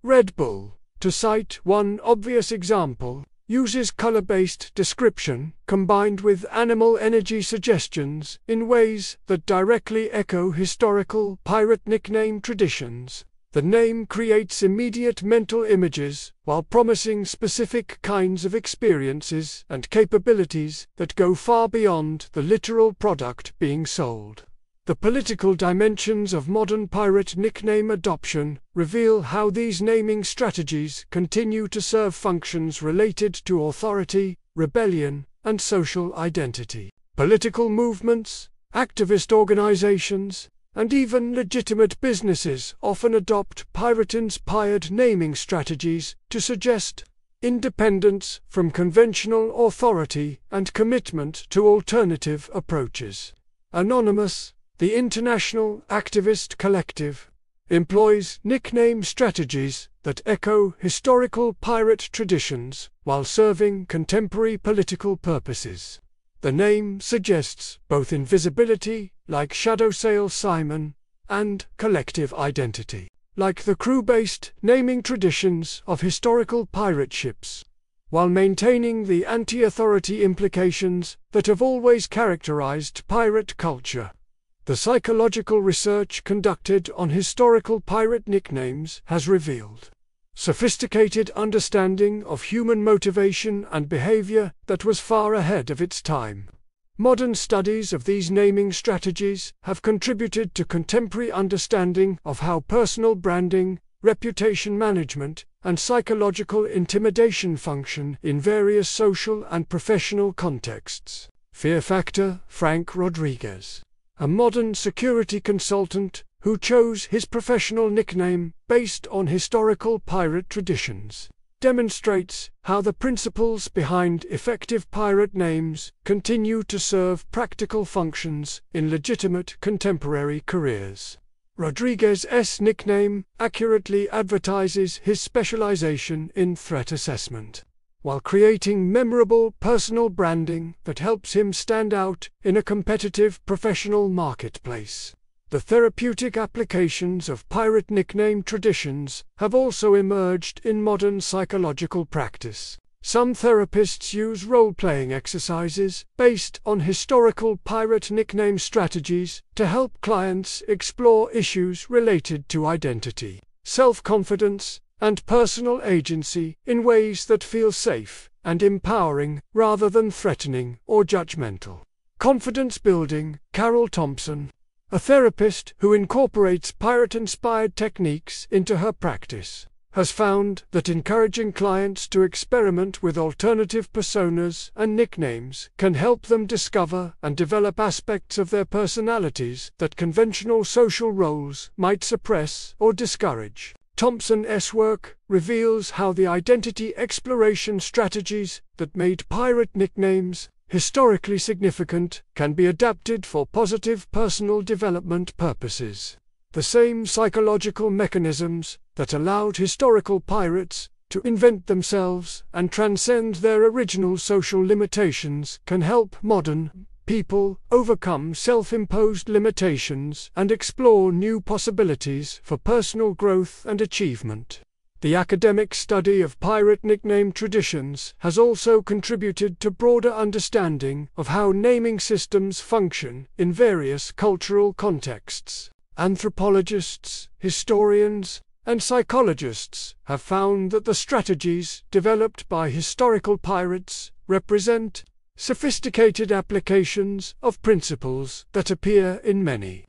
Red Bull, to cite one obvious example, uses color-based description combined with animal energy suggestions in ways that directly echo historical pirate nickname traditions. The name creates immediate mental images while promising specific kinds of experiences and capabilities that go far beyond the literal product being sold. The political dimensions of modern pirate nickname adoption reveal how these naming strategies continue to serve functions related to authority, rebellion, and social identity. Political movements, activist organizations, and even legitimate businesses often adopt pirate-inspired naming strategies to suggest independence from conventional authority, and commitment to alternative approaches. Anonymous, the international activist collective, employs nickname strategies that echo historical pirate traditions while serving contemporary political purposes. The name suggests both invisibility, like Shadow Sail Simon, and collective identity, like the crew-based naming traditions of historical pirate ships, while maintaining the anti-authority implications that have always characterized pirate culture. The psychological research conducted on historical pirate nicknames has revealed sophisticated understanding of human motivation and behavior that was far ahead of its time. Modern studies of these naming strategies have contributed to contemporary understanding of how personal branding, reputation management, and psychological intimidation function in various social and professional contexts. Fear Factor: Frank Rodriguez, a modern security consultant who chose his professional nickname based on historical pirate traditions, demonstrates how the principles behind effective pirate names continue to serve practical functions in legitimate contemporary careers. Rodriguez's nickname accurately advertises his specialization in threat assessment, while creating memorable personal branding that helps him stand out in a competitive professional marketplace. The therapeutic applications of pirate nickname traditions have also emerged in modern psychological practice. Some therapists use role-playing exercises based on historical pirate nickname strategies to help clients explore issues related to identity, self-confidence, and personal agency in ways that feel safe and empowering rather than threatening or judgmental. Confidence building: Carol Thompson, a therapist who incorporates pirate-inspired techniques into her practice, has found that encouraging clients to experiment with alternative personas and nicknames can help them discover and develop aspects of their personalities that conventional social roles might suppress or discourage. Thompson's work reveals how the identity exploration strategies that made pirate nicknames historically significant can be adapted for positive personal development purposes. The same psychological mechanisms that allowed historical pirates to invent themselves and transcend their original social limitations can help modern people overcome self-imposed limitations and explore new possibilities for personal growth and achievement. The academic study of pirate nickname traditions has also contributed to broader understanding of how naming systems function in various cultural contexts. Anthropologists, historians, and psychologists have found that the strategies developed by historical pirates represent sophisticated applications of principles that appear in many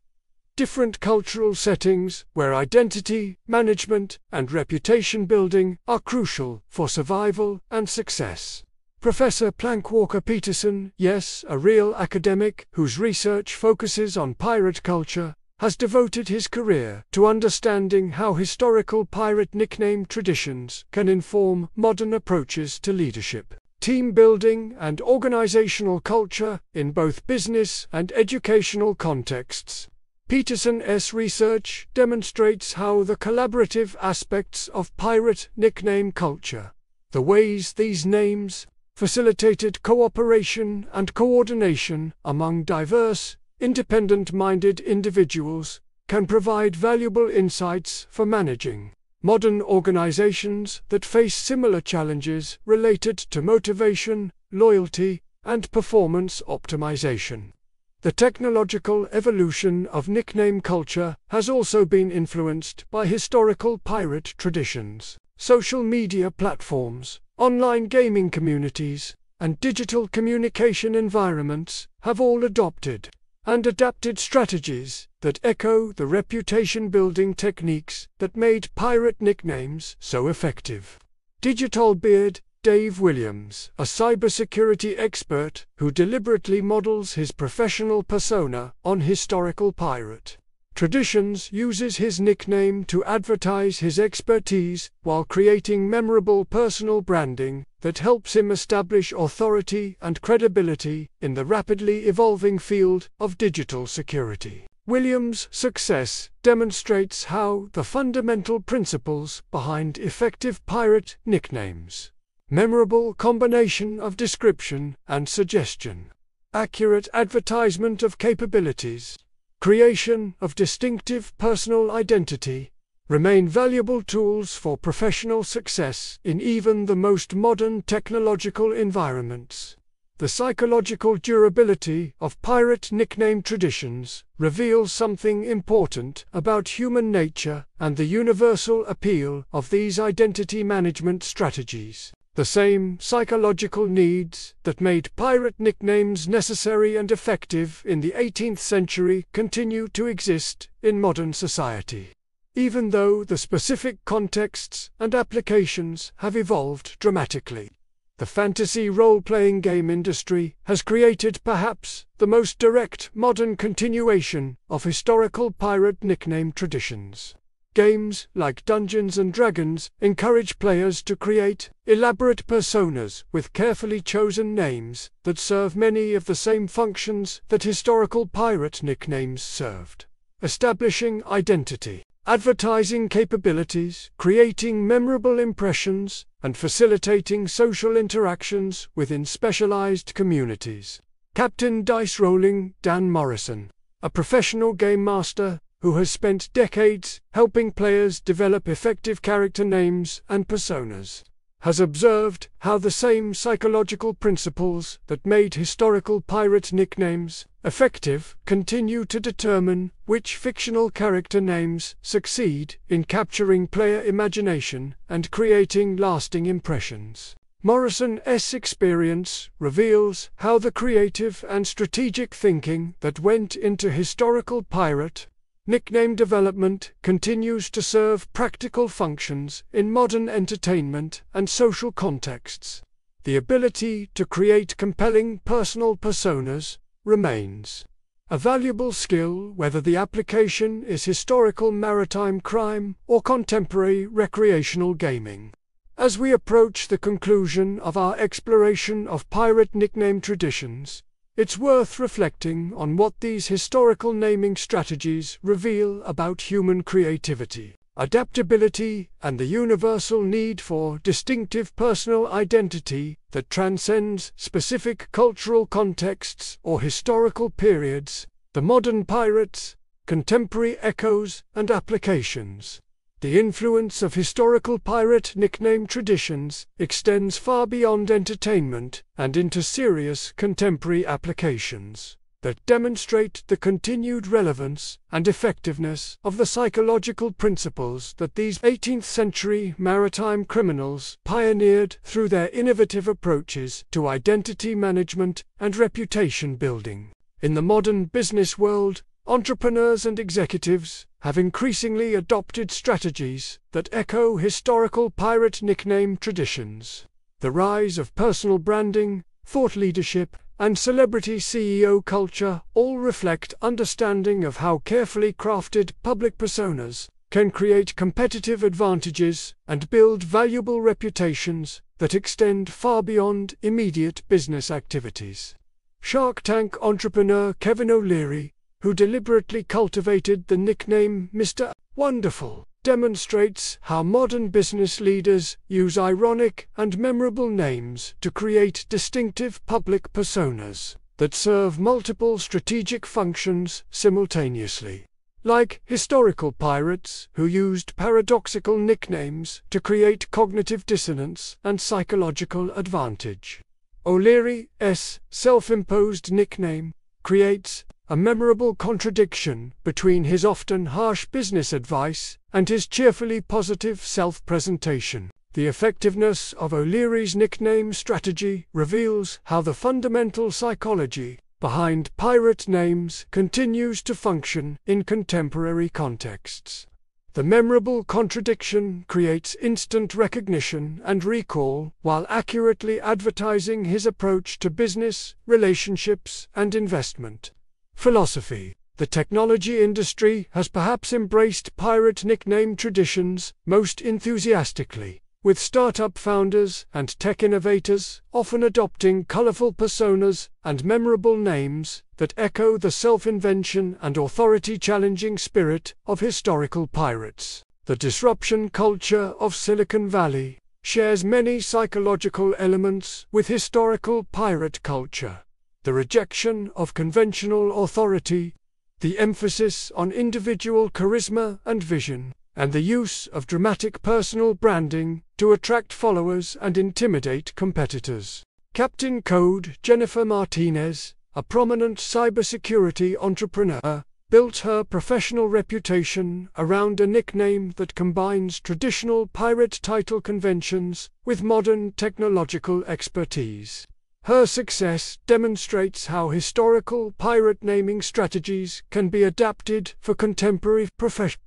different cultural settings where identity management and reputation building are crucial for survival and success. Professor Plank Walker Peterson, yes, a real academic whose research focuses on pirate culture, has devoted his career to understanding how historical pirate nickname traditions can inform modern approaches to leadership, team building, and organizational culture in both business and educational contexts. Peterson's research demonstrates how the collaborative aspects of pirate nickname culture, the ways these names facilitated cooperation and coordination among diverse, independent-minded individuals, can provide valuable insights for managing modern organizations that face similar challenges related to motivation, loyalty, and performance optimization. The technological evolution of nickname culture has also been influenced by historical pirate traditions. Social media platforms, online gaming communities, and digital communication environments have all adopted and adapted strategies that echo the reputation-building techniques that made pirate nicknames so effective. Digital Beard: Dave Williams, a cybersecurity expert who deliberately models his professional persona on historical pirate Traditions uses his nickname to advertise his expertise while creating memorable personal branding that helps him establish authority and credibility in the rapidly evolving field of digital security. Williams' success demonstrates how the fundamental principles behind effective pirate nicknames, memorable combination of description and suggestion, accurate advertisement of capabilities, creation of distinctive personal identity, remain valuable tools for professional success in even the most modern technological environments. The psychological durability of pirate nickname traditions reveals something important about human nature and the universal appeal of these identity management strategies. The same psychological needs that made pirate nicknames necessary and effective in the 18th century continue to exist in modern society, even though the specific contexts and applications have evolved dramatically. The fantasy role-playing game industry has created perhaps the most direct modern continuation of historical pirate nickname traditions. Games like Dungeons & Dragons encourage players to create elaborate personas with carefully chosen names that serve many of the same functions that historical pirate nicknames served: establishing identity, advertising capabilities, creating memorable impressions, and facilitating social interactions within specialized communities. Captain Dice Rolling Dan Morrison, a professional game master who has spent decades helping players develop effective character names and personas, has observed how the same psychological principles that made historical pirate nicknames effective continue to determine which fictional character names succeed in capturing player imagination and creating lasting impressions. Morrison's experience reveals how the creative and strategic thinking that went into historical pirate nickname development continues to serve practical functions in modern entertainment and social contexts. The ability to create compelling personal personas remains a valuable skill whether the application is historical maritime crime or contemporary recreational gaming. As we approach the conclusion of our exploration of pirate nickname traditions, it's worth reflecting on what these historical naming strategies reveal about human creativity, adaptability, and the universal need for distinctive personal identity that transcends specific cultural contexts or historical periods. The modern pirates, contemporary echoes and applications. The influence of historical pirate nickname traditions extends far beyond entertainment and into serious contemporary applications that demonstrate the continued relevance and effectiveness of the psychological principles that these 18th-century maritime criminals pioneered through their innovative approaches to identity management and reputation building. In the modern business world, entrepreneurs and executives have increasingly adopted strategies that echo historical pirate nickname traditions. The rise of personal branding, thought leadership, and celebrity CEO culture all reflect understanding of how carefully crafted public personas can create competitive advantages and build valuable reputations that extend far beyond immediate business activities. Shark Tank entrepreneur Kevin O'Leary, who deliberately cultivated the nickname Mr. Wonderful, demonstrates how modern business leaders use ironic and memorable names to create distinctive public personas that serve multiple strategic functions simultaneously. Like historical pirates who used paradoxical nicknames to create cognitive dissonance and psychological advantage, O'Leary's self-imposed nickname creates a memorable contradiction between his often harsh business advice and his cheerfully positive self-presentation. The effectiveness of O'Leary's nickname strategy reveals how the fundamental psychology behind pirate names continues to function in contemporary contexts. The memorable contradiction creates instant recognition and recall while accurately advertising his approach to business, relationships, and investment. Philosophy. The technology industry has perhaps embraced pirate nickname traditions most enthusiastically, with startup founders and tech innovators often adopting colorful personas and memorable names that echo the self-invention and authority-challenging spirit of historical pirates. The disruption culture of Silicon Valley shares many psychological elements with historical pirate culture. The rejection of conventional authority, the emphasis on individual charisma and vision, and the use of dramatic personal branding to attract followers and intimidate competitors. Captain Code Jennifer Martinez, a prominent cybersecurity entrepreneur, built her professional reputation around a nickname that combines traditional pirate title conventions with modern technological expertise. Her success demonstrates how historical pirate naming strategies can be adapted for contemporary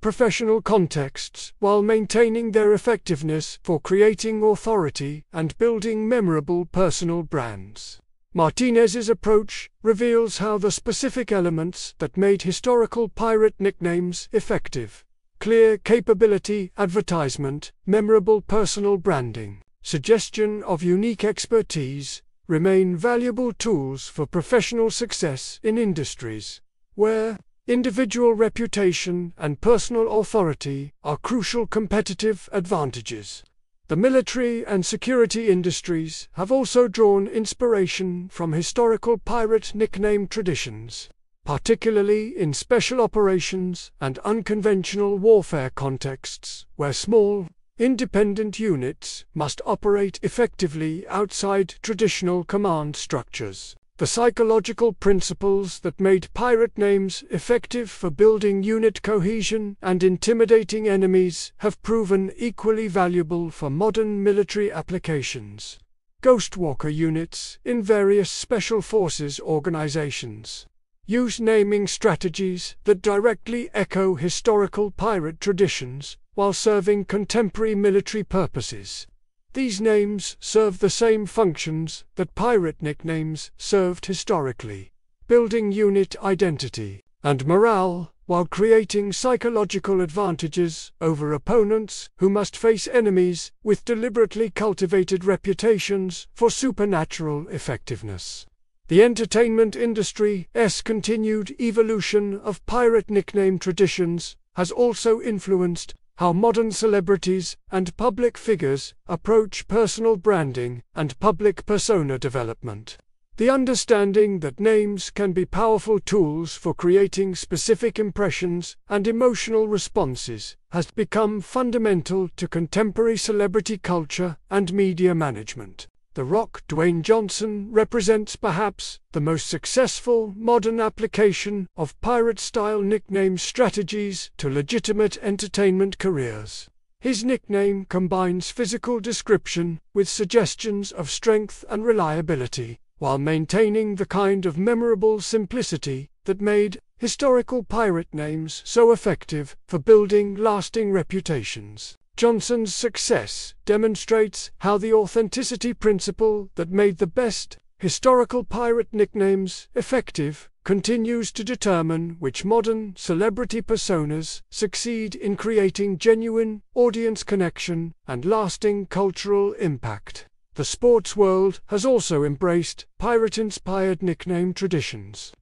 professional contexts while maintaining their effectiveness for creating authority and building memorable personal brands. Martinez's approach reveals how the specific elements that made historical pirate nicknames effective — clear capability advertisement, memorable personal branding, suggestion of unique expertise — remain valuable tools for professional success in industries where individual reputation and personal authority are crucial competitive advantages. The military and security industries have also drawn inspiration from historical pirate nickname traditions, particularly in special operations and unconventional warfare contexts where small, independent units must operate effectively outside traditional command structures. The psychological principles that made pirate names effective for building unit cohesion and intimidating enemies have proven equally valuable for modern military applications. Ghostwalker units in various special forces organizations use naming strategies that directly echo historical pirate traditions while serving contemporary military purposes. These names serve the same functions that pirate nicknames served historically, building unit identity and morale while creating psychological advantages over opponents who must face enemies with deliberately cultivated reputations for supernatural effectiveness. The entertainment industry's continued evolution of pirate nickname traditions has also influenced how modern celebrities and public figures approach personal branding and public persona development. The understanding that names can be powerful tools for creating specific impressions and emotional responses has become fundamental to contemporary celebrity culture and media management. The Rock Dwayne Johnson represents perhaps the most successful modern application of pirate-style nickname strategies to legitimate entertainment careers. His nickname combines physical description with suggestions of strength and reliability, while maintaining the kind of memorable simplicity that made historical pirate names so effective for building lasting reputations. Johnson's success demonstrates how the authenticity principle that made the best historical pirate nicknames effective continues to determine which modern celebrity personas succeed in creating genuine audience connection and lasting cultural impact. The sports world has also embraced pirate-inspired nickname traditions,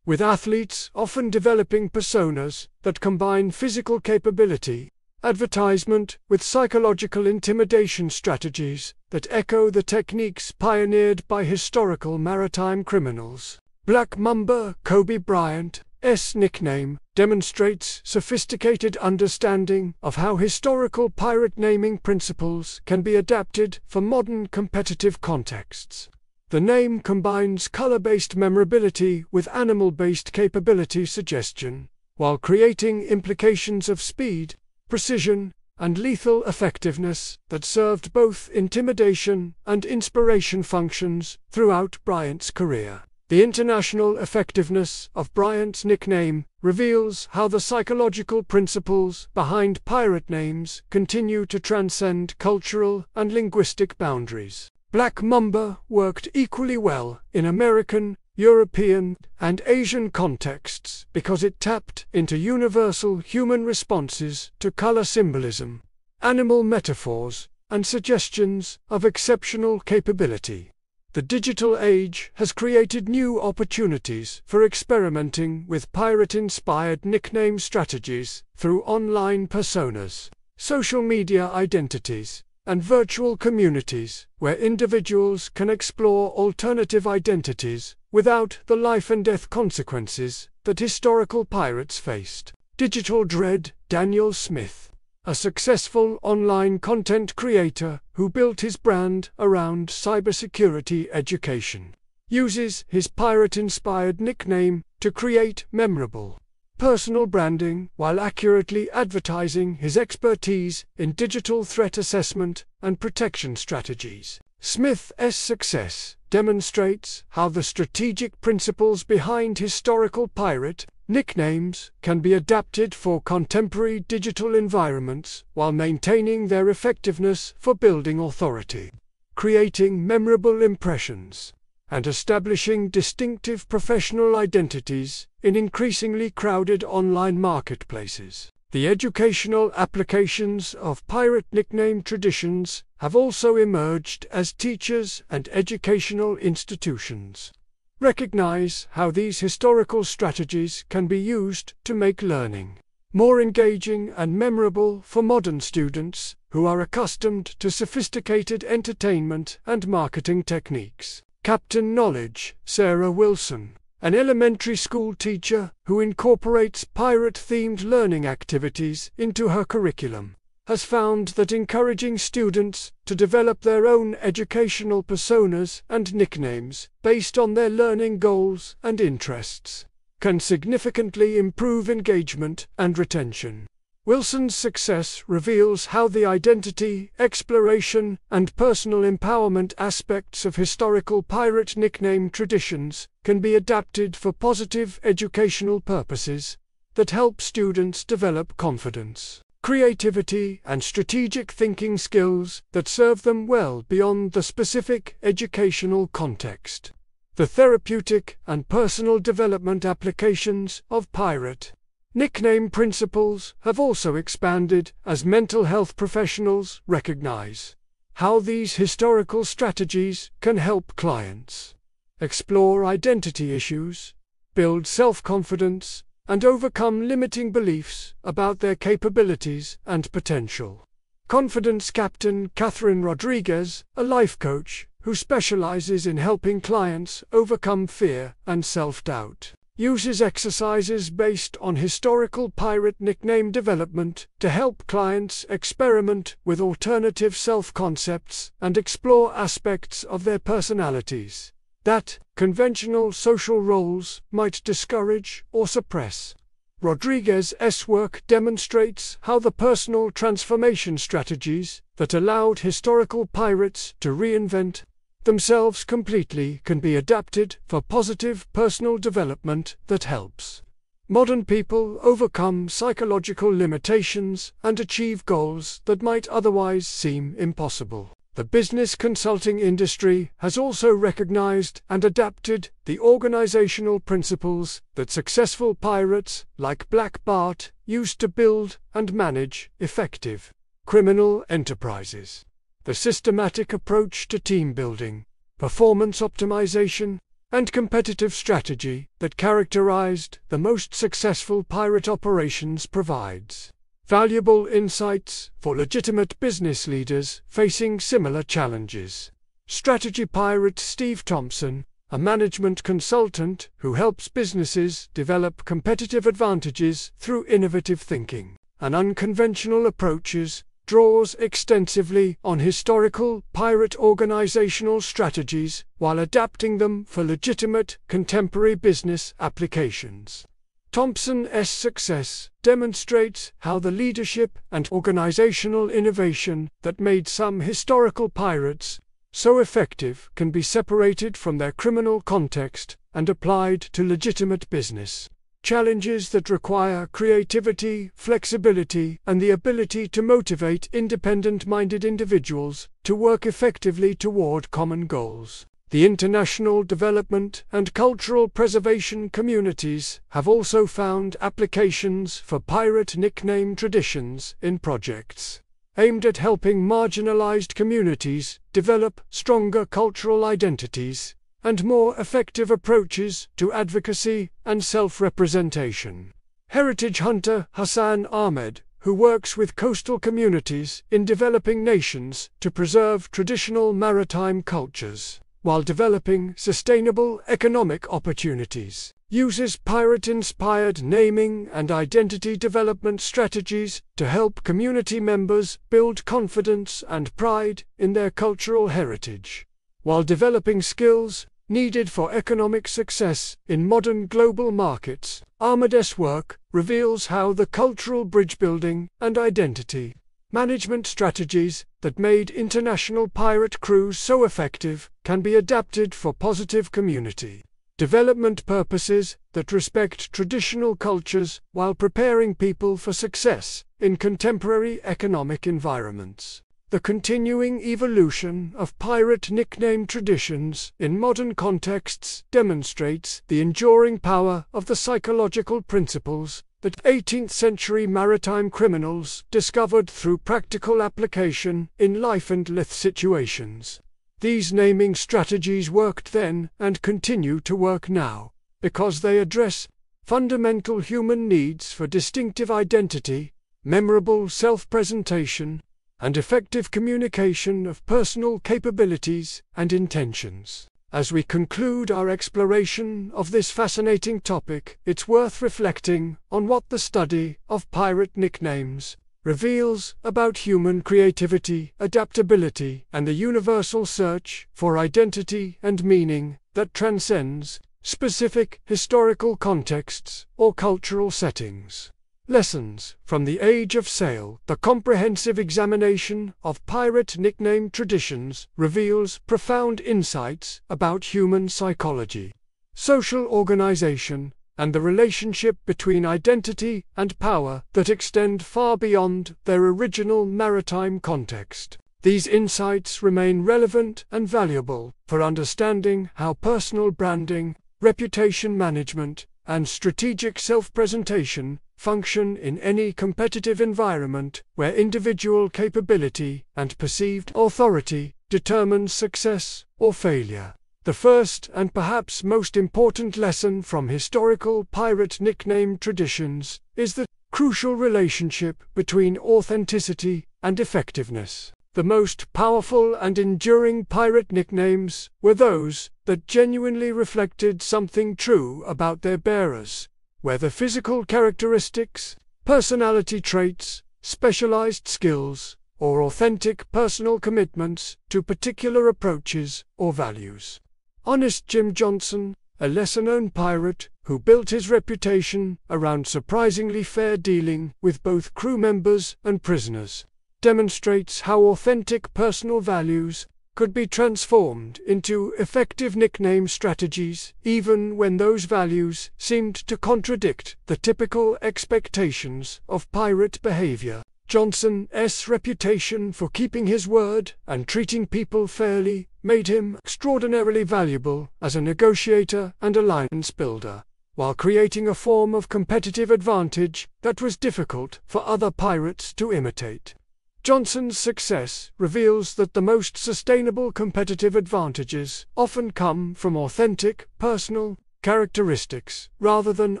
with athletes often developing personas that combine physical capability, advertisement with psychological intimidation strategies that echo the techniques pioneered by historical maritime criminals. Black Mamba Kobe Bryant's nickname demonstrates sophisticated understanding of how historical pirate naming principles can be adapted for modern competitive contexts. The name combines color-based memorability with animal-based capability suggestion, while creating implications of speed, precision, and lethal effectiveness that served both intimidation and inspiration functions throughout Bryant's career. The international effectiveness of Bryant's nickname reveals how the psychological principles behind pirate names continue to transcend cultural and linguistic boundaries. Black Mamba worked equally well in American European, and Asian contexts because it tapped into universal human responses to color symbolism, animal metaphors, and suggestions of exceptional capability. The digital age has created new opportunities for experimenting with pirate-inspired nickname strategies through online personas, social media identities, and virtual communities where individuals can explore alternative identities without the life-and-death consequences that historical pirates faced. Digital Dread Daniel Smith, a successful online content creator who built his brand around cybersecurity education, uses his pirate-inspired nickname to create memorable, personal branding while accurately advertising his expertise in digital threat assessment and protection strategies. Smith's success demonstrates how the strategic principles behind historical pirate nicknames can be adapted for contemporary digital environments while maintaining their effectiveness for building authority, creating memorable impressions, and establishing distinctive professional identities in increasingly crowded online marketplaces. The educational applications of pirate nickname traditions have also emerged as teachers and educational institutions recognize how these historical strategies can be used to make learning more engaging and memorable for modern students who are accustomed to sophisticated entertainment and marketing techniques. Captain Knowledge, Sarah Wilson, an elementary school teacher who incorporates pirate-themed learning activities into her curriculum, has found that encouraging students to develop their own educational personas and nicknames based on their learning goals and interests can significantly improve engagement and retention. Wilson's success reveals how the identity, exploration, and personal empowerment aspects of historical pirate nickname traditions can be adapted for positive educational purposes that help students develop confidence, creativity, and strategic thinking skills that serve them well beyond the specific educational context. The therapeutic and personal development applications of pirate nickname principles have also expanded as mental health professionals recognize how these historical strategies can help clients explore identity issues, build self-confidence, and overcome limiting beliefs about their capabilities and potential. Confidence Captain Catherine Rodriguez, a life coach who specializes in helping clients overcome fear and self-doubt, uses exercises based on historical pirate nickname development to help clients experiment with alternative self-concepts and explore aspects of their personalities that conventional social roles might discourage or suppress. Rodriguez's work demonstrates how the personal transformation strategies that allowed historical pirates to reinvent themselves completely can be adapted for positive personal development that helps modern people overcome psychological limitations and achieve goals that might otherwise seem impossible. The business consulting industry has also recognized and adapted the organizational principles that successful pirates like Black Bart used to build and manage effective criminal enterprises. The systematic approach to team building, performance optimization, and competitive strategy that characterized the most successful pirate operations provides valuable insights for legitimate business leaders facing similar challenges. Strategy pirate Steve Thompson, a management consultant who helps businesses develop competitive advantages through innovative thinking and unconventional approaches, draws extensively on historical pirate organizational strategies while adapting them for legitimate contemporary business applications. Thompson's success demonstrates how the leadership and organizational innovation that made some historical pirates so effective can be separated from their criminal context and applied to legitimate business challenges that require creativity, flexibility, and the ability to motivate independent-minded individuals to work effectively toward common goals. The international development and cultural preservation communities have also found applications for pirate nickname traditions in projects aimed at helping marginalized communities develop stronger cultural identities and more effective approaches to advocacy and self-representation. Heritage hunter Hassan Ahmed, who works with coastal communities in developing nations to preserve traditional maritime cultures, while developing sustainable economic opportunities, uses pirate-inspired naming and identity development strategies to help community members build confidence and pride in their cultural heritage, while developing skills needed for economic success in modern global markets. Ahmed's work reveals how the cultural bridge building and identity management strategies that made international pirate crews so effective can be adapted for positive community development purposes that respect traditional cultures while preparing people for success in contemporary economic environments. The continuing evolution of pirate nickname traditions in modern contexts demonstrates the enduring power of the psychological principles that 18th-century maritime criminals discovered through practical application in life-and-death situations. These naming strategies worked then and continue to work now, because they address fundamental human needs for distinctive identity, memorable self-presentation, and effective communication of personal capabilities and intentions. As we conclude our exploration of this fascinating topic, it's worth reflecting on what the study of pirate nicknames reveals about human creativity, adaptability, and the universal search for identity and meaning that transcends specific historical contexts or cultural settings. Lessons from the Age of Sail. The comprehensive examination of pirate nickname traditions reveals profound insights about human psychology, social organization, and the relationship between identity and power that extend far beyond their original maritime context. These insights remain relevant and valuable for understanding how personal branding, reputation management, and strategic self-presentation function in any competitive environment where individual capability and perceived authority determine success or failure. The first and perhaps most important lesson from historical pirate nickname traditions is the crucial relationship between authenticity and effectiveness. The most powerful and enduring pirate nicknames were those that genuinely reflected something true about their bearers, whether physical characteristics, personality traits, specialized skills, or authentic personal commitments to particular approaches or values. Honest Jim Johnson, a lesser-known pirate who built his reputation around surprisingly fair dealing with both crew members and prisoners, demonstrates how authentic personal values could be transformed into effective nickname strategies, even when those values seemed to contradict the typical expectations of pirate behavior. Johnson's reputation for keeping his word and treating people fairly made him extraordinarily valuable as a negotiator and alliance builder, while creating a form of competitive advantage that was difficult for other pirates to imitate. Johnson's success reveals that the most sustainable competitive advantages often come from authentic, personal characteristics rather than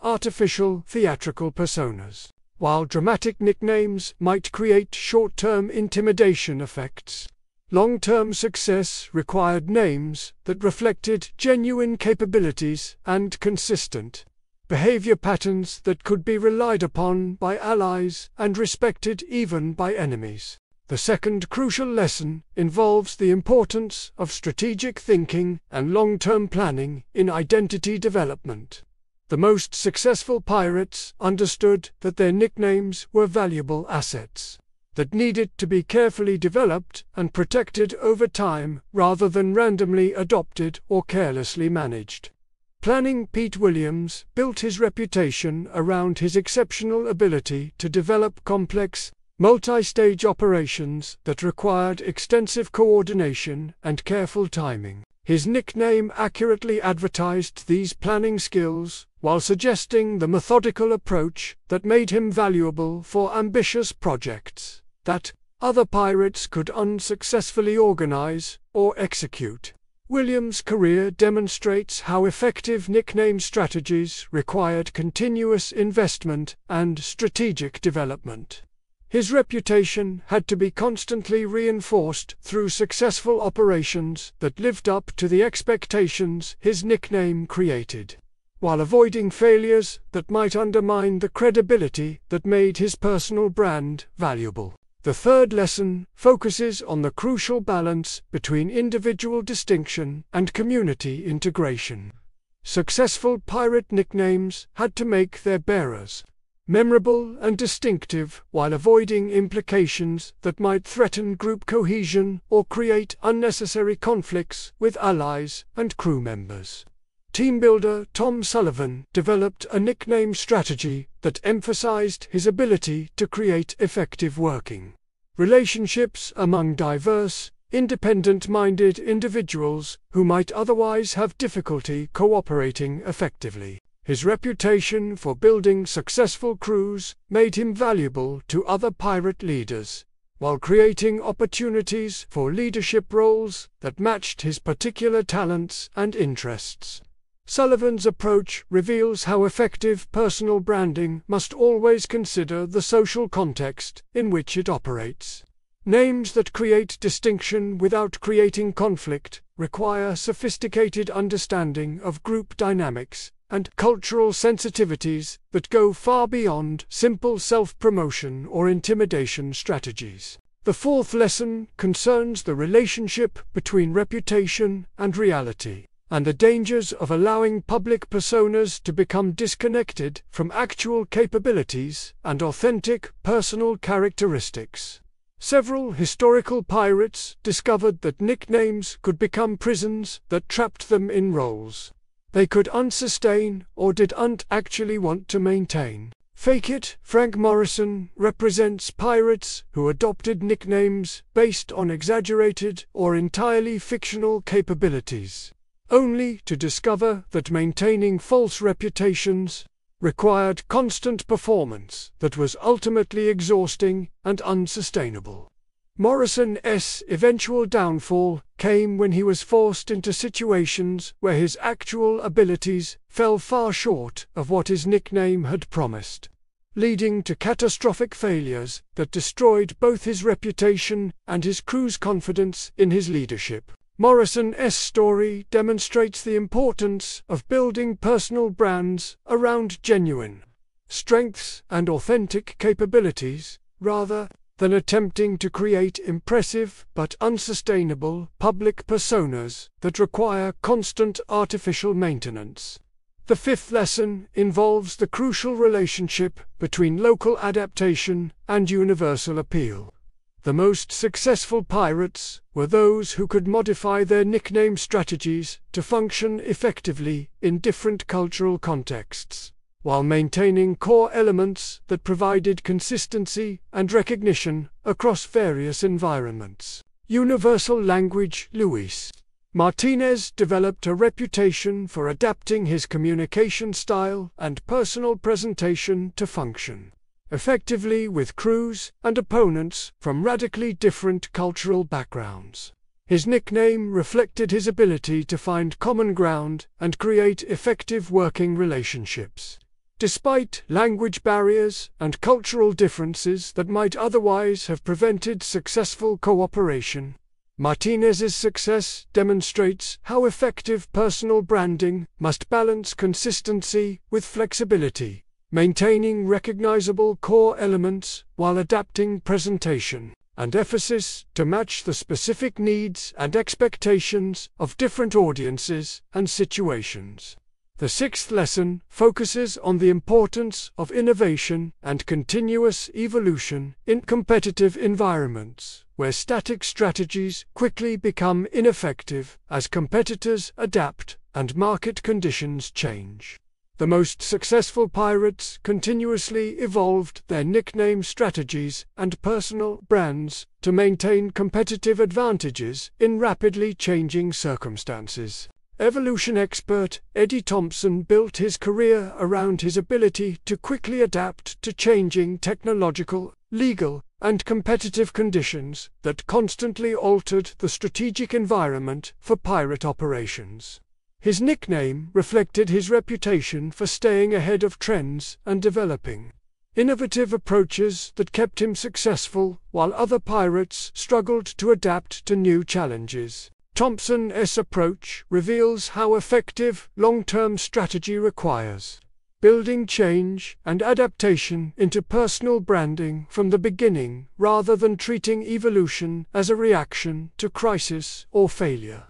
artificial, theatrical personas. While dramatic nicknames might create short-term intimidation effects, long-term success required names that reflected genuine capabilities and consistent behavior patterns that could be relied upon by allies and respected even by enemies. The second crucial lesson involves the importance of strategic thinking and long-term planning in identity development. The most successful pirates understood that their nicknames were valuable assets that needed to be carefully developed and protected over time rather than randomly adopted or carelessly managed. Planning Pete Williams built his reputation around his exceptional ability to develop complex, multi-stage operations that required extensive coordination and careful timing. His nickname accurately advertised these planning skills, while suggesting the methodical approach that made him valuable for ambitious projects that other pirates could unsuccessfully organize or execute. William's career demonstrates how effective nickname strategies required continuous investment and strategic development. His reputation had to be constantly reinforced through successful operations that lived up to the expectations his nickname created, while avoiding failures that might undermine the credibility that made his personal brand valuable. The third lesson focuses on the crucial balance between individual distinction and community integration. Successful pirate nicknames had to make their bearers memorable and distinctive while avoiding implications that might threaten group cohesion or create unnecessary conflicts with allies and crew members. Team builder Tom Sullivan developed a nickname strategy that emphasized his ability to create effective working relationships among diverse, independent-minded individuals who might otherwise have difficulty cooperating effectively. His reputation for building successful crews made him valuable to other pirate leaders, while creating opportunities for leadership roles that matched his particular talents and interests. Sullivan's approach reveals how effective personal branding must always consider the social context in which it operates. Names that create distinction without creating conflict require sophisticated understanding of group dynamics and cultural sensitivities that go far beyond simple self-promotion or intimidation strategies. The fourth lesson concerns the relationship between reputation and reality, and the dangers of allowing public personas to become disconnected from actual capabilities and authentic personal characteristics. Several historical pirates discovered that nicknames could become prisons that trapped them in roles they could unsustain or didn't actually want to maintain. Fake It Frank Morrison represents pirates who adopted nicknames based on exaggerated or entirely fictional capabilities, only to discover that maintaining false reputations required constant performance that was ultimately exhausting and unsustainable. Morrison's eventual downfall came when he was forced into situations where his actual abilities fell far short of what his nickname had promised, leading to catastrophic failures that destroyed both his reputation and his crew's confidence in his leadership. Morrison's story demonstrates the importance of building personal brands around genuine strengths and authentic capabilities, rather than attempting to create impressive but unsustainable public personas that require constant artificial maintenance. The fifth lesson involves the crucial relationship between local adaptation and universal appeal. The most successful pirates were those who could modify their nickname strategies to function effectively in different cultural contexts, while maintaining core elements that provided consistency and recognition across various environments. Universal language. Luis Martinez developed a reputation for adapting his communication style and personal presentation to function effectively with crews and opponents from radically different cultural backgrounds. His nickname reflected his ability to find common ground and create effective working relationships, despite language barriers and cultural differences that might otherwise have prevented successful cooperation. Martinez's success demonstrates how effective personal branding must balance consistency with flexibility, maintaining recognizable core elements while adapting presentation and emphasis to match the specific needs and expectations of different audiences and situations. The sixth lesson focuses on the importance of innovation and continuous evolution in competitive environments, where static strategies quickly become ineffective as competitors adapt and market conditions change. The most successful pirates continuously evolved their nickname strategies and personal brands to maintain competitive advantages in rapidly changing circumstances. Evolution expert Eddie Thompson built his career around his ability to quickly adapt to changing technological, legal, and competitive conditions that constantly altered the strategic environment for pirate operations. His nickname reflected his reputation for staying ahead of trends and developing innovative approaches that kept him successful while other pirates struggled to adapt to new challenges. Thompson's approach reveals how effective long-term strategy requires building change and adaptation into personal branding from the beginning rather than treating evolution as a reaction to crisis or failure.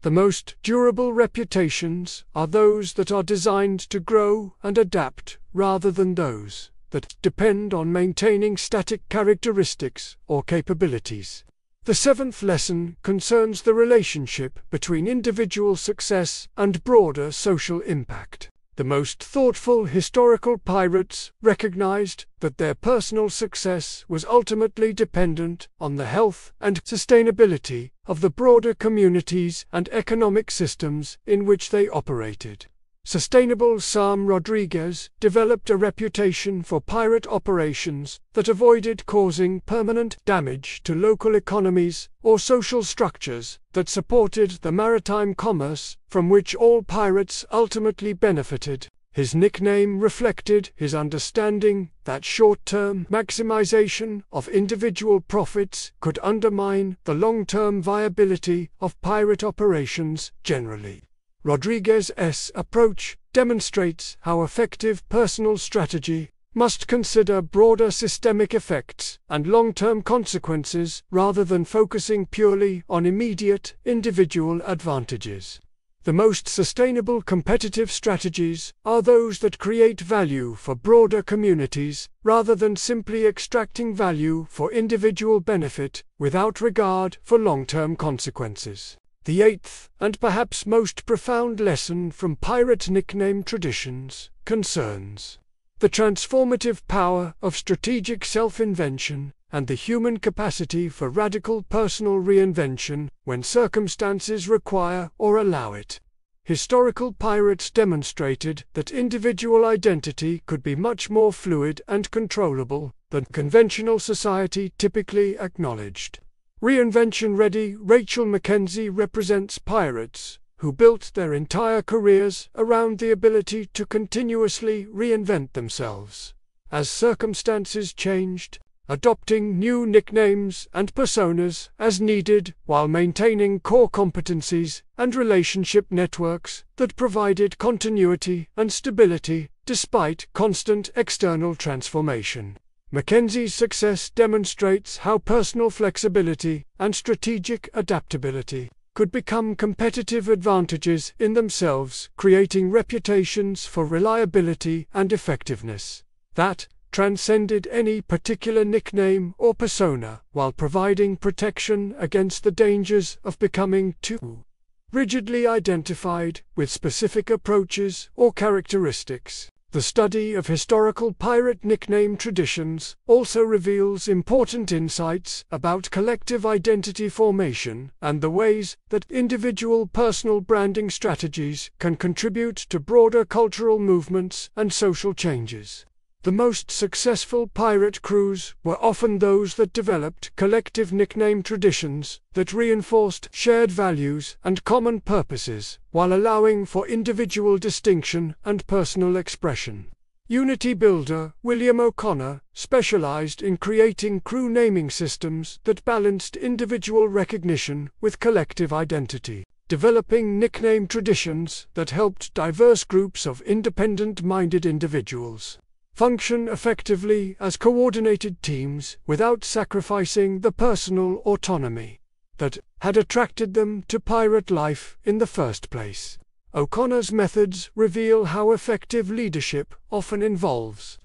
The most durable reputations are those that are designed to grow and adapt rather than those that depend on maintaining static characteristics or capabilities. The seventh lesson concerns the relationship between individual success and broader social impact. The most thoughtful historical pirates recognized that their personal success was ultimately dependent on the health and sustainability of the broader communities and economic systems in which they operated. Sustainable Sam Rodriguez developed a reputation for pirate operations that avoided causing permanent damage to local economies or social structures that supported the maritime commerce from which all pirates ultimately benefited. His nickname reflected his understanding that short-term maximization of individual profits could undermine the long-term viability of pirate operations generally. Rodriguez's approach demonstrates how effective personal strategy must consider broader systemic effects and long-term consequences rather than focusing purely on immediate individual advantages. The most sustainable competitive strategies are those that create value for broader communities rather than simply extracting value for individual benefit without regard for long-term consequences. The eighth, and perhaps most profound lesson from pirate nickname traditions, concerns the transformative power of strategic self-invention and the human capacity for radical personal reinvention when circumstances require or allow it. Historical pirates demonstrated that individual identity could be much more fluid and controllable than conventional society typically acknowledged. Reinvention-ready Rachel Mackenzie represents pirates who built their entire careers around the ability to continuously reinvent themselves as circumstances changed, adopting new nicknames and personas as needed while maintaining core competencies and relationship networks that provided continuity and stability despite constant external transformation. Mackenzie's success demonstrates how personal flexibility and strategic adaptability could become competitive advantages in themselves, creating reputations for reliability and effectiveness that transcended any particular nickname or persona, while providing protection against the dangers of becoming too rigidly identified with specific approaches or characteristics. The study of historical pirate nickname traditions also reveals important insights about collective identity formation and the ways that individual personal branding strategies can contribute to broader cultural movements and social changes. The most successful pirate crews were often those that developed collective nickname traditions that reinforced shared values and common purposes, while allowing for individual distinction and personal expression. Unity builder William O'Connor specialized in creating crew naming systems that balanced individual recognition with collective identity, developing nickname traditions that helped diverse groups of independent-minded individuals function effectively as coordinated teams without sacrificing the personal autonomy that had attracted them to pirate life in the first place. O'Connor's methods reveal how effective leadership often involves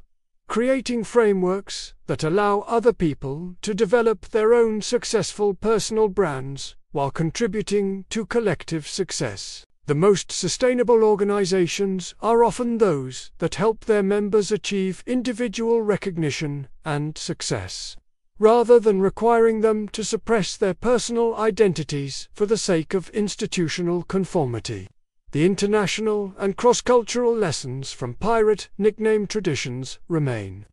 creating frameworks that allow other people to develop their own successful personal brands while contributing to collective success. The most sustainable organizations are often those that help their members achieve individual recognition and success, rather than requiring them to suppress their personal identities for the sake of institutional conformity. The international and cross-cultural lessons from pirate nickname traditions remain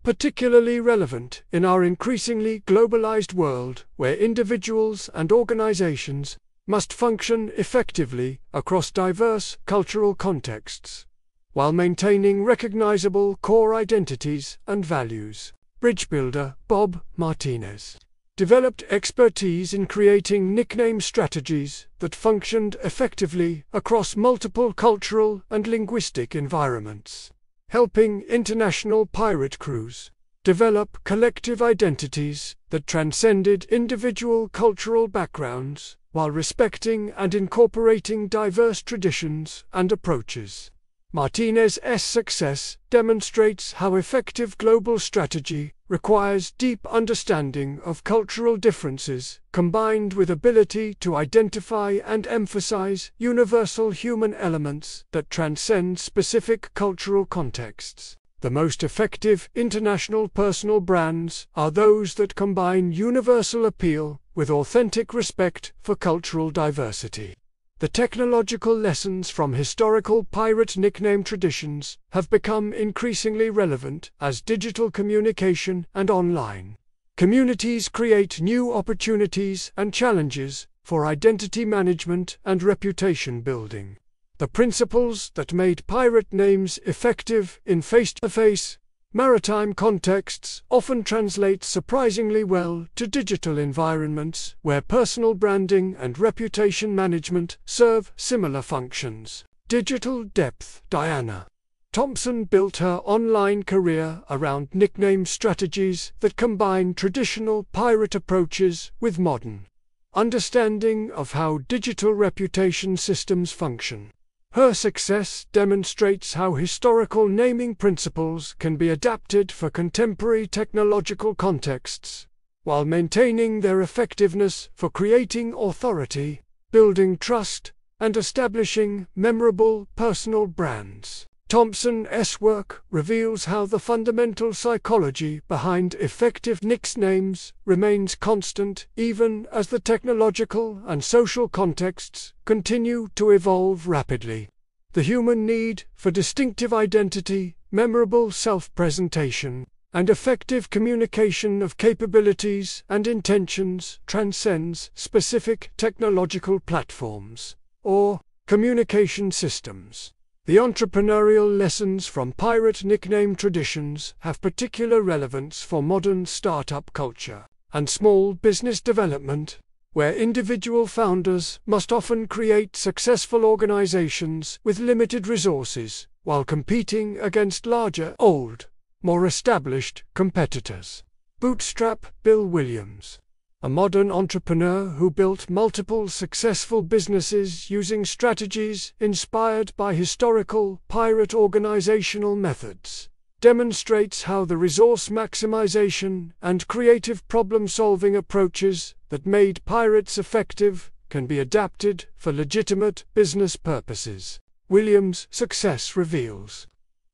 particularly relevant in our increasingly globalized world, where individuals and organizations must function effectively across diverse cultural contexts, while maintaining recognizable core identities and values. Bridge builder Bob Martinez developed expertise in creating nickname strategies that functioned effectively across multiple cultural and linguistic environments, helping international pirate crews develop collective identities that transcended individual cultural backgrounds while respecting and incorporating diverse traditions and approaches. Martinez's success demonstrates how effective global strategy requires deep understanding of cultural differences, combined with ability to identify and emphasize universal human elements that transcend specific cultural contexts. The most effective international personal brands are those that combine universal appeal with authentic respect for cultural diversity. The technological lessons from historical pirate nickname traditions have become increasingly relevant as digital communication and online communities create new opportunities and challenges for identity management and reputation building. The principles that made pirate names effective in face-to-face maritime contexts often translate surprisingly well to digital environments where personal branding and reputation management serve similar functions. Digital depth. Diana Thompson built her online career around nickname strategies that combine traditional pirate approaches with modern understanding of how digital reputation systems function. Her success demonstrates how historical naming principles can be adapted for contemporary technological contexts, while maintaining their effectiveness for creating authority, building trust, and establishing memorable personal brands. Thompson's work reveals how the fundamental psychology behind effective nicknames remains constant even as the technological and social contexts continue to evolve rapidly. The human need for distinctive identity, memorable self-presentation, and effective communication of capabilities and intentions transcends specific technological platforms or communication systems. The entrepreneurial lessons from pirate nickname traditions have particular relevance for modern startup culture and small business development, where individual founders must often create successful organizations with limited resources while competing against larger, more established competitors. Bootstrap. Bill Williams, a modern entrepreneur who built multiple successful businesses using strategies inspired by historical pirate organizational methods, demonstrates how the resource maximization and creative problem-solving approaches that made pirates effective can be adapted for legitimate business purposes. Williams' success reveals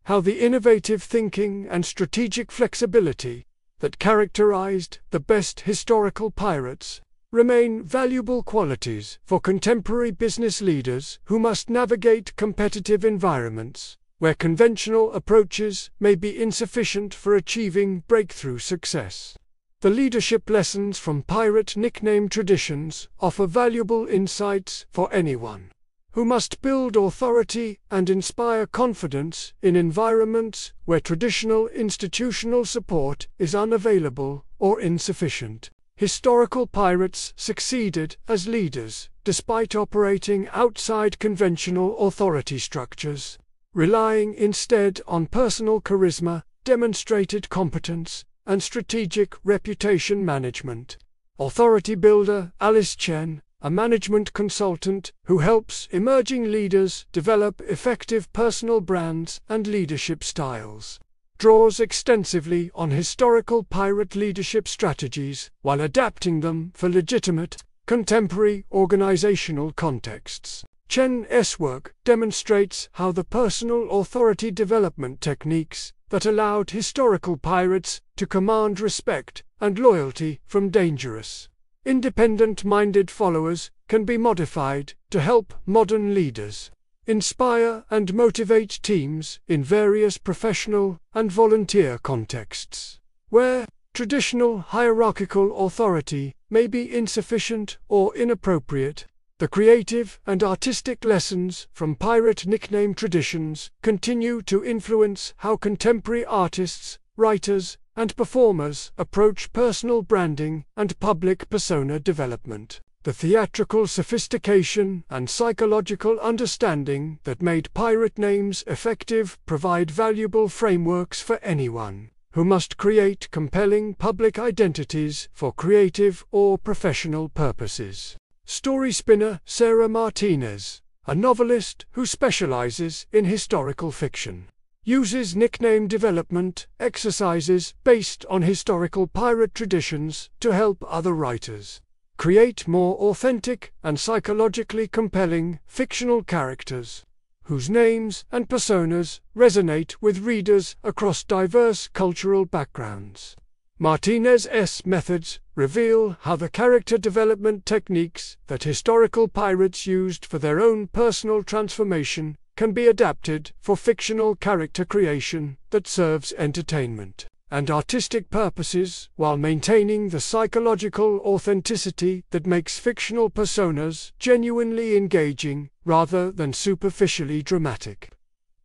how the innovative thinking and strategic flexibility that characterized the best historical pirates remain valuable qualities for contemporary business leaders who must navigate competitive environments where conventional approaches may be insufficient for achieving breakthrough success. The leadership lessons from pirate nickname traditions offer valuable insights for anyone who must build authority and inspire confidence in environments where traditional institutional support is unavailable or insufficient. Historical pirates succeeded as leaders despite operating outside conventional authority structures, relying instead on personal charisma, demonstrated competence, and strategic reputation management. Authority builder Alice Chen, a management consultant who helps emerging leaders develop effective personal brands and leadership styles, draws extensively on historical pirate leadership strategies while adapting them for legitimate, contemporary organizational contexts. Chen's work demonstrates how the personal authority development techniques that allowed historical pirates to command respect and loyalty from dangerous, independent-minded followers can be modified to help modern leaders inspire and motivate teams in various professional and volunteer contexts, where traditional hierarchical authority may be insufficient or inappropriate. The creative and artistic lessons from pirate nickname traditions continue to influence how contemporary artists, writers, and performers approach personal branding and public persona development. The theatrical sophistication and psychological understanding that made pirate names effective provide valuable frameworks for anyone who must create compelling public identities for creative or professional purposes. Story spinner Sarah Martinez, a novelist who specializes in historical fiction, uses nickname development exercises based on historical pirate traditions to help other writers create more authentic and psychologically compelling fictional characters whose names and personas resonate with readers across diverse cultural backgrounds. Martinez's methods reveal how the character development techniques that historical pirates used for their own personal transformation can be adapted for fictional character creation that serves entertainment and artistic purposes while maintaining the psychological authenticity that makes fictional personas genuinely engaging rather than superficially dramatic.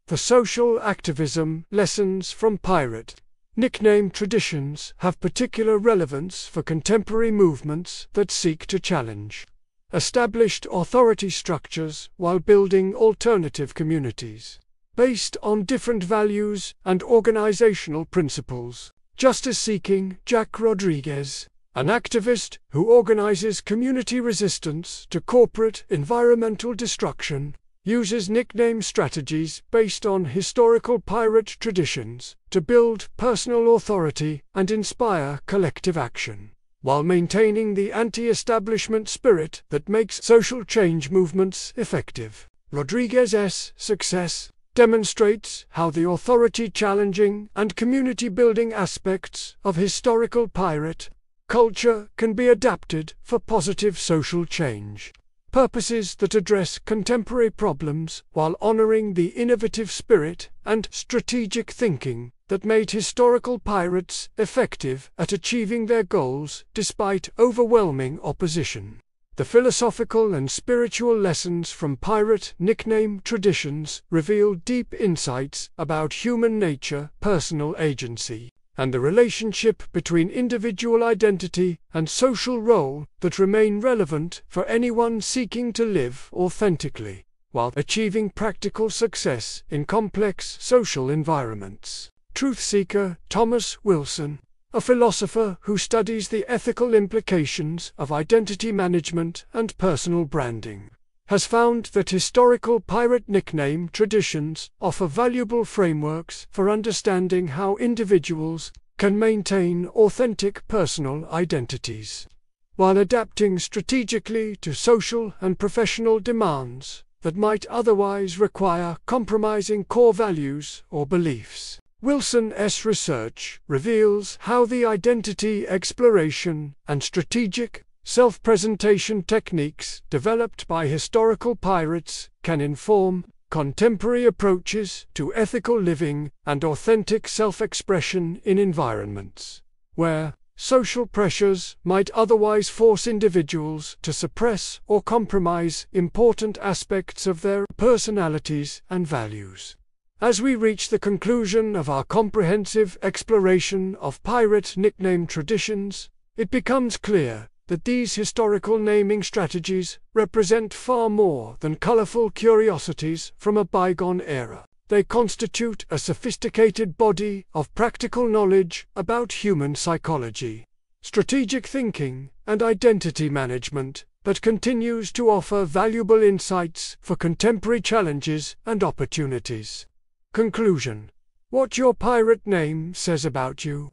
The social activism lessons from pirate nickname traditions have particular relevance for contemporary movements that seek to challenge established authority structures while building alternative communities based on different values and organizational principles. Justice-seeking Jack Rodriguez, an activist who organizes community resistance to corporate environmental destruction, uses nickname strategies based on historical pirate traditions to build personal authority and inspire collective action, while maintaining the anti-establishment spirit that makes social change movements effective. Rodriguez's success demonstrates how the authority-challenging and community-building aspects of historical pirate culture can be adapted for positive social change purposes that address contemporary problems while honoring the innovative spirit and strategic thinking that made historical pirates effective at achieving their goals despite overwhelming opposition. The philosophical and spiritual lessons from pirate nickname traditions reveal deep insights about human nature, personal agency, and the relationship between individual identity and social role that remain relevant for anyone seeking to live authentically, while achieving practical success in complex social environments. Truth seeker Thomas Wilson, a philosopher who studies the ethical implications of identity management and personal branding, has found that historical pirate nickname traditions offer valuable frameworks for understanding how individuals can maintain authentic personal identities, while adapting strategically to social and professional demands that might otherwise require compromising core values or beliefs. Wilson's research reveals how the identity exploration and strategic self-presentation techniques developed by historical pirates can inform contemporary approaches to ethical living and authentic self-expression in environments where social pressures might otherwise force individuals to suppress or compromise important aspects of their personalities and values. As we reach the conclusion of our comprehensive exploration of pirate nickname traditions, it becomes clear that these historical naming strategies represent far more than colorful curiosities from a bygone era. They constitute a sophisticated body of practical knowledge about human psychology, strategic thinking, and identity management that continues to offer valuable insights for contemporary challenges and opportunities. Conclusion: what your pirate name says about you.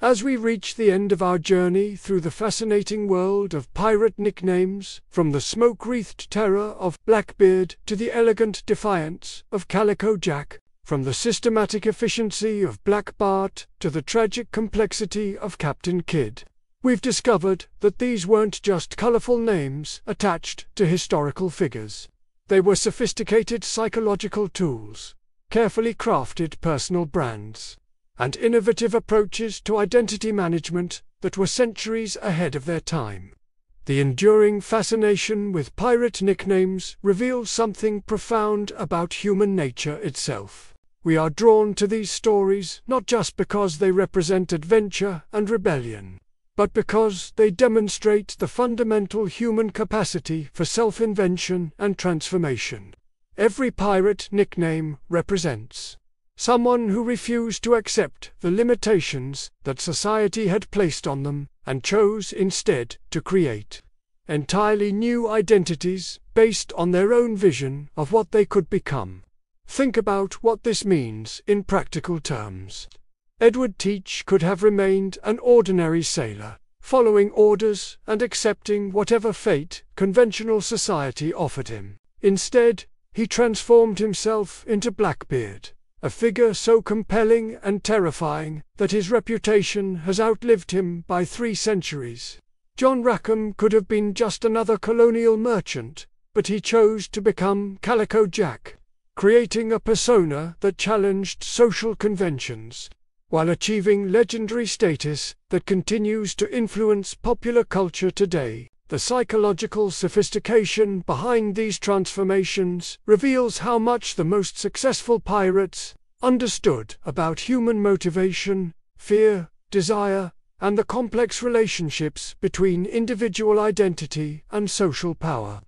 As we reach the end of our journey through the fascinating world of pirate nicknames, from the smoke-wreathed terror of Blackbeard to the elegant defiance of Calico Jack, from the systematic efficiency of Black Bart to the tragic complexity of Captain Kidd, we've discovered that these weren't just colorful names attached to historical figures. They were sophisticated psychological tools, carefully crafted personal brands, and innovative approaches to identity management that were centuries ahead of their time. The enduring fascination with pirate nicknames reveals something profound about human nature itself. We are drawn to these stories not just because they represent adventure and rebellion, but because they demonstrate the fundamental human capacity for self-invention and transformation. Every pirate nickname represents someone who refused to accept the limitations that society had placed on them and chose instead to create entirely new identities based on their own vision of what they could become. Think about what this means in practical terms. Edward Teach could have remained an ordinary sailor, following orders and accepting whatever fate conventional society offered him. Instead, he transformed himself into Blackbeard, a figure so compelling and terrifying that his reputation has outlived him by 3 centuries. John Rackham could have been just another colonial merchant, but he chose to become Calico Jack, creating a persona that challenged social conventions, while achieving legendary status that continues to influence popular culture today. The psychological sophistication behind these transformations reveals how much the most successful pirates understood about human motivation, fear, desire, and the complex relationships between individual identity and social power.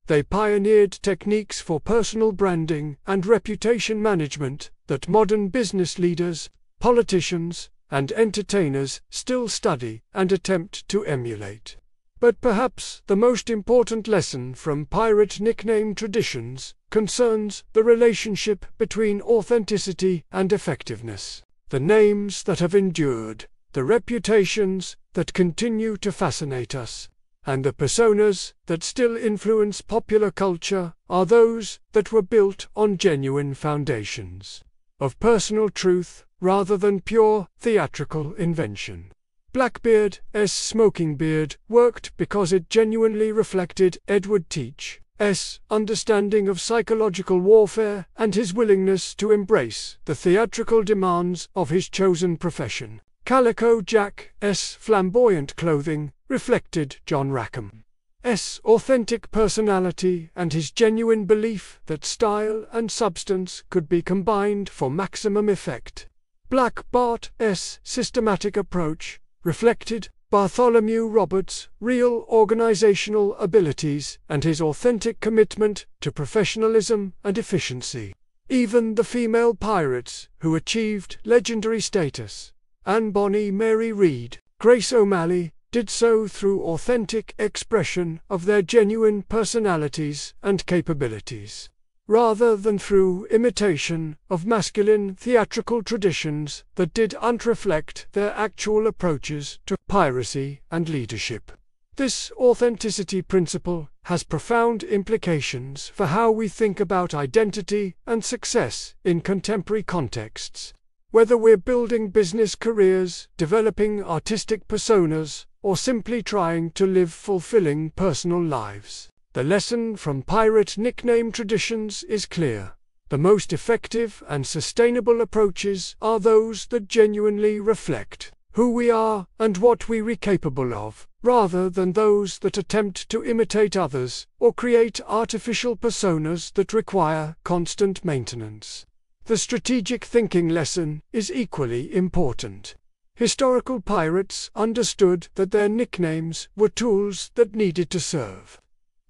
They pioneered techniques for personal branding and reputation management that modern business leaders, politicians, and entertainers still study and attempt to emulate. But perhaps the most important lesson from pirate nickname traditions concerns the relationship between authenticity and effectiveness. The names that have endured, the reputations that continue to fascinate us, and the personas that still influence popular culture are those that were built on genuine foundations of personal truth rather than pure theatrical invention. Blackbeard's smoking beard worked because it genuinely reflected Edward Teach's understanding of psychological warfare and his willingness to embrace the theatrical demands of his chosen profession. Calico Jack's flamboyant clothing reflected John Rackham's authentic personality and his genuine belief that style and substance could be combined for maximum effect. Black Bart's systematic approach reflected Bartholomew Roberts' real organizational abilities and his authentic commitment to professionalism and efficiency. Even the female pirates who achieved legendary status, Anne Bonny, Mary Read, Grace O'Malley, did so through authentic expression of their genuine personalities and capabilities, rather than through imitation of masculine theatrical traditions that didn't reflect their actual approaches to piracy and leadership. This authenticity principle has profound implications for how we think about identity and success in contemporary contexts. Whether we're building business careers, developing artistic personas, or simply trying to live fulfilling personal lives, the lesson from pirate nickname traditions is clear. The most effective and sustainable approaches are those that genuinely reflect who we are and what we're capable of, rather than those that attempt to imitate others or create artificial personas that require constant maintenance. The strategic thinking lesson is equally important. Historical pirates understood that their nicknames were tools that needed to serve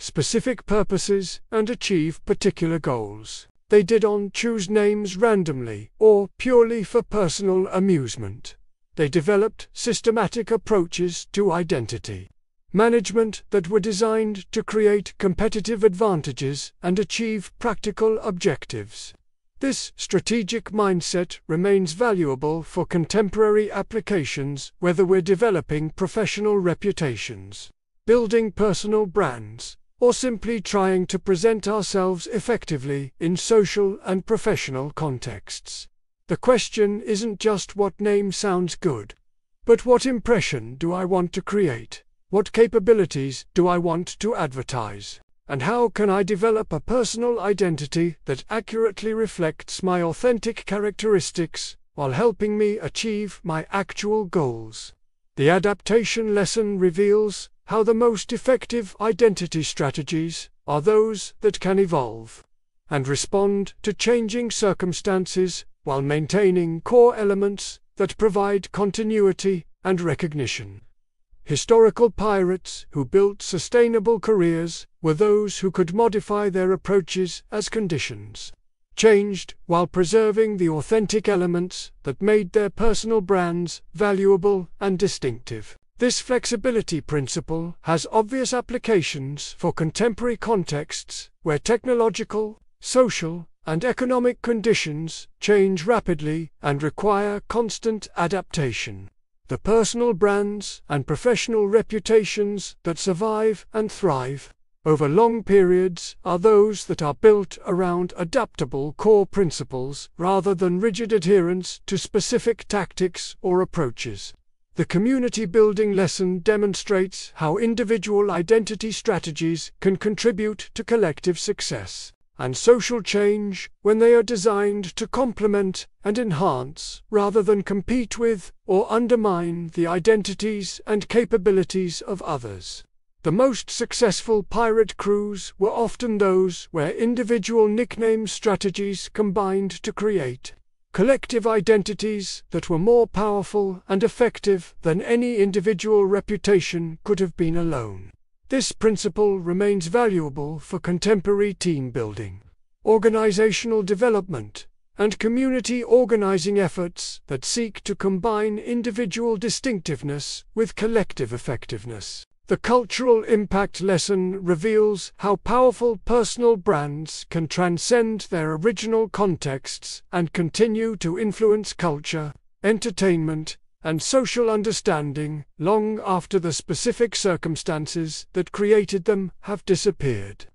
specific purposes and achieve particular goals. They didn't choose names randomly or purely for personal amusement. They developed systematic approaches to identity management that were designed to create competitive advantages and achieve practical objectives. This strategic mindset remains valuable for contemporary applications, whether we're developing professional reputations, building personal brands, or simply trying to present ourselves effectively in social and professional contexts. The question isn't just what name sounds good, but what impression do I want to create? What capabilities do I want to advertise? And how can I develop a personal identity that accurately reflects my authentic characteristics while helping me achieve my actual goals? The adaptation lesson reveals how the most effective identity strategies are those that can evolve and respond to changing circumstances while maintaining core elements that provide continuity and recognition. Historical pirates who built sustainable careers were those who could modify their approaches as conditions changed, while preserving the authentic elements that made their personal brands valuable and distinctive. This flexibility principle has obvious applications for contemporary contexts where technological, social, and economic conditions change rapidly and require constant adaptation. The personal brands and professional reputations that survive and thrive over long periods are those that are built around adaptable core principles rather than rigid adherence to specific tactics or approaches. The community building lesson demonstrates how individual identity strategies can contribute to collective success and social change when they are designed to complement and enhance rather than compete with or undermine the identities and capabilities of others. The most successful pirate crews were often those where individual nickname strategies combined to create collective identities that were more powerful and effective than any individual reputation could have been alone. This principle remains valuable for contemporary team building, organizational development, and community organizing efforts that seek to combine individual distinctiveness with collective effectiveness. The cultural impact lesson reveals how powerful personal brands can transcend their original contexts and continue to influence culture, entertainment, and social understanding long after the specific circumstances that created them have disappeared.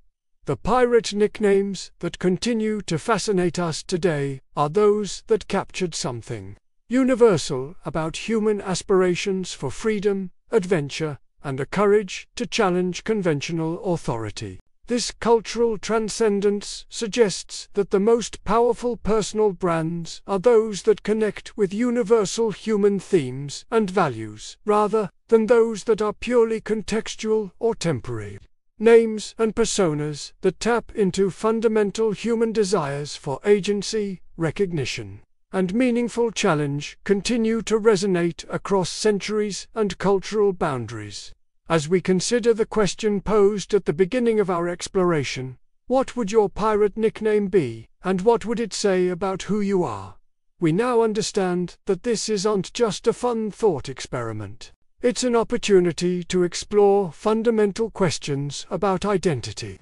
The pirate nicknames that continue to fascinate us today are those that captured something universal about human aspirations for freedom, adventure, and the courage to challenge conventional authority. This cultural transcendence suggests that the most powerful personal brands are those that connect with universal human themes and values, rather than those that are purely contextual or temporary. Names and personas that tap into fundamental human desires for agency, recognition, and meaningful challenge continue to resonate across centuries and cultural boundaries. As we consider the question posed at the beginning of our exploration, what would your pirate nickname be, and what would it say about who you are? We now understand that this isn't just a fun thought experiment. It's an opportunity to explore fundamental questions about identity,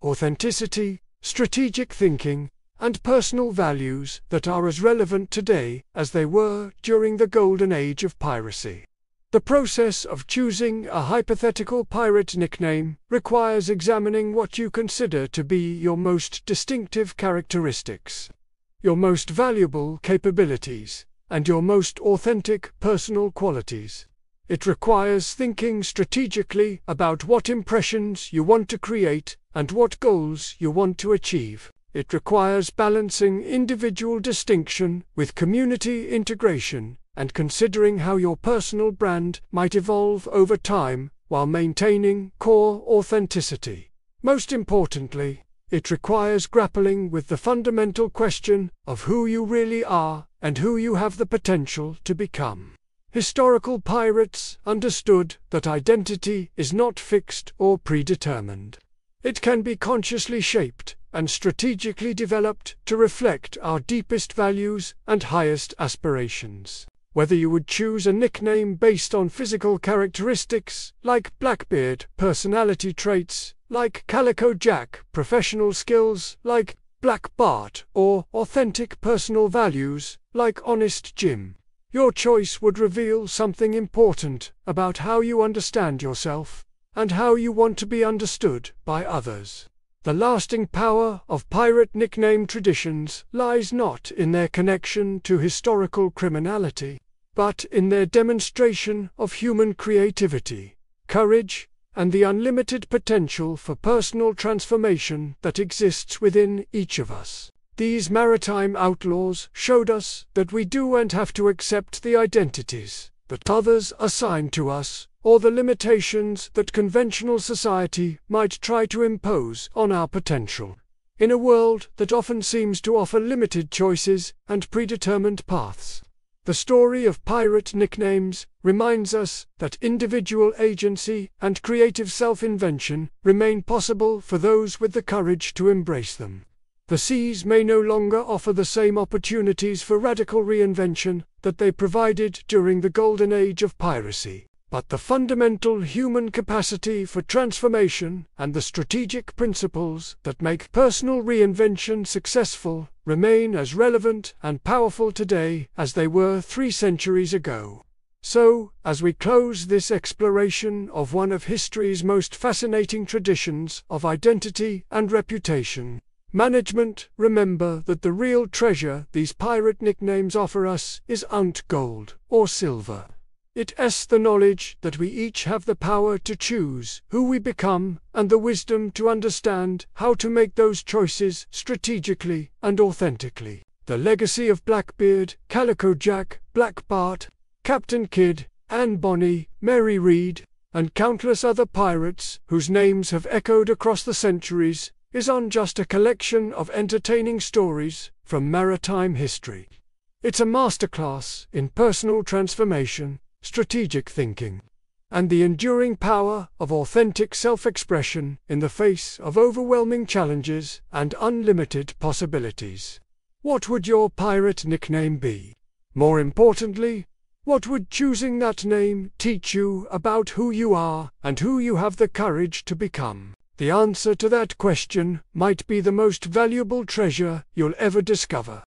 authenticity, strategic thinking, and personal values that are as relevant today as they were during the Golden Age of Piracy. The process of choosing a hypothetical pirate nickname requires examining what you consider to be your most distinctive characteristics, your most valuable capabilities, and your most authentic personal qualities. It requires thinking strategically about what impressions you want to create and what goals you want to achieve. It requires balancing individual distinction with community integration and considering how your personal brand might evolve over time while maintaining core authenticity. Most importantly, it requires grappling with the fundamental question of who you really are and who you have the potential to become. Historical pirates understood that identity is not fixed or predetermined. It can be consciously shaped and strategically developed to reflect our deepest values and highest aspirations. Whether you would choose a nickname based on physical characteristics, like Blackbeard, personality traits, like Calico Jack, professional skills, like Black Bart, or authentic personal values, like Honest Jim. Your choice would reveal something important about how you understand yourself, and how you want to be understood by others. The lasting power of pirate nickname traditions lies not in their connection to historical criminality, but in their demonstration of human creativity, courage, and the unlimited potential for personal transformation that exists within each of us. These maritime outlaws showed us that we do and have to accept the identities that others assign to us, or the limitations that conventional society might try to impose on our potential. In a world that often seems to offer limited choices and predetermined paths, the story of pirate nicknames reminds us that individual agency and creative self-invention remain possible for those with the courage to embrace them. The seas may no longer offer the same opportunities for radical reinvention that they provided during the Golden Age of Piracy, but the fundamental human capacity for transformation and the strategic principles that make personal reinvention successful remain as relevant and powerful today as they were 3 centuries ago. So, as we close this exploration of one of history's most fascinating traditions of identity and reputation, management, remember that the real treasure these pirate nicknames offer us isn't gold or silver. It's the knowledge that we each have the power to choose who we become and the wisdom to understand how to make those choices strategically and authentically. The legacy of Blackbeard, Calico Jack, Black Bart, Captain Kidd, Anne Bonny, Mary Read, and countless other pirates whose names have echoed across the centuries isn't just a collection of entertaining stories from maritime history. It's a masterclass in personal transformation, strategic thinking, and the enduring power of authentic self-expression in the face of overwhelming challenges and unlimited possibilities. What would your pirate nickname be? More importantly, what would choosing that name teach you about who you are and who you have the courage to become? The answer to that question might be the most valuable treasure you'll ever discover.